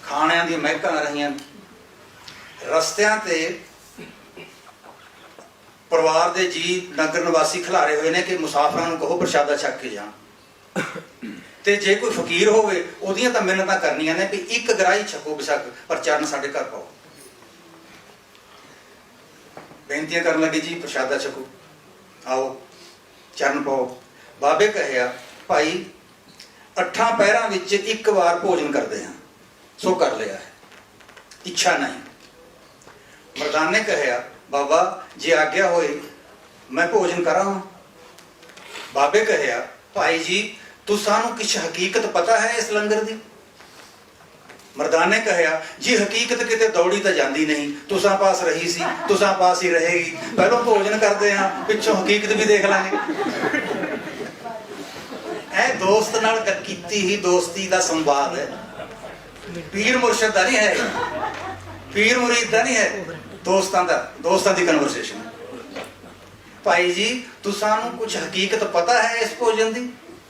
खाणियां दी महकां आ रही, रस्तियां ते परिवार दे जी नगर निवासी खिलारे हुए ने कि मुसाफरां नूं कहो प्रशादा छक के जाण। ते जे कोई फकीर होवे ओदियां तां मिन्नतां करनियां ने कि एक गराही छको बेशक पर चरण साडे घर पाओ। बेनतियां करन लगे, जी प्रशादा छको, आओ चरण पाओ। बाबे कहिया, भाई 8 पहरां विच एक बार भोजन करते हैं, सो कर लिया है, इच्छा नहीं। मरदाने कहिया, बाबा जे आज्ञा होए मैं भोजन करा। बाबे कहिया, भाई जी तुसानू किछ हकीकत पता है इस लंगर दी? मरदाने कहिया, जी हकीकत किते दौड़ी तो जाती नहीं, तुसां पास रही सी, तुसां पास ही रहेगी, पहलों भोजन करते हैं, पिछों हकीकत भी देख लांगे। ऐ दोस्त नाल कीती ही दोस्ती का संवाद है, पीर मुर्शद का नहीं है, पीर मुरीद का नहीं है, दोस्तां दी कन्वर्सेशन। भाई जी तुसानू कुछ हकीकत पता है इस भोजन की?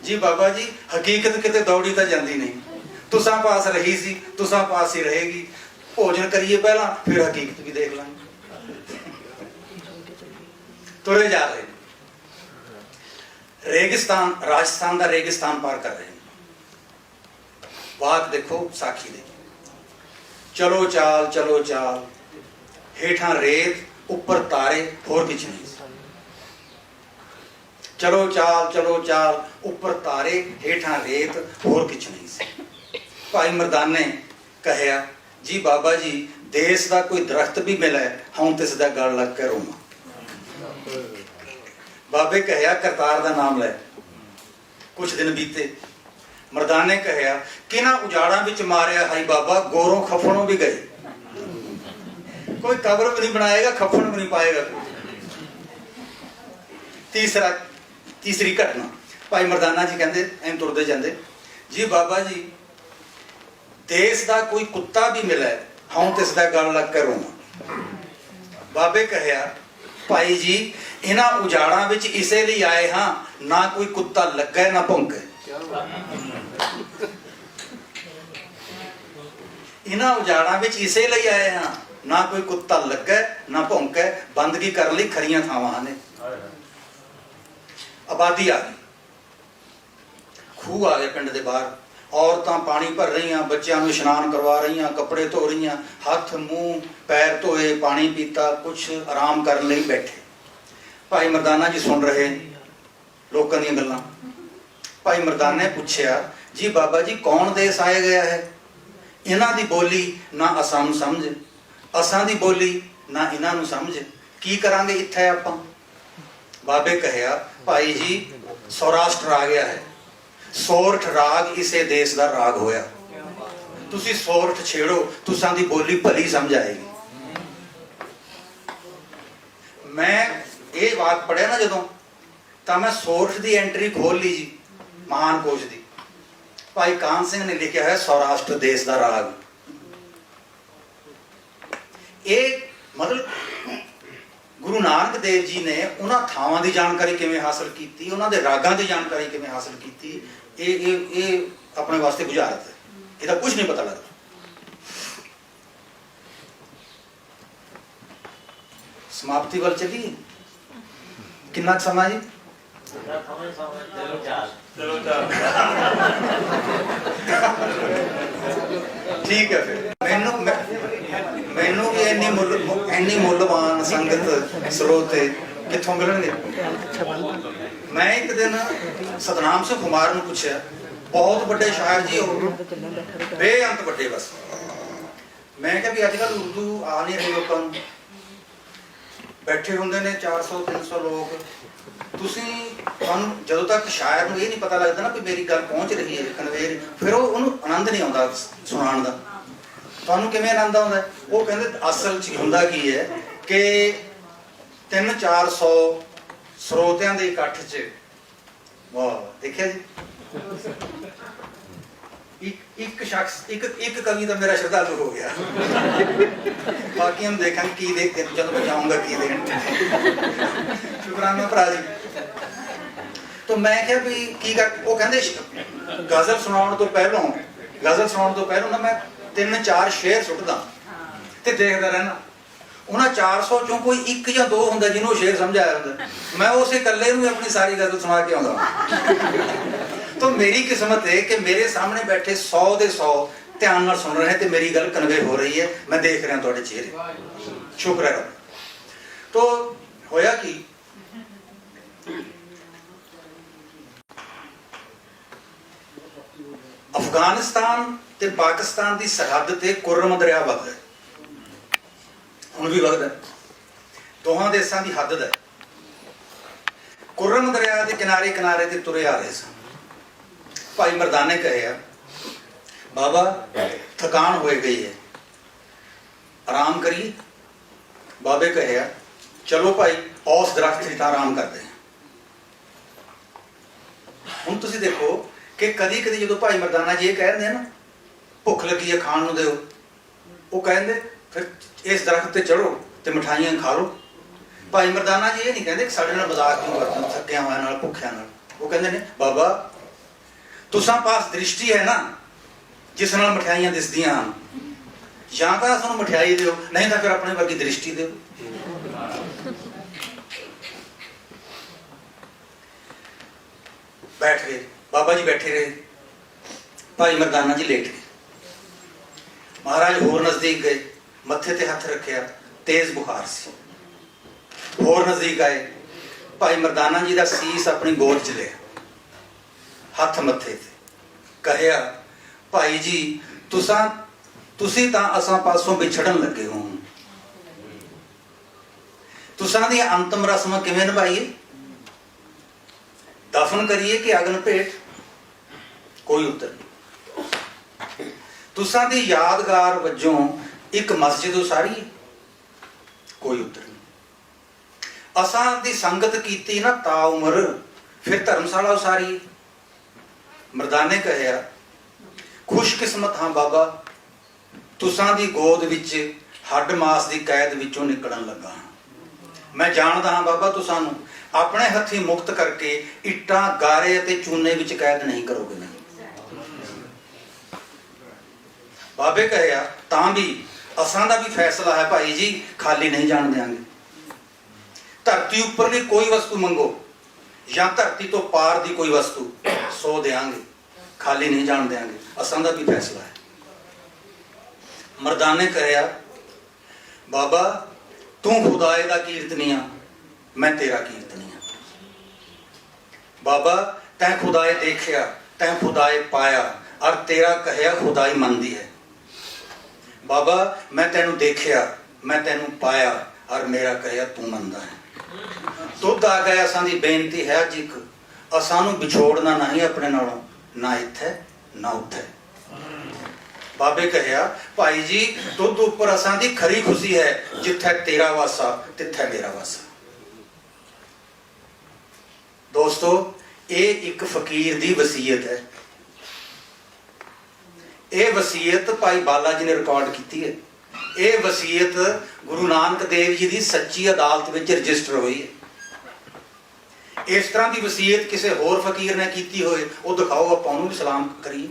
जी बाबा जी हकीकत किते दौड़ी तो जाती नहीं, तुसां पास रही सी, तुसां पास ही रहेगी, भोजन करिए पहला फिर हकीकत भी देख लांगे। तुरे जा रहे रेगिस्तान, राजस्थान का रेगिस्तान पार कर रहे हैं। बात देखो साखी दे, चलो चाल चलो चाल, हेठा रेत उपर तारे, होर कुछ नहीं। चलो चाल उपर तारे, हेठा रेत, होर कुछ नहीं। भाई मरदाने कहिया, जी बाबा जी देश का कोई दरख्त भी मिले हूं तिस दा गल लग के रोवां। बाबे कहिया, करतार का नाम ले। कुछ दिन बीते, मरदाने कहिया, किन्हां उजाड़ा विच मारिया हाई बाबा, गोरों खफणों भी गए, कोई कब्र भी नहीं बनाएगा, खफन भी नहीं पाएगा। तीसरी घटना, भाई मरदाना जी कहते एम तुरते जाते, जी बाबा जी देश का कोई कुत्ता भी मिले हूं तिसदा गल लग के रोवां। बाबे कहिया, भाई जी इन्हां उजाड़ां विच इसे लिए आए हाँ, ना कोई कुत्ता लगे ना भौंके, इन्हां उजाड़ां विच इसे लिए आए हाँ, ਨਾ ਕੋਈ ਕੁੱਤਾ ਲੱਗੇ ਨਾ ਭੌਂਕੇ, ਬੰਦਗੀ ਕਰਨ ਲਈ ਖਰੀਆਂ ਥਾਵਾਂ ਨੇ। ਆਬਾਦੀ ਆ ਗਈ, ਖੂਹ ਆ ਗਏ ਪਿੰਡ ਦੇ ਬਾਹਰ, ਔਰਤਾਂ ਪਾਣੀ ਭਰ ਰਹੀਆਂ, ਬੱਚਿਆਂ ਨੂੰ ਇਸ਼ਨਾਨ ਕਰਵਾ ਰਹੀਆਂ, ਕੱਪੜੇ ਧੋ ਰਹੀਆਂ, ਹੱਥ ਮੂੰਹ ਪੈਰ ਧੋਏ, ਪਾਣੀ ਪੀਤਾ, ਕੁਛ ਆਰਾਮ ਕਰਨ ਲਈ ਬੈਠੇ। ਭਾਈ ਮਰਦਾਨਾ ਜੀ ਸੁਣ ਰਹੇ ਲੋਕਾਂ ਦੀਆਂ ਗੱਲਾਂ। ਭਾਈ ਮਰਦਾਨੇ ਪੁੱਛਿਆ, ਜੀ ਬਾਬਾ ਜੀ ਕੌਣ ਦੇਸ ਆਇਆ ਗਿਆ ਹੈ? ਇਹਨਾਂ ਦੀ ਬੋਲੀ ਨਾ ਅਸਾਂ ਨੂੰ ਸਮਝ, ਅਸਾਂ ਦੀ ਬੋਲੀ ਨਾ ਇਹਨਾਂ ਨੂੰ ਸਮਝ, ਕੀ ਕਰਾਂਗੇ ਇੱਥੇ ਆਪਾਂ? ਬਾਬੇ ਕਹਿਆ, ਭਾਈ ਜੀ ਸੌਰਾਸ਼ਟਰ ਆ ਗਿਆ ਹੈ, ਸੋਰਠ ਰਾਗ ਇਸੇ ਦੇਸ਼ ਦਾ ਰਾਗ ਹੋਇਆ, ਤੁਸੀਂ ਸੋਰਠ ਛੇੜੋ, ਤੁਸਾਂ ਦੀ ਬੋਲੀ ਭਲੀ ਸਮਝ ਆਏਗੀ। ਮੈਂ ਇਹ ਵਾਕ ਪੜਿਆ ਨਾ ਜਦੋਂ, ਤਾਂ ਮੈਂ ਸੋਰਠ ਦੀ ਐਂਟਰੀ ਖੋਲ ਲਈ ਜੀ, ਮਹਾਨ ਕੋਸ਼ ਦੀ। ਭਾਈ ਕਾਨ ਸਿੰਘ ਨੇ ਲਿਖਿਆ ਹੈ ਸੌਰਾਸ਼ਟਰ ਦੇਸ਼ ਦਾ ਰਾਗ। ਇਹ ਮਤਲਬ ਗੁਰੂ ਨਾਨਕ ਦੇਵ ਜੀ ਨੇ ਉਹਨਾਂ ਥਾਵਾਂ ਦੀ ਜਾਣਕਾਰੀ ਕਿਵੇਂ ਹਾਸਲ ਕੀਤੀ, ਉਹਨਾਂ ਦੇ ਰਾਗਾਂ ਦੀ ਜਾਣਕਾਰੀ ਕਿਵੇਂ ਹਾਸਲ ਕੀਤੀ, ਇਹ ਆਪਣੇ ਵਾਸਤੇ ਬੁਝਾਰਤ ਹੈ, ਇਹਦਾ ਕੁਝ ਨਹੀਂ ਪਤਾ ਲੱਗਦਾ। ਸਮਾਪਤੀ ਵੱਲ ਚੱਲੀਏ, ਕਿੰਨਾ ਸਮਾਂ ਜੀ? ਠੀਕ ਹੈ। ਫਿਰ ਮੈਨੂੰ ਵੀ ਇੰਨੀ ਮੁੱਲਵਾਨ ਸੰਗਤ ਸਰੋਤੇ ਕਿੱਥੋਂ ਮਿਲਣਗੇ? ਮੈਂ ਇੱਕ ਦਿਨ ਸਤਨਾਮ ਸਿੰਘ ਕੁਮਾਰ ਨੂੰ ਪੁੱਛਿਆ, ਬਹੁਤ ਵੱਡੇ ਸ਼ਾਇਰ ਜੀ ਹੋ, ਬੇਅੰਤ ਵੱਡੇ, ਬਸ। ਮੈਂ ਕਿਹਾ ਵੀ ਅੱਜ ਕੱਲ੍ਹ ਉਰਦੂ ਆ ਨਹੀਂ ਰਹੀ ਲੋਕਾਂ ਨੂੰ, ਬੈਠੇ ਹੁੰਦੇ ਨੇ 400-300 ਲੋਕ, ਤੁਹਾਨੂੰ ਜਦੋਂ ਤੱਕ ਸ਼ਾਇਰ ਨੂੰ ਇਹ ਨਹੀਂ ਪਤਾ ਲੱਗਦਾ ਨਾ ਵੀ ਮੇਰੀ ਗੱਲ ਪਹੁੰਚ ਰਹੀ ਹੈ, ਕਨਵੇਰ, ਫਿਰ ਉਹਨੂੰ ਆਨੰਦ ਨਹੀਂ ਆਉਂਦਾ ਸੁਣਾਉਣ ਦਾ। ਤੁਹਾਨੂੰ ਕਿਵੇਂ ਆਨੰਦ ਆਉਂਦਾ? ਉਹ ਕਹਿੰਦੇ ਅਸਲ 'ਚ ਹੁੰਦਾ ਕੀ ਹੈ ਕਿ 300-400 ਸਰੋਤਿਆਂ ਦੇ ਇਕੱਠ 'ਚ, ਵਾਹ ਦੇਖਿਆ ਜੀ, ਇੱਕ ਸ਼ਖਸ, ਇੱਕ ਕਵੀ ਤਾਂ ਮੇਰਾ ਸ਼ਰਧਾਲੂ ਹੋ ਗਿਆ, ਬਾਕੀਆਂ ਨੂੰ ਦੇਖਾਂਗੇ ਕੀ ਦੇਖਦੇ ਜਦੋਂ ਬਚਾਉਂਗਾ ਕੀ ਦੇਣ। ਸ਼ੁਕਰਾਨਾ ਭਰਾ ਜੀ। ਤਾਂ ਮੈਂ ਕਿਹਾ ਵੀ ਕੀ ਕਰ, ਉਹ ਕਹਿੰਦੇ ਗਜ਼ਲ ਸੁਣਾਉਣ ਤੋਂ ਪਹਿਲਾਂ ਨਾ ਮੈਂ 3-4 ਸ਼ੇਰ ਸੁੱਟਦਾ ਤੇ ਦੇਖਦਾ ਰਹਿਣਾ, ਉਹਨਾਂ 400 ਚੋਂ ਕੋਈ 1 ਜਾਂ 2 ਹੁੰਦਾ ਜਿਹਨੂੰ ਉਹ ਸ਼ੇਰ ਸਮਝ ਆਇਆ ਹੁੰਦਾ, ਮੈਂ ਉਸੇ ਇਕੱਲੇ ਨੂੰ ਆਪਣੀ ਸਾਰੀ ਗਜ਼ਲ ਸੁਣਾ ਕੇ ਆਉਂਦਾ। ਤਾਂ ਮੇਰੀ ਕਿਸਮਤ ਹੈ ਕਿ ਮੇਰੇ ਸਾਹਮਣੇ ਬੈਠੇ 100 ਦੇ 100 ਧਿਆਨ ਨਾਲ ਸੁਣ ਰਹੇ ਤੇ ਮੇਰੀ ਗੱਲ ਕਨਵੇ ਹੋ ਰਹੀ ਹੈ, ਮੈਂ ਦੇਖ ਰਿਹਾ ਤੁਹਾਡੇ ਚਿਹਰੇ, ਸ਼ੁਕਰ ਹੈ। ਤਾਂ ਹੋਇਆ ਕੀ, ਅਫਗਾਨਿਸਤਾਨ ਤੇ ਪਾਕਿਸਤਾਨ ਦੀ ਸਰਹੱਦ ਤੇ ਕੁਰਮ ਦਰਿਆ ਵਗਦਾ, ਹੁਣ ਵੀ ਵਗਦਾ, ਦੋਹਾਂ ਦੇਸ਼ਾਂ ਦੀ ਹੱਦ ਦਾ। ਕੁਰਮ ਦਰਿਆ ਦੇ ਕਿਨਾਰੇ ਕਿਨਾਰੇ ਤੇ ਤੁਰੇ ਆ ਰਹੇ ਸਨ। ਭਾਈ ਮਰਦਾਨੇ ਕਹਿਆ, ਬਾਬਾ ਥਕਾਨ ਹੋਏ ਗਈ ਹੈ, ਆਰਾਮ ਕਰੀਏ। ਬਾਬੇ ਕਹਿਆ, ਚਲੋ ਭਾਈ ਉਸ ਦਰਖਤ ਦੀ ਤਾਂ ਆਰਾਮ ਕਰਦੇ ਹਾਂ। ਹੁਣ ਤੁਸੀਂ ਦੇਖੋ ਕਿ ਕਦੀ ਕਦੀ ਜਦੋਂ ਭਾਈ ਮਰਦਾਨਾ ਜੀ ਇਹ ਕਹਿੰਦੇ ਨਾ ਭੁੱਖ ਲੱਗੀ ਹੈ ਖਾਣ ਨੂੰ ਦਿਓ, ਉਹ ਕਹਿੰਦੇ ਫਿਰ ਇਸ ਦਰਖਤ ਤੇ ਚੜੋ ਤੇ ਮਠਾਈਆਂ ਖਾ ਲਓ। ਭਾਈ ਮਰਦਾਨਾ ਜੀ ਇਹ ਨਹੀਂ ਕਹਿੰਦੇ ਕਿ ਸਾਡੇ ਨਾਲ ਮਜ਼ਾਕ ਕਿਉਂ ਕਰਦੇ, ਥੱਕਿਆ ਹੋਇਆ ਨਾਲ, ਭੁੱਖਿਆਂ ਨਾਲ। ਉਹ ਕਹਿੰਦੇ ਨੇ, ਬਾਬਾ ਤੁਸਾਂ ਪਾਸ ਦ੍ਰਿਸ਼ਟੀ ਹੈ ਨਾ ਜਿਸ ਨਾਲ ਮਠਿਆਈਆਂ ਦਿਸਦੀਆਂ ਹਨ, ਜਾਂ ਤਾਂ ਸਾਨੂੰ ਮਠਿਆਈ ਦਿਓ, ਨਹੀਂ ਤਾਂ ਫਿਰ ਆਪਣੇ ਵਰਗੀ ਦ੍ਰਿਸ਼ਟੀ ਦਿਓ। ਬੈਠ ਗਏ ਬਾਬਾ ਜੀ, ਬੈਠੇ ਰਹੇ। ਭਾਈ ਮਰਦਾਨਾ ਜੀ ਲੇਟ ਗਏ। ਮਹਾਰਾਜ ਹੋਰ ਨਜ਼ਦੀਕ ਗਏ, ਮੱਥੇ ਤੇ ਹੱਥ ਰੱਖਿਆ, ਤੇਜ਼ ਬੁਖਾਰ ਸੀ। ਹੋਰ ਨਜ਼ਦੀਕ ਆਏ, ਭਾਈ ਮਰਦਾਨਾ ਜੀ ਦਾ ਸੀਸ ਆਪਣੀ ਗੋਦ 'ਚ ਲਿਆ, ਹੱਥ ਮੱਥੇ ਤੇ, ਕਹਿਆ, ਭਾਈ ਜੀ ਤੁਸੀਂ ਤਾਂ ਅਸਾਂ ਪਾਸੋਂ ਵਿਛੜਨ ਲੱਗੇ ਹੋ, ਤੁਸਾਂ ਦੀ ਅੰਤਮ ਰਸਮ ਕਿਵੇਂ ਨਿਭਾਈਏ? ਦਫਨ ਕਰੀਏ ਕਿ ਅਗਨ ਭੇਟ? ਕੋਈ ਉੱਤਰ ਨਹੀਂ। ਤੁਸਾਂ ਦੀ ਯਾਦਗਾਰ ਵਜੋਂ ਇੱਕ ਮਸਜਿਦ ਉਸਾਰੀਏ? ਕੋਈ ਉੱਤਰ ਨਹੀਂ। ਅਸਾਂ ਦੀ ਸੰਗਤ ਕੀਤੀ ਨਾ ਤਾ ਉਮਰ, ਫਿਰ ਧਰਮਸ਼ਾਲਾ ਉਸਾਰੀਏ? ਮਰਦਾਨੇ ਕਹਿਆ, ਖੁਸ਼ਕਿਸਮਤ ਹਾਂ ਬਾਬਾ, ਤੁਸਾਂ ਦੀ ਗੋਦ ਵਿੱਚ ਹੱਡ ਮਾਸ ਦੀ ਕੈਦ ਵਿੱਚੋਂ ਨਿਕਲਣ ਲੱਗਾ ਹਾਂ। ਮੈਂ ਜਾਣਦਾ ਹਾਂ ਬਾਬਾ, ਤੁਸਾਂ ਨੂੰ ਆਪਣੇ ਹੱਥੀਂ ਮੁਕਤ ਕਰਕੇ ਇੱਟਾਂ, ਗਾਰੇ ਅਤੇ ਚੂਨੇ ਵਿੱਚ ਕੈਦ ਨਹੀਂ ਕਰੋਗੇ। ਨਹੀਂ। ਬਾਬੇ ਕਹਿਆ, ਤਾਂ ਵੀ असां दा भी फैसला है भाई जी, खाली नहीं जान देंगे। धरती उपरली कोई वस्तु मंगो या धरती तो पार दी कोई वस्तु, सो देंगे, खाली नहीं जान देंगे। असां दा भी फैसला है। मर्दाने कहा, बाबा तू खुदाए दा कीर्तनिया, मैं तेरा कीर्तनिया। बाबा तैं खुदाए देखिया, तैं खुदाए पाया, और तेरा कहया खुदाई मनदी है। बाबा मैं तेनू देखिया, मैं तेनू पाया, और मेरा कहया तू मनदा है। दुध आ गया। असां दी बेनती है अज एक, असां नू विछोड़ना नहीं अपने नालों, ना इत्थे ना उत्थे। बाबे कहा, भाई जी दुध उपर असां दी खरी खुशी है, जिथे तेरा वासा तिथे मेरा वासा। दोस्तों ये एक फकीर दी वसीयत है। ये वसीयत भाई बाला जी ने रिकॉर्ड की है। ये वसीयत गुरु नानक देव जी की सच्ची अदालत में रजिस्टर हुई है। इस तरह की वसीयत किसी होर फकीर ने की होए, वो दिखाओ, आप उन्होंने भी सलाम करिए।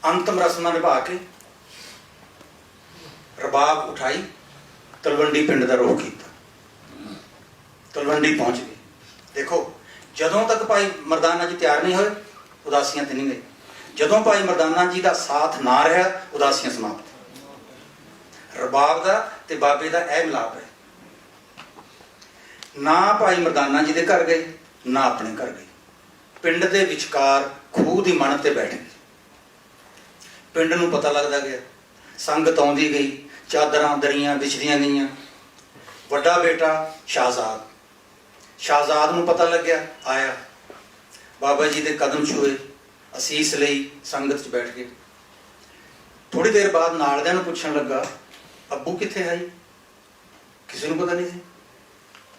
अंतिम रस्मां निभा के रबाब उठाई, तलवंडी पिंड का रुख किया, तलवंडी पहुंच गए। देखो जदों तक भाई मरदाना जी तैयार नहीं होए, उदासियां ते नहीं गई। जदों भाई मरदाना जी का साथ ना रहा, उदासियां समाप्त। रबाब का ते बाबे का यह मिलाप है। ना भाई मरदाना जी के घर गए, ना अपने घर गए, पिंड के विचकार खूह की मन ते बैठ गए। पिंड नूं पता लगता गया, संगत आउंदी गई, चादरां दरियां विछदियां गईयां। वड्डा बेटा शाहजाद, शाहजाद नूं पता लग गया, आया, बाबा जी के कदम छुए, असीस लई, संगत च बैठ गए। थोड़ी देर बाद नालदियां नूं पुछण लगा, अब्बू कित्थे है? किसी नूं पता नहीं सी।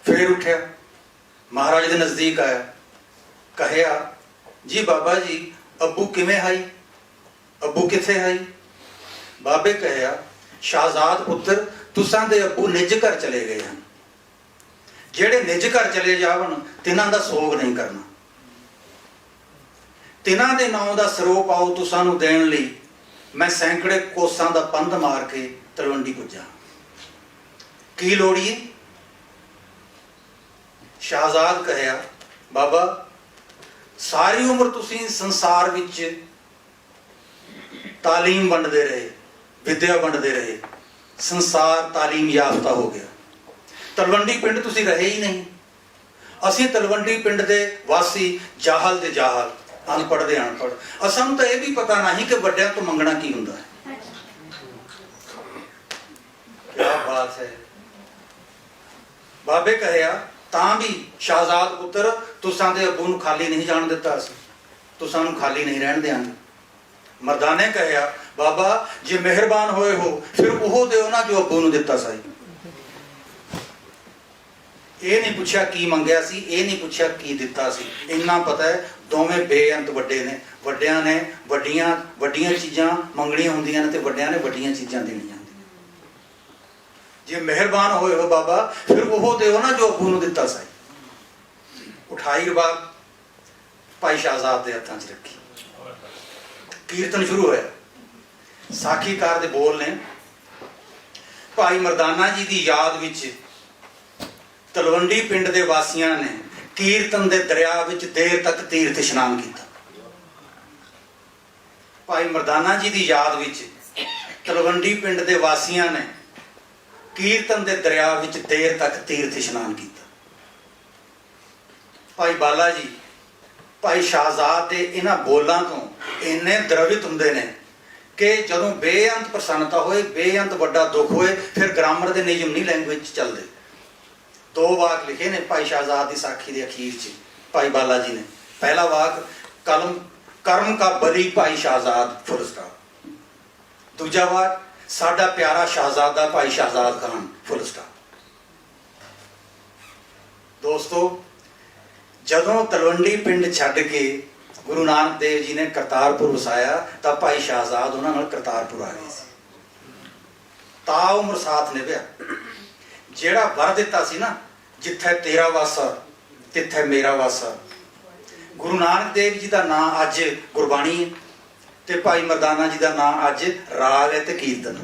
फिर उठ्या, महाराज के नज़दीक आया, कहा, जी बाबा जी अब्बू किवें है? अब्बू कित्थे है? बाबे कहा, शाहजाद पुत्र तुसां दे अब्बू निज घर चले गए हैं। जेड़े निज घर चले जावन तिन्हां दा सोग नहीं करना। तिन्हां दे नाम दा सरो पाओ तुसां नूं देण लई मैं सैकड़े कोसां दा पंध मार के तलवंडी पुजा। की लोड़ीए? शाहजाद कहा, बाबा सारी उम्र तुसीं संसार विच तालीम वंडदे रहे, विद्या वंडदे रहे, संसार तालीम याफ्ता हो गया। तलवंडी पिंड तुसीं रहे ही नहीं। असीं तलवंडी पिंड दे वासी जाहल दे जाहल, अनपढ़ दे अनपढ़। असां नूं तां इह भी पता नहीं कि वड्डिआं तो मंगना की हुंदा है। क्या बात है। बाबे कहा, तां भी शाहजाद पुत्र तुसां दे अब्बू नूं खाली नहीं जाण दित्ता, असीं तुसां नूं खाली नहीं रहण देंगे। मर्दाने कहा, बाबा जे मेहरबान होए हो फिर वो दिओ ना जो अब्बू नूं दित्ता सी। ये नहीं पूछा की मंगया सी, ये नहीं पूछा की दिता सी। इन्ना पता है दोवें बेअंत वड्डे ने, वड्डियां ने वड्डियां वड्डियां चीज़ां मंगणियां हुंदियां ने ते वड्डियां ने वड्डियां चीज़ां देणियां। जे मेहरबान होए हो बाबा फिर वो दिओ ना जो अब्बू नूं दिता सी। उठाई रबाब भाई शाहजाद के हत्थां च रखी, कीर्तन शुरू होया। साखीकार दे बोल ने, भाई मरदाना जी की याद विच तलवंडी पिंड के वासियों ने कीर्तन के दरिया विच देर तक तीर्थ इशनान किया। भाई मरदाना जी की याद विच तलवंडी पिंड के वासियों ने कीर्तन के दरिया विच देर तक तीर्थ इशनान किया। भाई बाला जी भाई शाहजाद के इन्हां बोलों तो इन्ने द्रवित हुंदे ने कि जदों बेअंत प्रसन्नता होए, बेअंत वड्डा दुख होए, फिर ग्रामर के नियम नहीं लैंगुएज चलते। दो वाक लिखे ने भाई शाहजाद की साखी के अखीर च भाई बाला जी ने। पहला वाक कलम कर्म का बली भाई शाहजाद फुल स्टॉप। दूजा वाक साडा प्यारा शाहजादा भाई शाहजाद खान फुल स्टॉप। दोस्तों जदों तलवंडी पिंड छड्ड के गुरु नानक देव जी ने करतारपुर वसाया तो भाई शाहजाद उन्होंने करतारपुर आ गए। ताउम्र साथ निभया। जेड़ा वर दिता सी ना, जिथे तेरा वासा तिथे मेरा वासा। गुरु नानक देव जी का नाम अज गुरबाणी है, ਤੇ ਭਾਈ ਮਰਦਾਨਾ ਜੀ ਦਾ ਨਾਂ ਅੱਜ ਰਾਗ ਹੈ ਤੇ ਕੀਰਤਨ।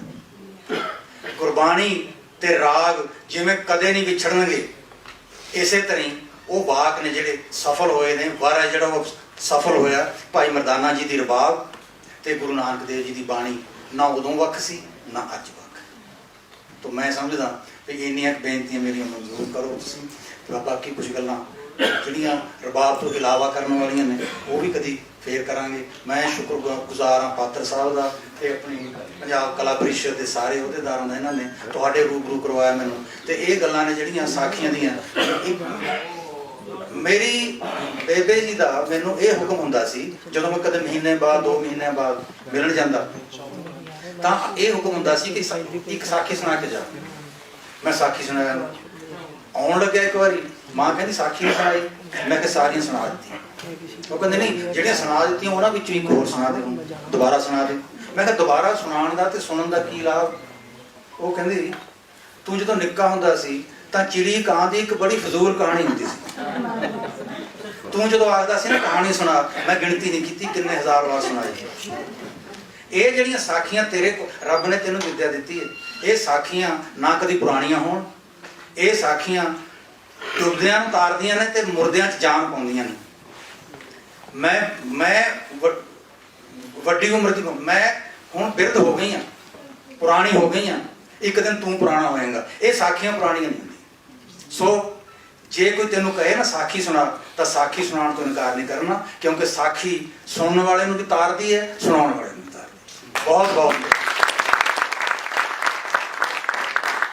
ਗੁਰਬਾਣੀ ਤੇ ਰਾਗ ਜਿਵੇਂ ਕਦੇ ਨਹੀਂ ਵਿਛੜਨਗੇ, ਇਸੇ ਤਰ੍ਹਾਂ ਹੀ ਉਹ ਵਾਕ ਨੇ ਜਿਹੜੇ ਸਫਲ ਹੋਏ ਨੇ। ਵਾਰਾ ਜਿਹੜਾ ਉਹ ਸਫਲ ਹੋਇਆ ਭਾਈ ਮਰਦਾਨਾ ਜੀ ਦੀ ਰਬਾਬ ਤੇ ਗੁਰੂ ਨਾਨਕ ਦੇਵ ਜੀ ਦੀ ਬਾਣੀ, ਨਾ ਉਦੋਂ ਵੱਖ ਸੀ ਨਾ ਅੱਜ ਵੱਖ। ਤਾਂ ਮੈਂ ਸਮਝਦਾ ਵੀ ਇੰਨੀਆਂ ਬੇਨਤੀਆਂ ਮੇਰੀਆਂ ਮਨਜ਼ੂਰ ਕਰੋ ਤੁਸੀਂ। ਬਾਕੀ ਕੁਝ ਗੱਲਾਂ ਜਿਹੜੀਆਂ ਰਬਾਬ ਤੋਂ ਇਲਾਵਾ ਕਰਨ ਵਾਲੀਆਂ ਨੇ ਉਹ ਵੀ ਕਦੀ ਫੇਰ ਕਰਾਂਗੇ। ਮੈਂ ਸ਼ੁਕਰਗੁਜ਼ਾਰ ਹਾਂ ਪਾਤਰ ਸਾਹਿਬ ਦਾ ਤੇ ਆਪਣੀ ਪੰਜਾਬ ਕਲਾ ਪਰਿਸ਼ਦ ਦੇ ਸਾਰੇ ਅਹੁਦੇਦਾਰਾਂ ਦਾ, ਇਹਨਾਂ ਨੇ ਤੁਹਾਡੇ ਰੂਬਰੂ ਕਰਵਾਇਆ ਮੈਨੂੰ। ਤੇ ਇਹ ਗੱਲਾਂ ਨੇ ਜਿਹੜੀਆਂ ਸਾਖੀਆਂ ਦੀਆਂ, ਮੇਰੀ ਬੇਬੇ ਜੀ ਦਾ ਮੈਨੂੰ ਇਹ ਹੁਕਮ ਹੁੰਦਾ ਸੀ ਜਦੋਂ ਮੈਂ ਕਦੇ ਮਹੀਨੇ ਬਾਅਦ 2 ਮਹੀਨਿਆਂ ਬਾਅਦ ਮਿਲਣ ਜਾਂਦਾ ਤਾਂ ਇਹ ਹੁਕਮ ਹੁੰਦਾ ਸੀ ਕਿ ਇੱਕ ਸਾਖੀ ਸੁਣਾ ਕੇ ਜਾ। ਮੈਂ ਸਾਖੀ ਸੁਣਾਇਆ, ਆਉਣ ਲੱਗਿਆ ਇੱਕ ਵਾਰੀ ਮਾਂ ਕਹਿੰਦੀ ਸਾਖੀ ਨਹੀਂ ਸੁਣਾਈ, ਮੈਂ ਕਿਹਾ ਸਾਰੀਆਂ ਸੁਣਾ ਦਿੱਤੀਆਂ। ਉਹ ਕਹਿੰਦੇ ਨਹੀਂ, ਜਿਹੜੀਆਂ ਸੁਣਾ ਦਿੱਤੀਆਂ ਉਹਨਾਂ ਵਿੱਚੋਂ ਇੱਕ ਹੋਰ ਸੁਣਾ ਦੇ, ਦੁਬਾਰਾ ਸੁਣਾ ਦੇ। ਮੈਂ ਕਿਹਾ ਦੁਬਾਰਾ ਸੁਣਾਉਣ ਦਾ ਤੇ ਸੁਣਨ ਦਾ ਕੀ ਲਾਭ? ਉਹ ਕਹਿੰਦੀ ਤੂੰ ਜਦੋਂ ਨਿੱਕਾ ਹੁੰਦਾ ਸੀ ਤਾਂ ਚਿੜੀ ਕਾਂ ਦੀ ਇੱਕ ਬੜੀ ਫਜ਼ੂਲ ਕਹਾਣੀ ਹੁੰਦੀ ਸੀ। ਤੂੰ ਜਦੋਂ ਆਖਦਾ ਸੀ ਨਾ ਕਹਾਣੀ ਸੁਣਾ, ਮੈਂ ਗਿਣਤੀ ਨਹੀਂ ਕੀਤੀ ਕਿੰਨੇ ਹਜ਼ਾਰ ਵਾਰ ਸੁਣਾਈ। ਇਹ ਜਿਹੜੀਆਂ ਸਾਖੀਆਂ ਤੇਰੇ ਰੱਬ ਨੇ ਤੈਨੂੰ ਵਿੱਦਿਆ ਦਿੱਤੀ ਹੈ, ਇਹ ਸਾਖੀਆਂ ਨਾ ਕਦੀ ਪੁਰਾਣੀਆਂ ਹੋਣ, ਇਹ ਸਾਖੀਆਂ ਡੁੱਬਦਿਆਂ ਨੂੰ ਤਾਰਦੀਆਂ ਨੇ ਤੇ ਮੁਰਦਿਆਂ 'ਚ ਜਾਨ ਪਾਉਂਦੀਆਂ ਨੇ। ਮੈਂ ਵੱਡੀ ਉਮਰ ਦੀ, ਮੈਂ ਹੁਣ ਬਿਰਧ ਹੋ ਗਈ ਹਾਂ, ਪੁਰਾਣੀ ਹੋ ਗਈ ਹਾਂ, ਇੱਕ ਦਿਨ ਤੂੰ ਪੁਰਾਣਾ ਹੋਏਗਾ। ਇਹ ਸਾਖੀਆਂ ਪੁਰਾਣੀਆਂ ਨਹੀਂ ਹੁੰਦੀਆਂ। ਸੋ ਜੇ ਕੋਈ ਤੈਨੂੰ ਕਹੇ ਨਾ ਸਾਖੀ ਸੁਣਾ, ਤਾਂ ਸਾਖੀ ਸੁਣਾਉਣ ਤੋਂ ਇਨਕਾਰ ਨਹੀਂ ਕਰਨਾ, ਕਿਉਂਕਿ ਸਾਖੀ ਸੁਣਨ ਵਾਲੇ ਨੂੰ ਵੀ ਤਾਰਦੀ ਹੈ, ਸੁਣਾਉਣ ਵਾਲੇ ਨੂੰ ਵੀ ਤਾਰਦੀ ਹੈ। ਬਹੁਤ ਬਹੁਤ